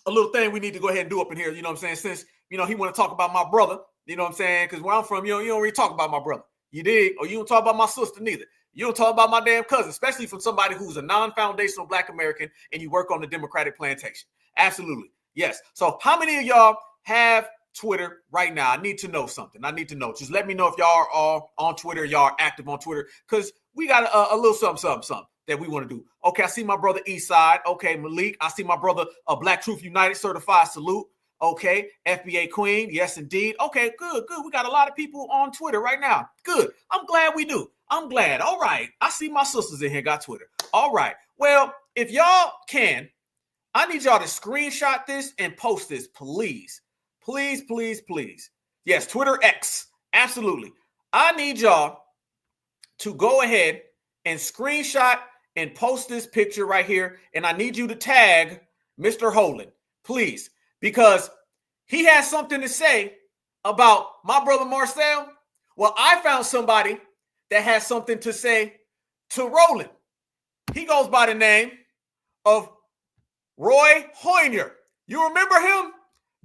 a little thing we need to go ahead and do up in here. You know what I'm saying? Since, you know, he want to talk about my brother. You know what I'm saying? Because where I'm from, you don't really talk about my brother. You dig? Or you don't talk about my sister neither. You don't talk about my damn cousin, especially from somebody who's a non-foundational Black American and you work on the Democratic plantation. Absolutely. Yes. So how many of y'all have Twitter right now? I need to know something. I need to know. Just let me know if y'all are all on Twitter, y'all are active on Twitter, because we got a little something that we want to do. Okay, I see my brother Eastside. Okay, Malik. I see my brother Black Truth United certified salute. Okay, FBA Queen. Yes, indeed. Okay, good. We got a lot of people on Twitter right now. Good. I'm glad we do. I'm glad. All right. I see my sisters in here got Twitter. All right. Well, if y'all can, I need y'all to screenshot this and post this, please. Please, please, please. Yes, Twitter X. Absolutely. I need y'all to go ahead and screenshot and post this picture right here. And I need you to tag Mr. Holland, please, because he has something to say about my brother Marcel. Well, I found somebody that has something to say to Roland. He goes by the name of Roy Hoynier. You remember him?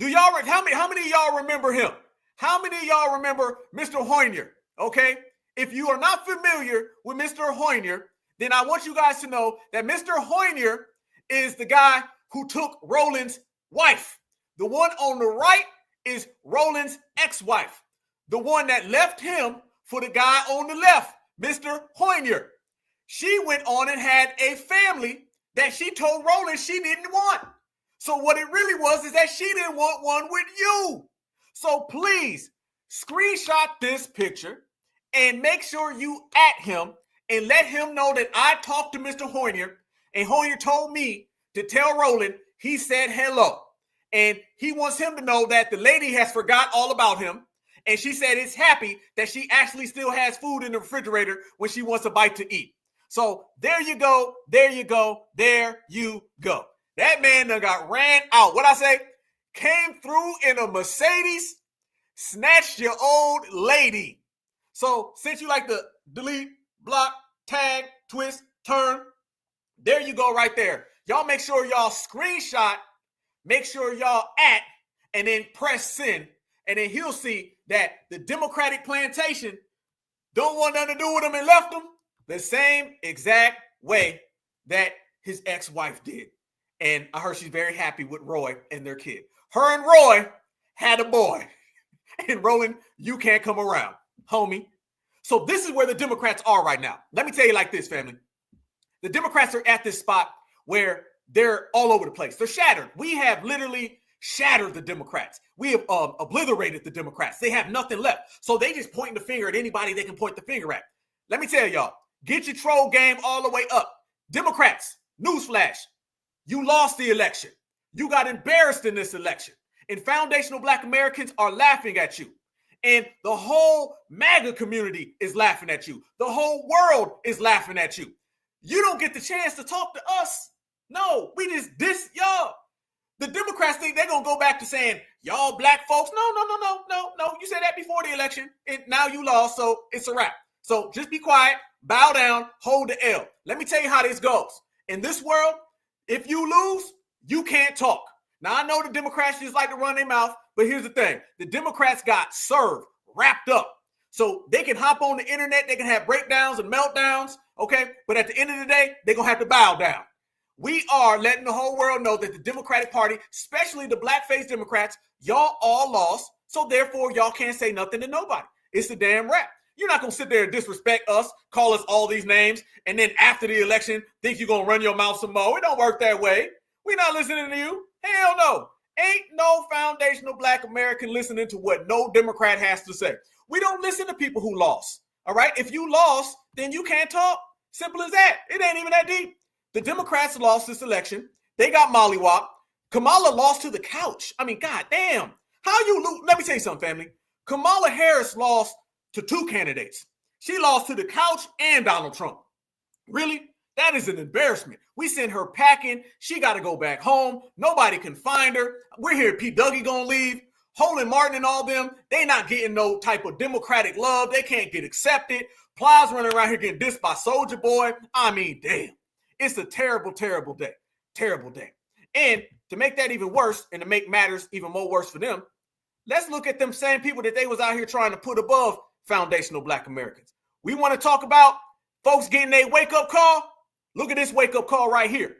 How many of y'all remember him? How many of y'all remember Mr. Hoynier? Okay. If you are not familiar with Mr. Hoynier, then I want you guys to know that Mr. Hoynier is the guy who took Roland's wife. The one on the right is Roland's ex-wife. The one that left him for the guy on the left, Mr. Hoynier. She went on and had a family that she told Roland she didn't want. So what it really was is that she didn't want one with you. So please screenshot this picture and make sure you at him and let him know that I talked to Mr. Hoynier, and Hoynier told me to tell Roland he said hello. And he wants him to know that the lady has forgot all about him. And she said it's happy that she actually still has food in the refrigerator when she wants a bite to eat. So there you go. There you go. There you go. That man done got ran out. What I say? Came through in a Mercedes, snatched your old lady. So since you like to delete, block, tag, twist, turn, there you go right there. Y'all make sure y'all screenshot, make sure y'all at, and then press send. And then he'll see that the Democratic plantation don't want nothing to do with him and left him the same exact way that his ex-wife did. And I heard she's very happy with Roy and their kid. Her and Roy had a boy. And Roland, you can't come around, homie. So this is where the Democrats are right now. Let me tell you like this, family. The Democrats are at this spot where they're all over the place. They're shattered. We have literally shattered the Democrats. We have obliterated the Democrats. They have nothing left. So they just pointing the finger at anybody they can point the finger at. Let me tell y'all, get your troll game all the way up. Democrats, newsflash, you lost the election. You got embarrassed in this election. And foundational Black Americans are laughing at you. And the whole MAGA community is laughing at you. The whole world is laughing at you. You don't get the chance to talk to us. No, we just diss y'all. The Democrats think they're going to go back to saying, y'all black folks. No. You said that before the election. And now you lost, so it's a wrap. So just be quiet, bow down, hold the L. Let me tell you how this goes. In this world, if you lose, you can't talk. Now, I know the Democrats just like to run their mouth, but here's the thing. The Democrats got served, wrapped up. So they can hop on the internet, they can have breakdowns and meltdowns, okay? But at the end of the day, they're going to have to bow down. We are letting the whole world know that the Democratic Party, especially the black-faced Democrats, y'all all lost, so therefore y'all can't say nothing to nobody. It's a damn wrap. You're not going to sit there and disrespect us, call us all these names, and then after the election, think you're going to run your mouth some more. It don't work that way. We're not listening to you. Hell no. Ain't no foundational Black American listening to what no Democrat has to say. We don't listen to people who lost. All right? If you lost, then you can't talk. Simple as that. It ain't even that deep. The Democrats lost this election. They got mollywopped. Kamala lost to the couch. I mean, goddamn. How you lose? Let me tell you something, family. Kamala Harris lost to two candidates. She lost to the couch and Donald Trump. Really? That is an embarrassment. We send her packing. She got to go back home. Nobody can find her. We're here. P. Dougie gonna leave. Holden Martin and all them, they not getting no type of Democratic love. They can't get accepted. Plies running around here getting dissed by Soulja Boy. I mean, damn. It's a terrible, terrible day. Terrible day. And to make that even worse and to make matters even more worse for them, let's look at them same people that they was out here trying to put above foundational Black Americans. We want to talk about folks getting a wake-up call. Look at this wake-up call right here.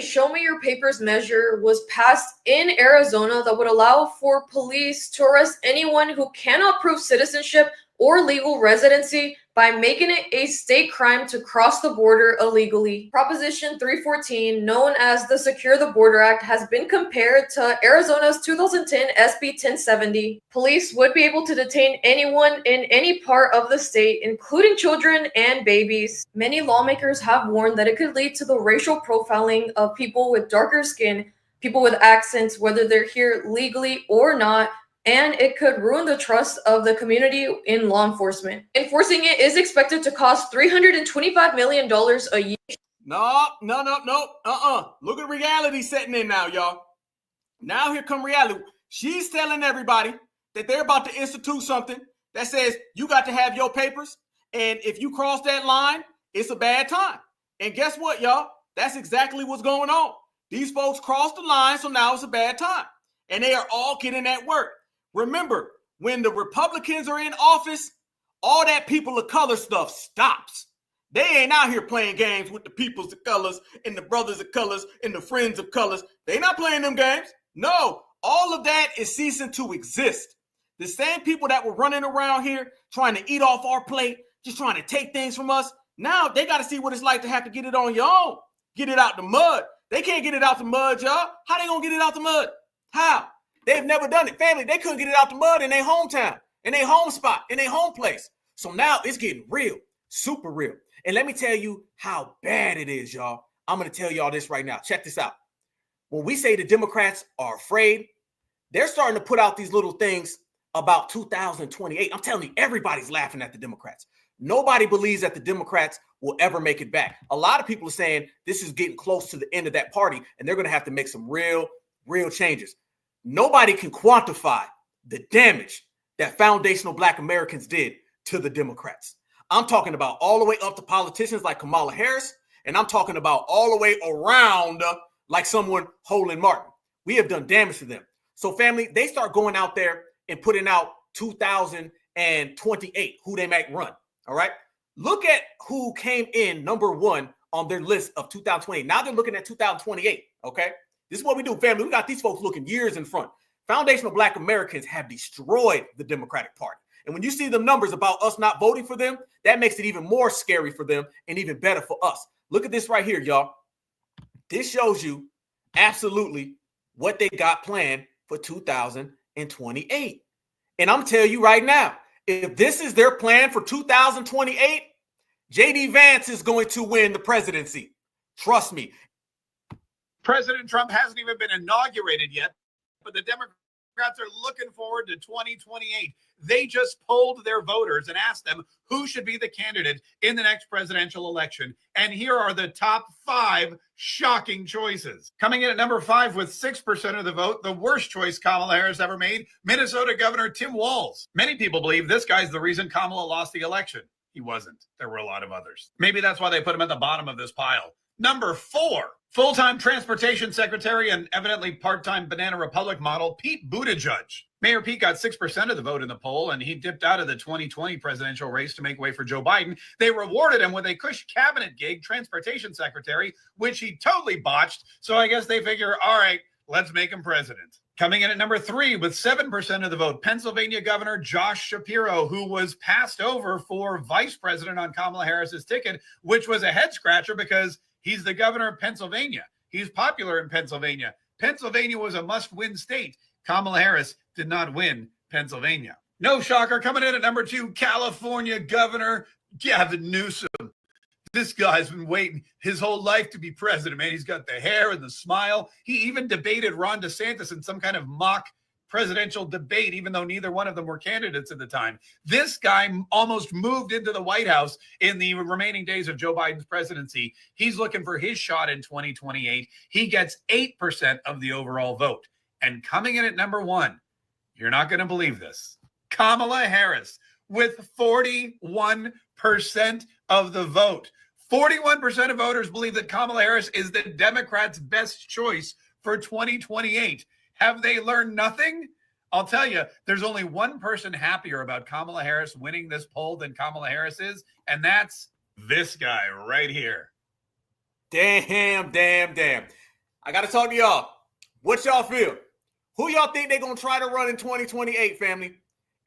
Show me your papers measure was passed in Arizona that would allow for police to arrest anyone who cannot prove citizenship or legal residency by making it a state crime to cross the border illegally. Proposition 314, known as the Secure the Border Act, has been compared to Arizona's 2010 SB 1070. Police would be able to detain anyone in any part of the state, including children and babies. Many lawmakers have warned that it could lead to the racial profiling of people with darker skin, people with accents, whether they're here legally or not, and it could ruin the trust of the community in law enforcement. Enforcing it is expected to cost $325 million a year. No. Look at reality setting in now, y'all. Now here come reality. She's telling everybody that they're about to institute something that says you got to have your papers, and if you cross that line, it's a bad time. And guess what, y'all? That's exactly what's going on. These folks crossed the line, so now it's a bad time. And they are all getting at work. Remember, when the Republicans are in office, all that people of color stuff stops. They ain't out here playing games with the peoples of colors and the brothers of colors and the friends of colors. They not playing them games. No, all of that is ceasing to exist. The same people that were running around here trying to eat off our plate, just trying to take things from us, now they got to see what it's like to have to get it on your own. Get it out the mud. They can't get it out the mud, y'all. How they gonna get it out the mud? How? They've never done it. Family, they couldn't get it out the mud in their hometown, in their home spot, in their home place. So now it's getting real, super real. And let me tell you how bad it is, y'all. I'm going to tell y'all this right now. Check this out. When we say the Democrats are afraid, they're starting to put out these little things about 2028. I'm telling you, everybody's laughing at the Democrats. Nobody believes that the Democrats will ever make it back. A lot of people are saying this is getting close to the end of that party, and they're going to have to make some real changes. Nobody can quantify the damage that foundational Black Americans did to the Democrats. I'm talking about all the way up to politicians like Kamala Harris, and I'm talking about all the way around like someone Holden Martin. We have done damage to them. So family, they start going out there and putting out 2028, who they might run. All right. Look at who came in number one on their list of 2028. Now they're looking at 2028, okay? This is what we do, family. We got these folks looking years in front. Foundational Black Americans have destroyed the Democratic Party. And when you see the numbers about us not voting for them, that makes it even more scary for them and even better for us. Look at this right here, y'all. This shows you absolutely what they got planned for 2028. And I'm telling you right now, if this is their plan for 2028, J.D. Vance is going to win the presidency. Trust me. President Trump hasn't even been inaugurated yet, but the Democrats are looking forward to 2028. They just polled their voters and asked them who should be the candidate in the next presidential election. And here are the top 5 shocking choices. Coming in at number 5 with 6% of the vote, the worst choice Kamala Harris ever made, Minnesota Governor Tim Walz. Many people believe this guy's the reason Kamala lost the election. He wasn't. There were a lot of others. Maybe that's why they put him at the bottom of this pile. Number 4, full-time transportation secretary and evidently part-time Banana Republic model, Pete Buttigieg. Mayor Pete got 6% of the vote in the poll, and he dipped out of the 2020 presidential race to make way for Joe Biden. They rewarded him with a cush cabinet gig, transportation secretary, which he totally botched. So I guess they figure, all right, let's make him president. Coming in at number 3 with 7% of the vote, Pennsylvania Governor Josh Shapiro, who was passed over for vice president on Kamala Harris's ticket, which was a head scratcher because he's the governor of Pennsylvania. He's popular in Pennsylvania. Pennsylvania was a must-win state. Kamala Harris did not win Pennsylvania. No shocker. Coming in at number 2, California Governor Gavin Newsom. This guy's been waiting his whole life to be president, man. He's got the hair and the smile. He even debated Ron DeSantis in some kind of mock presidential debate, even though neither one of them were candidates at the time. This guy almost moved into the White House in the remaining days of Joe Biden's presidency. He's looking for his shot in 2028. He gets 8% of the overall vote. And coming in at number 1, you're not going to believe this, Kamala Harris with 41% of the vote. 41% of voters believe that Kamala Harris is the Democrats' best choice for 2028. Have they learned nothing? I'll tell you, there's only one person happier about Kamala Harris winning this poll than Kamala Harris is, and that's this guy right here. Damn. I got to talk to y'all. What y'all feel? Who y'all think they're going to try to run in 2028, family?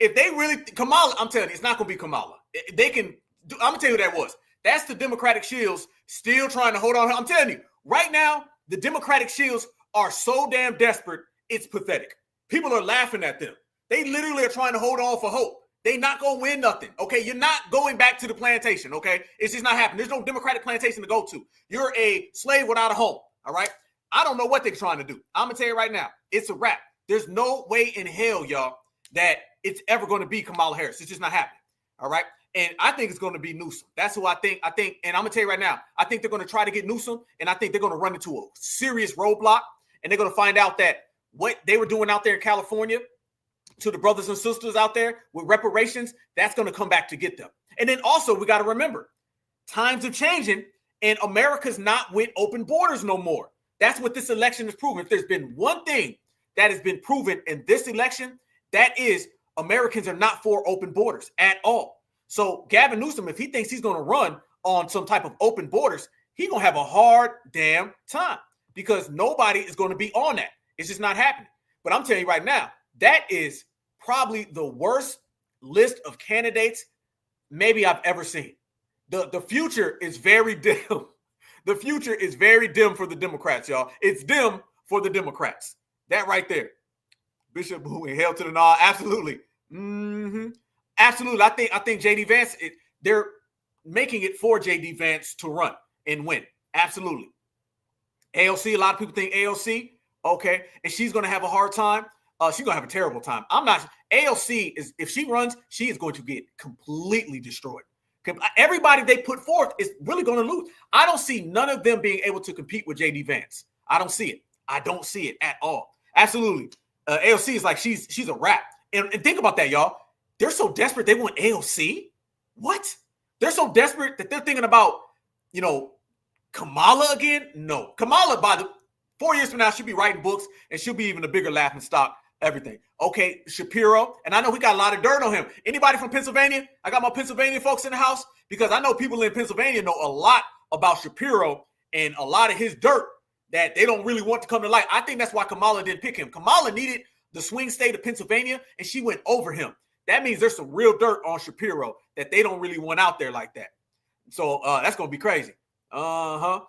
If they really, Kamala, I'm telling you, it's not going to be Kamala. They can, I'm going to tell you who that was. That's the Democratic shields still trying to hold on. I'm telling you, right now, the Democratic shields are so damn desperate, it's pathetic. People are laughing at them. They literally are trying to hold on for hope. They not going to win nothing, okay? You're not going back to the plantation, okay? It's just not happening. There's no Democratic plantation to go to. You're a slave without a home, all right? I don't know what they're trying to do. I'm going to tell you right now, it's a wrap. There's no way in hell, y'all, that it's ever going to be Kamala Harris. It's just not happening, all right? And I think it's going to be Newsom. That's who I think, and I'm going to tell you right now, I think they're going to try to get Newsom, and I think they're going to run into a serious roadblock, and they're going to find out that what they were doing out there in California to the brothers and sisters out there with reparations, that's going to come back to get them. And then also, we got to remember, times are changing, and America's not with open borders no more. That's what this election has proven. If there's been one thing that has been proven in this election, that is Americans are not for open borders at all. So Gavin Newsom, if he thinks he's going to run on some type of open borders, he's going to have a hard damn time because nobody is going to be on that. It's just not happening. But I'm telling you right now, that is probably the worst list of candidates maybe I've ever seen. The future is very dim. The future is very dim for the Democrats, y'all. It's dim for the Democrats. That right there. Bishop Boo and hail to the gnaw. Absolutely. Absolutely. I think J.D. Vance, they're making it for J.D. Vance to run and win. Absolutely. AOC, a lot of people think AOC, okay, and she's going to have a hard time. She's going to have a terrible time. AOC, if she runs, she is going to get completely destroyed. Everybody they put forth is really going to lose. I don't see none of them being able to compete with J.D. Vance. I don't see it. I don't see it at all. Absolutely. AOC is like, she's a wrap. And think about that, y'all. They're so desperate they want AOC? What? They're so desperate that they're thinking about, Kamala again? No. Kamala, by the 4 years from now, she'll be writing books and she'll be even a bigger laughing stock, everything. Okay, Shapiro, and I know we got a lot of dirt on him. Anybody from Pennsylvania? I got my Pennsylvania folks in the house because I know people in Pennsylvania know a lot about Shapiro and a lot of his dirt that they don't really want to come to light. I think that's why Kamala didn't pick him. Kamala needed the swing state of Pennsylvania, and she went over him. That means there's some real dirt on Shapiro that they don't really want out there like that. So that's going to be crazy. Yeah,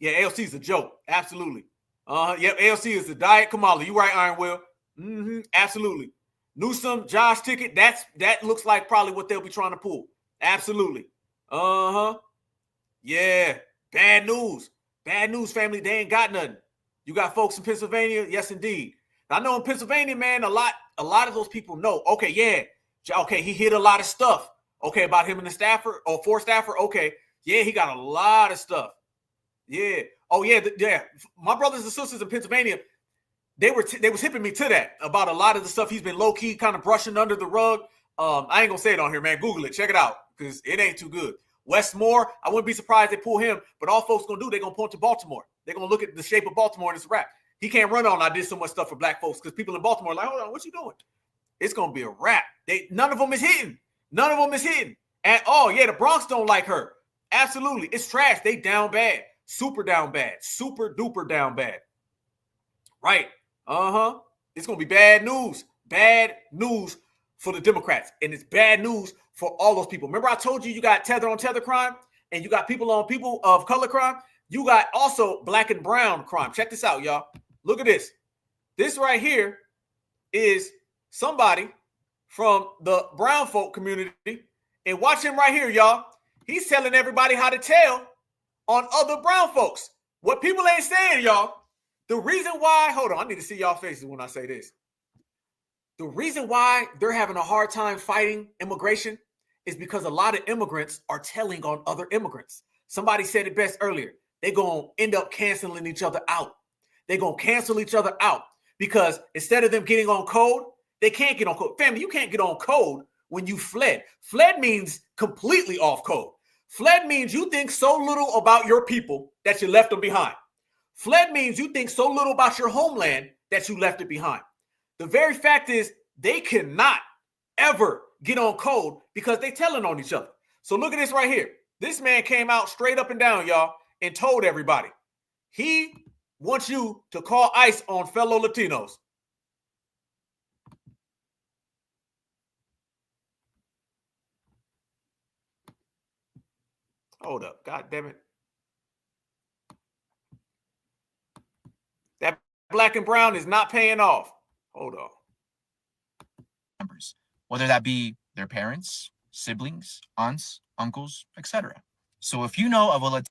AOC is a joke. Absolutely. Yeah, AOC is the diet Kamala. You right, Iron Will. Absolutely. Newsom, Josh ticket, that looks like probably what they'll be trying to pull. Absolutely. Yeah, bad news. Bad news, family. They ain't got nothing. You got folks in Pennsylvania? Yes, indeed. I know in Pennsylvania, man, a lot of those people know. Okay, yeah. Okay, he hid a lot of stuff. Okay, about him and the staffer or for Stafford. Okay, yeah, he got a lot of stuff. Yeah. Oh, yeah, yeah. My brothers and sisters in Pennsylvania, they was hipping me to that about a lot of the stuff he's been low key kind of brushing under the rug. I ain't gonna say it on here, man. Google it, check it out, because it ain't too good. Westmore, I wouldn't be surprised they pull him, but all folks gonna do, they're gonna point to Baltimore. They're gonna look at the shape of Baltimore and it's a wrap. He can't run on I did so much stuff for black folks because people in Baltimore are like, hold on, what you doing? It's gonna be a wrap. None of them is hitting. None of them is hitting at all. Yeah, the Bronx don't like her. Absolutely, it's trash. They down bad, super down bad, super duper down bad. Right? It's gonna be bad news. Bad news for the Democrats, and it's bad news for all those people. Remember I told you got tether on tether crime, and you got people on people of color crime. You got also black and brown crime. Check this out, y'all. Look at this. This right here is somebody from the brown folk community, and watch him right here, y'all. He's telling everybody how to tell on other brown folks. What people ain't saying, y'all. The reason why, hold on, I need to see y'all faces when I say this. The reason why they're having a hard time fighting immigration is because a lot of immigrants are telling on other immigrants. Somebody said it best earlier. They're going to end up canceling each other out. They're going to cancel each other out because instead of them getting on code, they can't get on code. Family, you can't get on code when you fled. Fled means completely off code. Fled means you think so little about your people that you left them behind. Fled means you think so little about your homeland that you left it behind. The very fact is they cannot ever get on code because they telling on each other. So look at this right here. This man came out straight up and down, y'all, and told everybody he wants you to call ICE on fellow Latinos. Hold up. God damn it. That black and brown is not paying off. Hold on. Members, whether that be their parents, siblings, aunts, uncles, etc. So if you know of a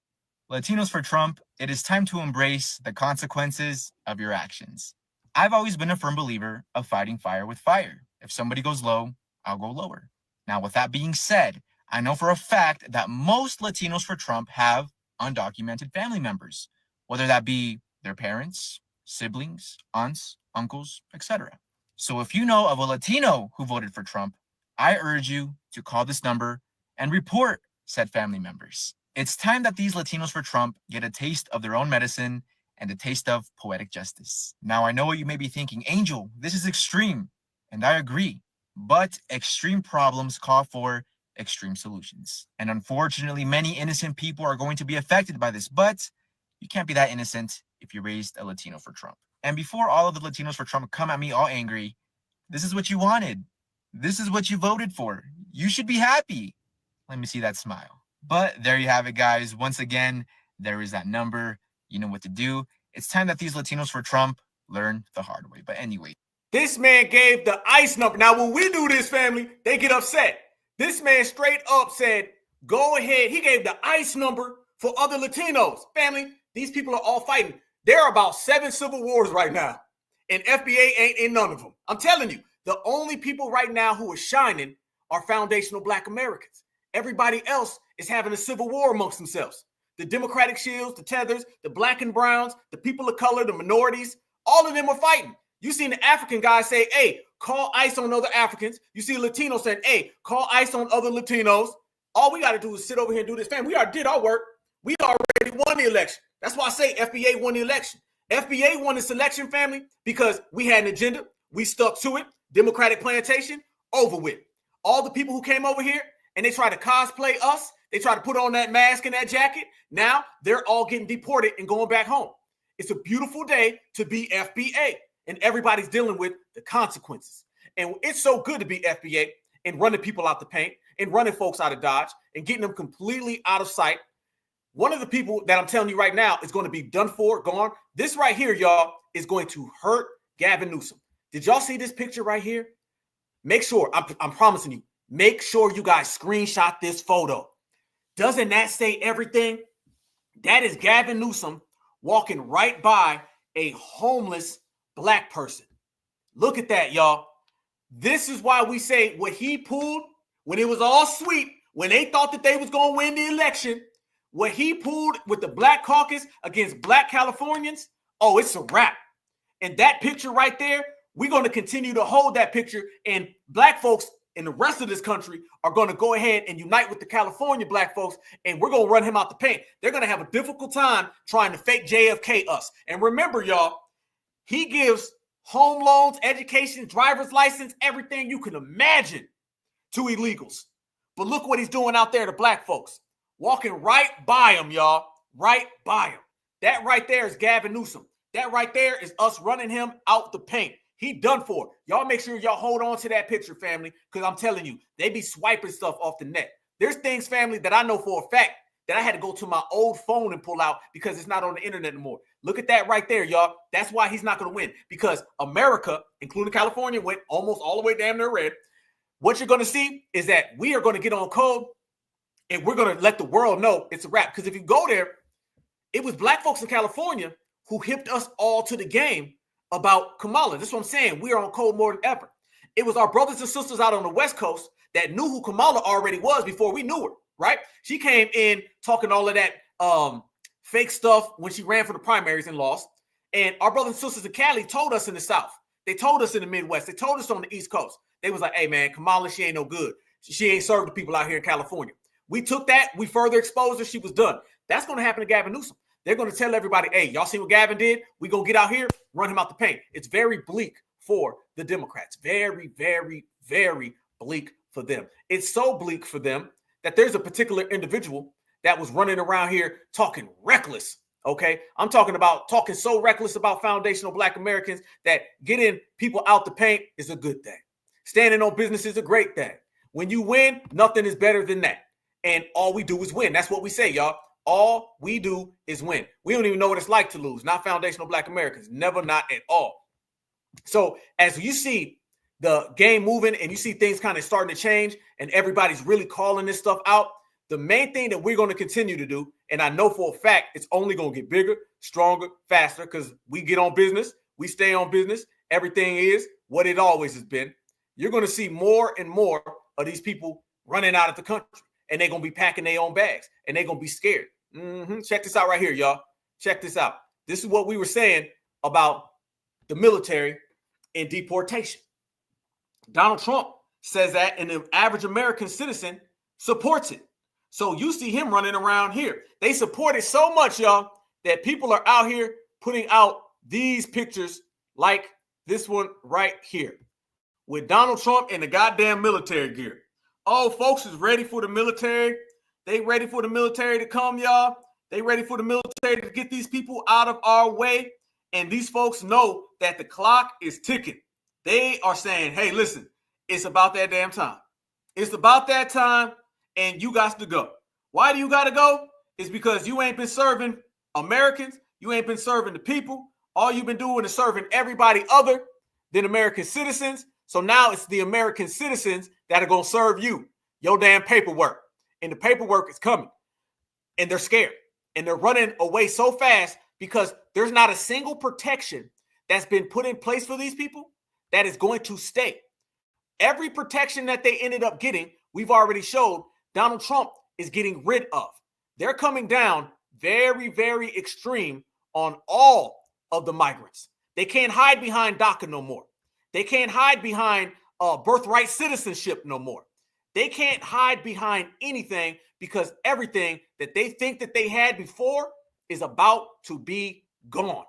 Latinos for Trump, it is time to embrace the consequences of your actions. I've always been a firm believer of fighting fire with fire. If somebody goes low, I'll go lower. Now, with that being said, I know for a fact that most Latinos for Trump have undocumented family members, whether that be their parents, siblings, aunts, uncles, etc. So if you know of a Latino who voted for Trump, I urge you to call this number and report said family members. It's time that these Latinos for Trump get a taste of their own medicine and a taste of poetic justice. Now, I know what you may be thinking, Angel, this is extreme, and I agree, but extreme problems call for extreme solutions. And unfortunately, many innocent people are going to be affected by this, but you can't be that innocent if you raised a Latino for Trump. And before all of the Latinos for Trump come at me all angry, this is what you wanted. This is what you voted for. You should be happy. Let me see that smile. But there you have it, guys. Once again, there is that number. You know what to do. It's time that these Latinos for Trump learn the hard way. But anyway. This man gave the ICE number. Now, when we do this, family, they get upset. This man straight up said, go ahead. He gave the ICE number for other Latinos. Family, these people are all fighting. There are about 7 civil wars right now, and FBA ain't in none of them. I'm telling you, the only people right now who are shining are foundational Black Americans. Everybody else is having a civil war amongst themselves. The Democratic Shields, the Tethers, the Black and Browns, the people of color, the minorities, all of them are fighting. You seen the African guy say, hey, call ICE on other Africans. You see Latinos saying, hey, call ICE on other Latinos. All we got to do is sit over here and do this. Fam, we already did our work. We already won the election. That's why I say FBA won the election. FBA won this election, family, because we had an agenda. We stuck to it. Democratic plantation, over with. All the people who came over here and they try to cosplay us. They try to put on that mask and that jacket. Now they're all getting deported and going back home. It's a beautiful day to be FBA, and everybody's dealing with the consequences. And it's so good to be FBA and running people out the paint and running folks out of Dodge and getting them completely out of sight. One of the people that I'm telling you right now is going to be done for, gone. This right here, y'all, is going to hurt Gavin Newsom. Did y'all see this picture right here? Make sure, I'm promising you, make sure you guys screenshot this photo. Doesn't that say everything? That is Gavin Newsom walking right by a homeless black person. Look at that, y'all. This is why we say what he pulled when it was all sweet, when they thought that they was going to win the election, what he pulled with the Black Caucus against Black Californians, oh, it's a wrap. And that picture right there, we're going to continue to hold that picture, and black folks in the rest of this country are going to go ahead and unite with the California black folks, and we're going to run him out the paint. They're going to have a difficult time trying to fake JFK us. And remember, y'all, he gives home loans, education, driver's license, everything you can imagine to illegals. But look what he's doing out there to black folks. Walking right by him, y'all. Right by him. That right there is Gavin Newsom. That right there is us running him out the paint. He done for. Y'all make sure y'all hold on to that picture, family, because I'm telling you, they be swiping stuff off the net. There's things, family, that I know for a fact that I had to go to my old phone and pull out because it's not on the internet anymore. Look at that right there, y'all. That's why he's not going to win, because America, including California, went almost all the way damn near red. What you're going to see is that we are going to get on code, and we're going to let the world know it's a wrap. Because if you go there, it was black folks in California who hipped us all to the game about Kamala. That's what I'm saying. We are on code more than ever. It was our brothers and sisters out on the West Coast that knew who Kamala already was before we knew her, right? She came in talking all of that fake stuff when she ran for the primaries and lost. And our brothers and sisters in Cali told us in the South. They told us in the Midwest. They told us on the East Coast. They was like, hey, man, Kamala, she ain't no good. She ain't served the people out here in California. We took that. We further exposed her. She was done. That's going to happen to Gavin Newsom. They're going to tell everybody, hey, y'all see what Gavin did? We're going to get out here, run him out the paint. It's very bleak for the Democrats. Very, very, very bleak for them. It's so bleak for them that there's a particular individual that was running around here talking reckless, okay? I'm talking about talking so reckless about foundational black Americans that getting people out the paint is a good thing. Standing on business is a great thing. When you win, nothing is better than that. And all we do is win. That's what we say, y'all. All we do is win. We don't even know what it's like to lose. Not foundational black Americans. Never, not at all. So as you see the game moving and you see things kind of starting to change and everybody's really calling this stuff out, the main thing that we're going to continue to do, and I know for a fact it's only going to get bigger, stronger, faster, because we get on business. We stay on business. Everything is what it always has been. You're going to see more and more of these people running out of the country, and they're going to be packing their own bags, and they're going to be scared. Check this out right here, y'all. Check this out. This is what we were saying about the military and deportation. Donald Trump says that, and the average American citizen supports it. So you see him running around here. They support it so much, y'all, that people are out here putting out these pictures like this one right here with Donald Trump in the goddamn military gear. Oh, folks is ready for the military. They ready for the military to come, y'all. They ready for the military to get these people out of our way. And these folks know that the clock is ticking. They are saying, hey, listen, it's about that damn time. It's about that time, and you got to go. Why do you got to go? It's because you ain't been serving Americans. You ain't been serving the people. All you've been doing is serving everybody other than American citizens. So now it's the American citizens that are going to serve you, your damn paperwork. And the paperwork is coming. And they're scared. And they're running away so fast because there's not a single protection that's been put in place for these people that is going to stay. Every protection that they ended up getting, we've already showed Donald Trump is getting rid of. They're coming down very, very extreme on all of the migrants. They can't hide behind DACA no more. They can't hide behind birthright citizenship no more. They can't hide behind anything because everything that they think that they had before is about to be gone.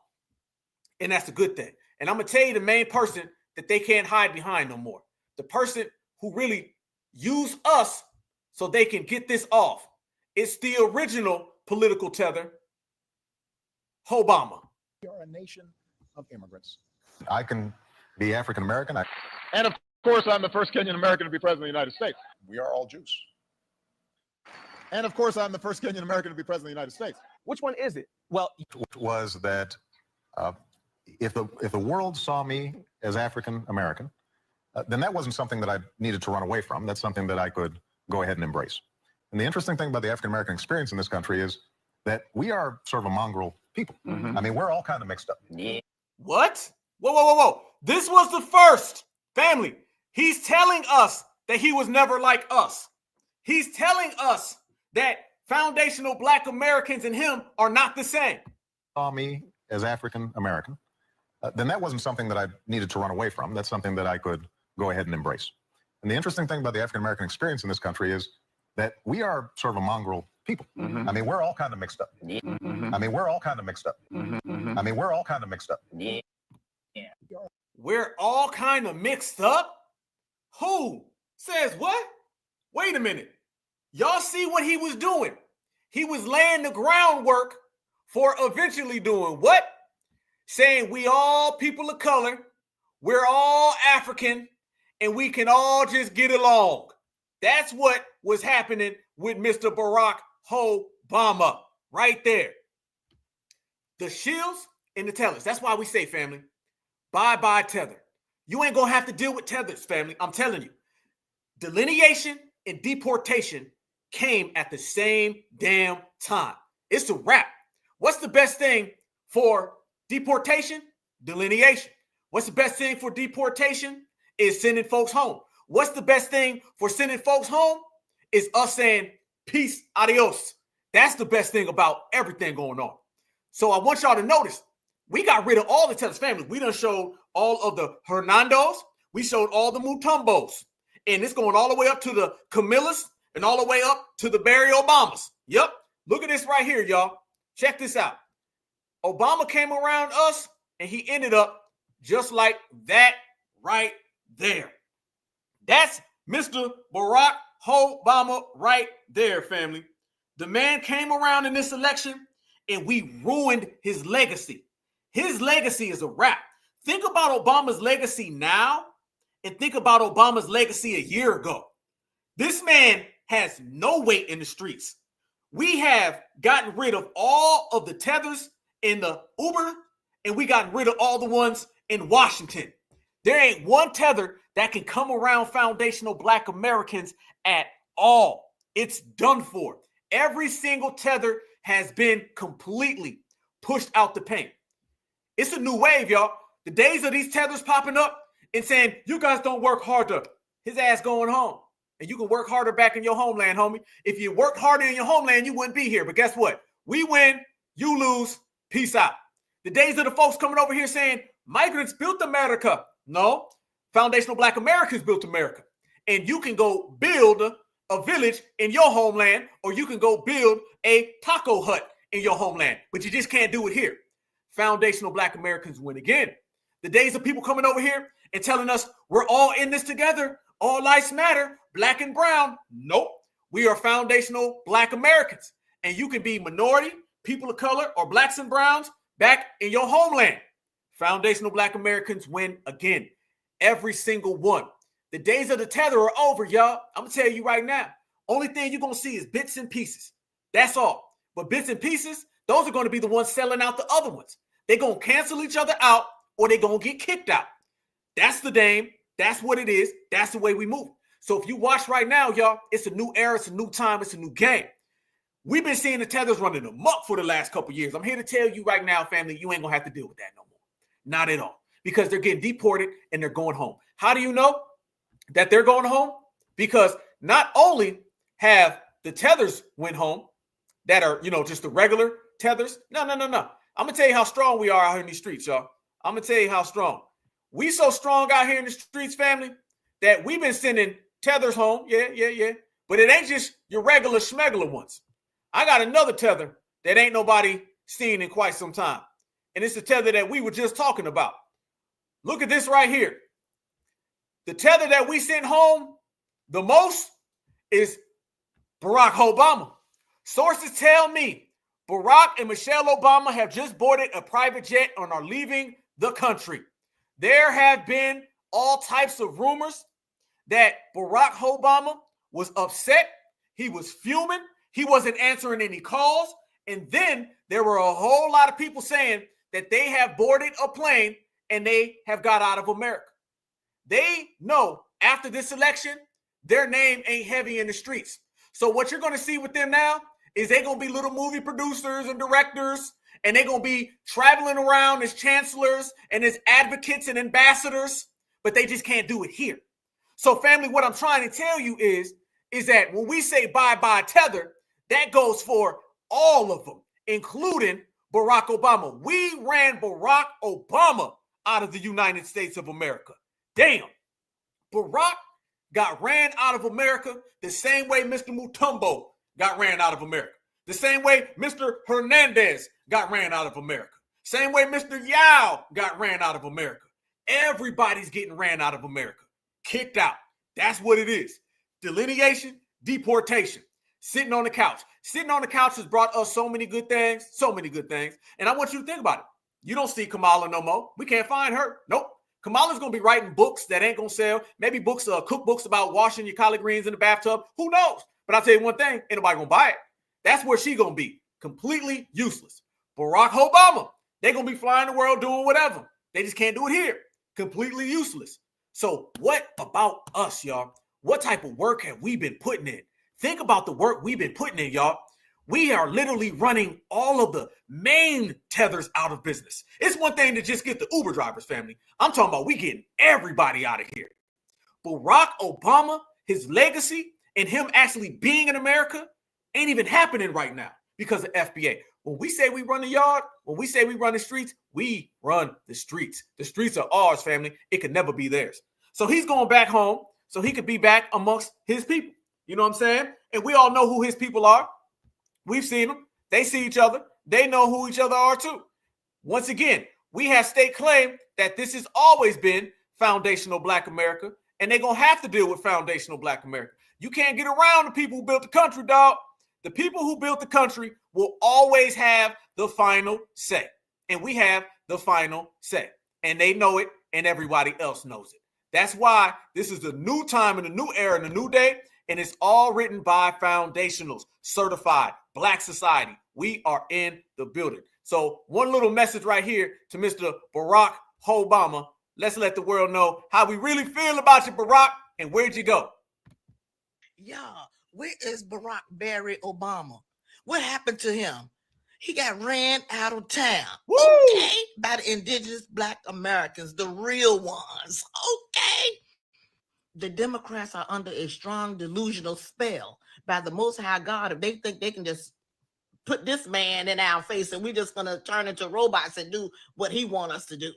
And that's a good thing. And I'm going to tell you the main person that they can't hide behind no more. The person who really used us so they can get this off. It's the original political tether, Obama. We are a nation of immigrants. I can be African American. And of course, I'm the first Kenyan American to be president of the United States. We are all Jews. And of course, I'm the first Kenyan American to be president of the United States. Which one is it? Well, Was that if the world saw me as African American, then that wasn't something that I needed to run away from. That's something that I could go ahead and embrace. And the interesting thing about the African American experience in this country is that we are sort of a mongrel people. I mean, we're all kind of mixed up. What? Whoa. This was the first family. He's telling us that he was never like us. He's telling us that foundational Black Americans and him are not the same. Saw me as African American, then that wasn't something that I needed to run away from. That's something that I could go ahead and embrace. And the interesting thing about the African American experience in this country is that we are sort of a mongrel people. I mean, we're all kind of mixed up. I mean, we're all kind of mixed up. I mean, we're all kind of mixed up. We're all kind of mixed up? Who says what? Wait a minute. Y'all see what he was doing? He was laying the groundwork for eventually doing what? Saying we all people of color, we're all African, and we can all just get along. That's what was happening with Mr. Barack Obama right there. The shields and the tethers. That's why we say, family, bye tether. You ain't gonna have to deal with tethers, family. I'm telling you. Delineation and deportation came at the same damn time. It's a wrap. What's the best thing for deportation? Delineation. What's the best thing for deportation? Is sending folks home. What's the best thing for sending folks home? Is us saying peace, adios. That's the best thing about everything going on. So I want y'all to notice, we got rid of all the Tethers family. We done showed all of the Hernandos. We showed all the Mutombos. And it's going all the way up to the Camillas and all the way up to the Barry Obamas. Yep. Look at this right here, y'all. Check this out. Obama came around us and he ended up just like that right there. That's Mr. Barack Obama right there, family. The man came around in this election and we ruined his legacy. His legacy is a wrap. Think about Obama's legacy now and think about Obama's legacy a year ago. This man has no weight in the streets. We have gotten rid of all of the tethers in the Uber, and we gotten rid of all the ones in Washington. There ain't one tether that can come around foundational Black Americans at all. It's done for. Every single tether has been completely pushed out the paint. It's a new wave, y'all. The days of these tethers popping up and saying, you guys don't work harder. His ass going home. And you can work harder back in your homeland, homie. If you worked harder in your homeland, you wouldn't be here. But guess what? We win, you lose, peace out. The days of the folks coming over here saying, migrants built America. No, foundational Black Americans built America. And you can go build a village in your homeland, or you can go build a taco hut in your homeland. But you just can't do it here. Foundational Black Americans win again. The days of people coming over here and telling us we're all in this together. All lives matter, Black and brown. Nope. We are foundational Black Americans. And you can be minority, people of color, or Blacks and browns back in your homeland. Foundational Black Americans win again. Every single one. The days of the tether are over, y'all. I'm going to tell you right now. Only thing you're going to see is bits and pieces. That's all. But bits and pieces, those are going to be the ones selling out the other ones. They're going to cancel each other out or they're going to get kicked out. That's the game. That's what it is. That's the way we move. So if you watch right now, y'all, it's a new era. It's a new time. It's a new game. We've been seeing the tethers running amok for the last couple years. I'm here to tell you right now, family, you ain't going to have to deal with that no more. Not at all. Because they're getting deported and they're going home. How do you know that they're going home? Because not only have the tethers went home that are, just the regular tethers. No. I'm going to tell you how strong we are out here in these streets, y'all. I'm going to tell you how strong. We so strong out here in the streets, family, that we've been sending tethers home. Yeah. But it ain't just your regular schmegular ones. I got another tether that ain't nobody seen in quite some time. And it's the tether that we were just talking about. Look at this right here. The tether that we sent home the most is Barack Obama. Sources tell me Barack and Michelle Obama have just boarded a private jet and are leaving the country. There have been all types of rumors that Barack Obama was upset. He was fuming. He wasn't answering any calls. And then there were a whole lot of people saying that they have boarded a plane and they have got out of America. They know after this election, their name ain't heavy in the streets. So what you're going to see with them now is they're going to be little movie producers and directors, and they're going to be traveling around as chancellors and as advocates and ambassadors, but they just can't do it here. So family, what I'm trying to tell you is that when we say bye tether, that goes for all of them, including Barack Obama. We ran Barack Obama out of the United States of America. Damn. Barack got ran out of America the same way Mr. Mutombo got ran out of America. The same way Mr. Hernandez got ran out of America. Same way Mr. Yao got ran out of America. Everybody's getting ran out of America. Kicked out. That's what it is. Delineation, deportation. Sitting on the couch. Sitting on the couch has brought us so many good things. So many good things. And I want you to think about it. You don't see Kamala no more. We can't find her. Nope. Kamala's going to be writing books that ain't going to sell. Maybe books, cookbooks about washing your collard greens in the bathtub. Who knows? But I'll tell you one thing. Ain't nobody going to buy it. That's where she going to be. Completely useless. Barack Obama. They're going to be flying the world doing whatever. They just can't do it here. Completely useless. So what about us, y'all? What type of work have we been putting in? Think about the work we've been putting in, y'all. We are literally running all of the main tethers out of business. It's one thing to just get the Uber drivers, family. I'm talking about we getting everybody out of here. Barack Obama, his legacy, and him actually being in America ain't even happening right now because of FBA. When we say we run the yard, when we say we run the streets, we run the streets. The streets are ours, family. It could never be theirs. So he's going back home so he could be back amongst his people. You know what I'm saying? And we all know who his people are. We've seen them. They see each other. They know who each other are too. Once again, we have state claim that this has always been foundational Black America, and they're going to have to deal with foundational Black America. You can't get around the people who built the country, dog. The people who built the country will always have the final say, and we have the final say, and they know it, and everybody else knows it. That's why this is a new time and a new era and a new day, and it's all written by foundationals, certified, Black society. We are in the building. So one little message right here to Mr. Barack Obama. Let's let the world know how we really feel about you, Barack, and where'd you go? Yeah, where is Barack Barry Obama? What happened to him? He got ran out of town. Woo! Okay, by the indigenous Black Americans, the real ones. Okay. The Democrats are under a strong delusional spell by the Most High God. If they think they can just put this man in our face and we're just going to turn into robots and do what he wants us to do.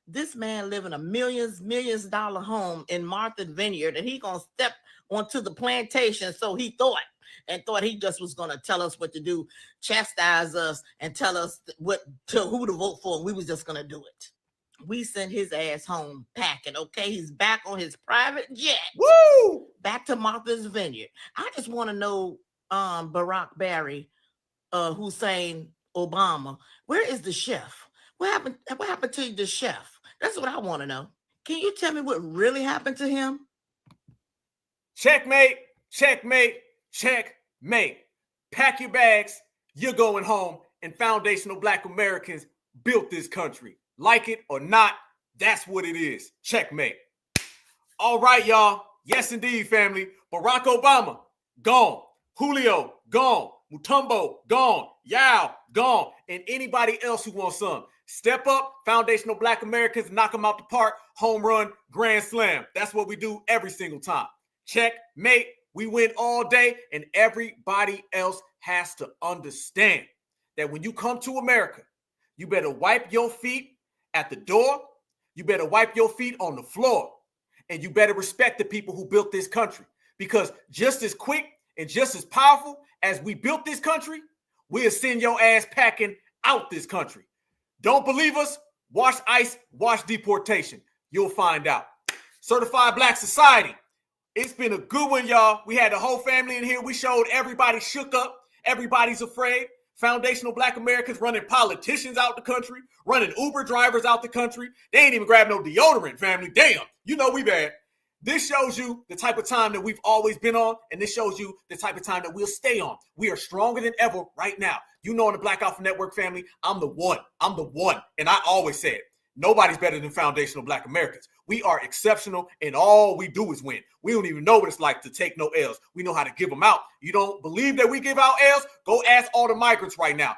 This man live in a millions dollar home in Martha's Vineyard, and he going to step onto the plantation. So he thought he just was going to tell us what to do, chastise us, and tell us who to vote for. And we was just going to do it. We sent his ass home packing, okay? He's back on his private jet. Woo! Back to Martha's Vineyard. I just want to know, Barack Barry, Hussein Obama, where is the chef? What happened to the chef? That's what I want to know. Can you tell me what really happened to him? Checkmate, checkmate, checkmate. Pack your bags. You're going home, and foundational Black Americans built this country. Like it or not, that's what it is. Checkmate. All right, y'all. Yes, indeed, family. Barack Obama, gone. Julio, gone. Mutombo, gone. Yao, gone. And anybody else who wants some. Step up, foundational Black Americans, knock them out the park, home run, grand slam. That's what we do every single time. Checkmate. We win all day, and everybody else has to understand that when you come to America, you better wipe your feet at the door, you better wipe your feet on the floor, and you better respect the people who built this country, because just as quick and just as powerful as we built this country, we'll send your ass packing out this country. Don't believe us? Watch ICE, watch deportation. You'll find out. Certified Black Society. It's been a good one, y'all. We had the whole family in here. We showed everybody shook up. Everybody's afraid. Foundational Black Americans running politicians out the country, running Uber drivers out the country. They ain't even grab no deodorant, family. Damn, you know we bad. This shows you the type of time that we've always been on, and this shows you the type of time that we'll stay on. We are stronger than ever right now. You know, in the Black Alpha Network family, I'm the one. I'm the one. And I always say it. Nobody's better than foundational Black Americans. We are exceptional, and all we do is win. We don't even know what it's like to take no L's. We know how to give them out. You don't believe that we give out L's? Go ask all the migrants right now.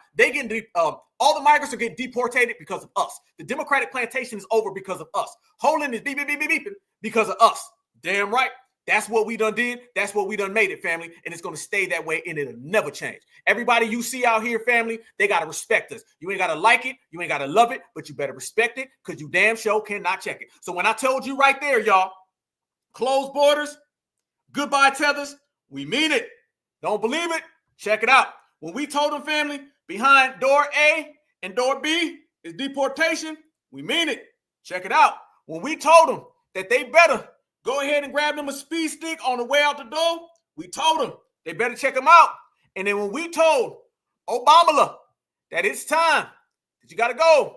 All the migrants are getting deportated because of us. The Democratic plantation is over because of us. Holland is beeping because of us. Damn right. That's what we done did. That's what we done made it, family. And it's going to stay that way, and it'll never change. Everybody you see out here, family, they got to respect us. You ain't got to like it. You ain't got to love it, but you better respect it because you damn sure cannot check it. So when I told you right there, y'all, closed borders, goodbye tethers, we mean it. Don't believe it? Check it out. When we told them, family, behind door A and door B is deportation, we mean it. Check it out. When we told them that they better go ahead and grab them a speed stick on the way out the door, we told them they better check them out. And then when we told Obama that it's time, that you got to go,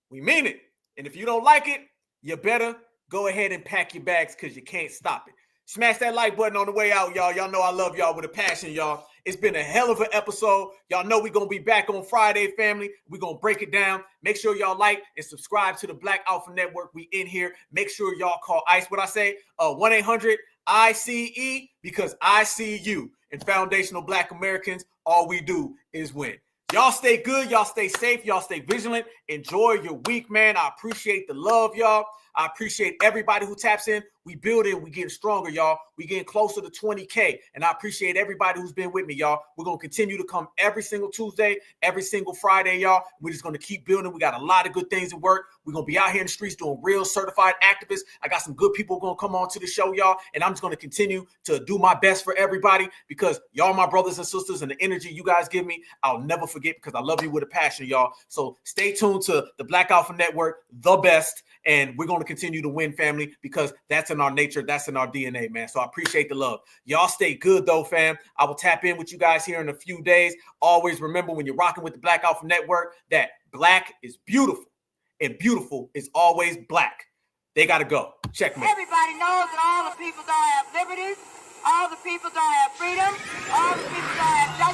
we mean it. And if you don't like it, you better go ahead and pack your bags because you can't stop it. Smash that like button on the way out, y'all. Y'all know I love y'all with a passion, y'all. It's been a hell of an episode. Y'all know we're going to be back on Friday, family. We're going to break it down. Make sure y'all like and subscribe to the Black Alpha Network. We in here. Make sure y'all call ICE. What I say? 1-800-ICE, because I see you. And foundational Black Americans, all we do is win. Y'all stay good. Y'all stay safe. Y'all stay vigilant. Enjoy your week, man. I appreciate the love, y'all. I appreciate everybody who taps in. We building. We getting stronger, y'all. We getting closer to 20K. And I appreciate everybody who's been with me, y'all. We're going to continue to come every single Tuesday, every single Friday, y'all. We're just going to keep building. We got a lot of good things at work. We're going to be out here in the streets doing real certified activists. I got some good people going to come on to the show, y'all. And I'm just going to continue to do my best for everybody because y'all my brothers and sisters, and the energy you guys give me, I'll never forget because I love you with a passion, y'all. So stay tuned to the Black Alpha Network, the best. And we're going to continue to win, family, because that's in our nature. That's in our DNA, man. So I appreciate the love. Y'all stay good, though, fam. I will tap in with you guys here in a few days. Always remember when you're rocking with the Black Alpha Network that black is beautiful and beautiful is always black. They got to go. Checkmate. Everybody knows that all the people don't have liberties. All the people don't have freedom. All the people don't have justice.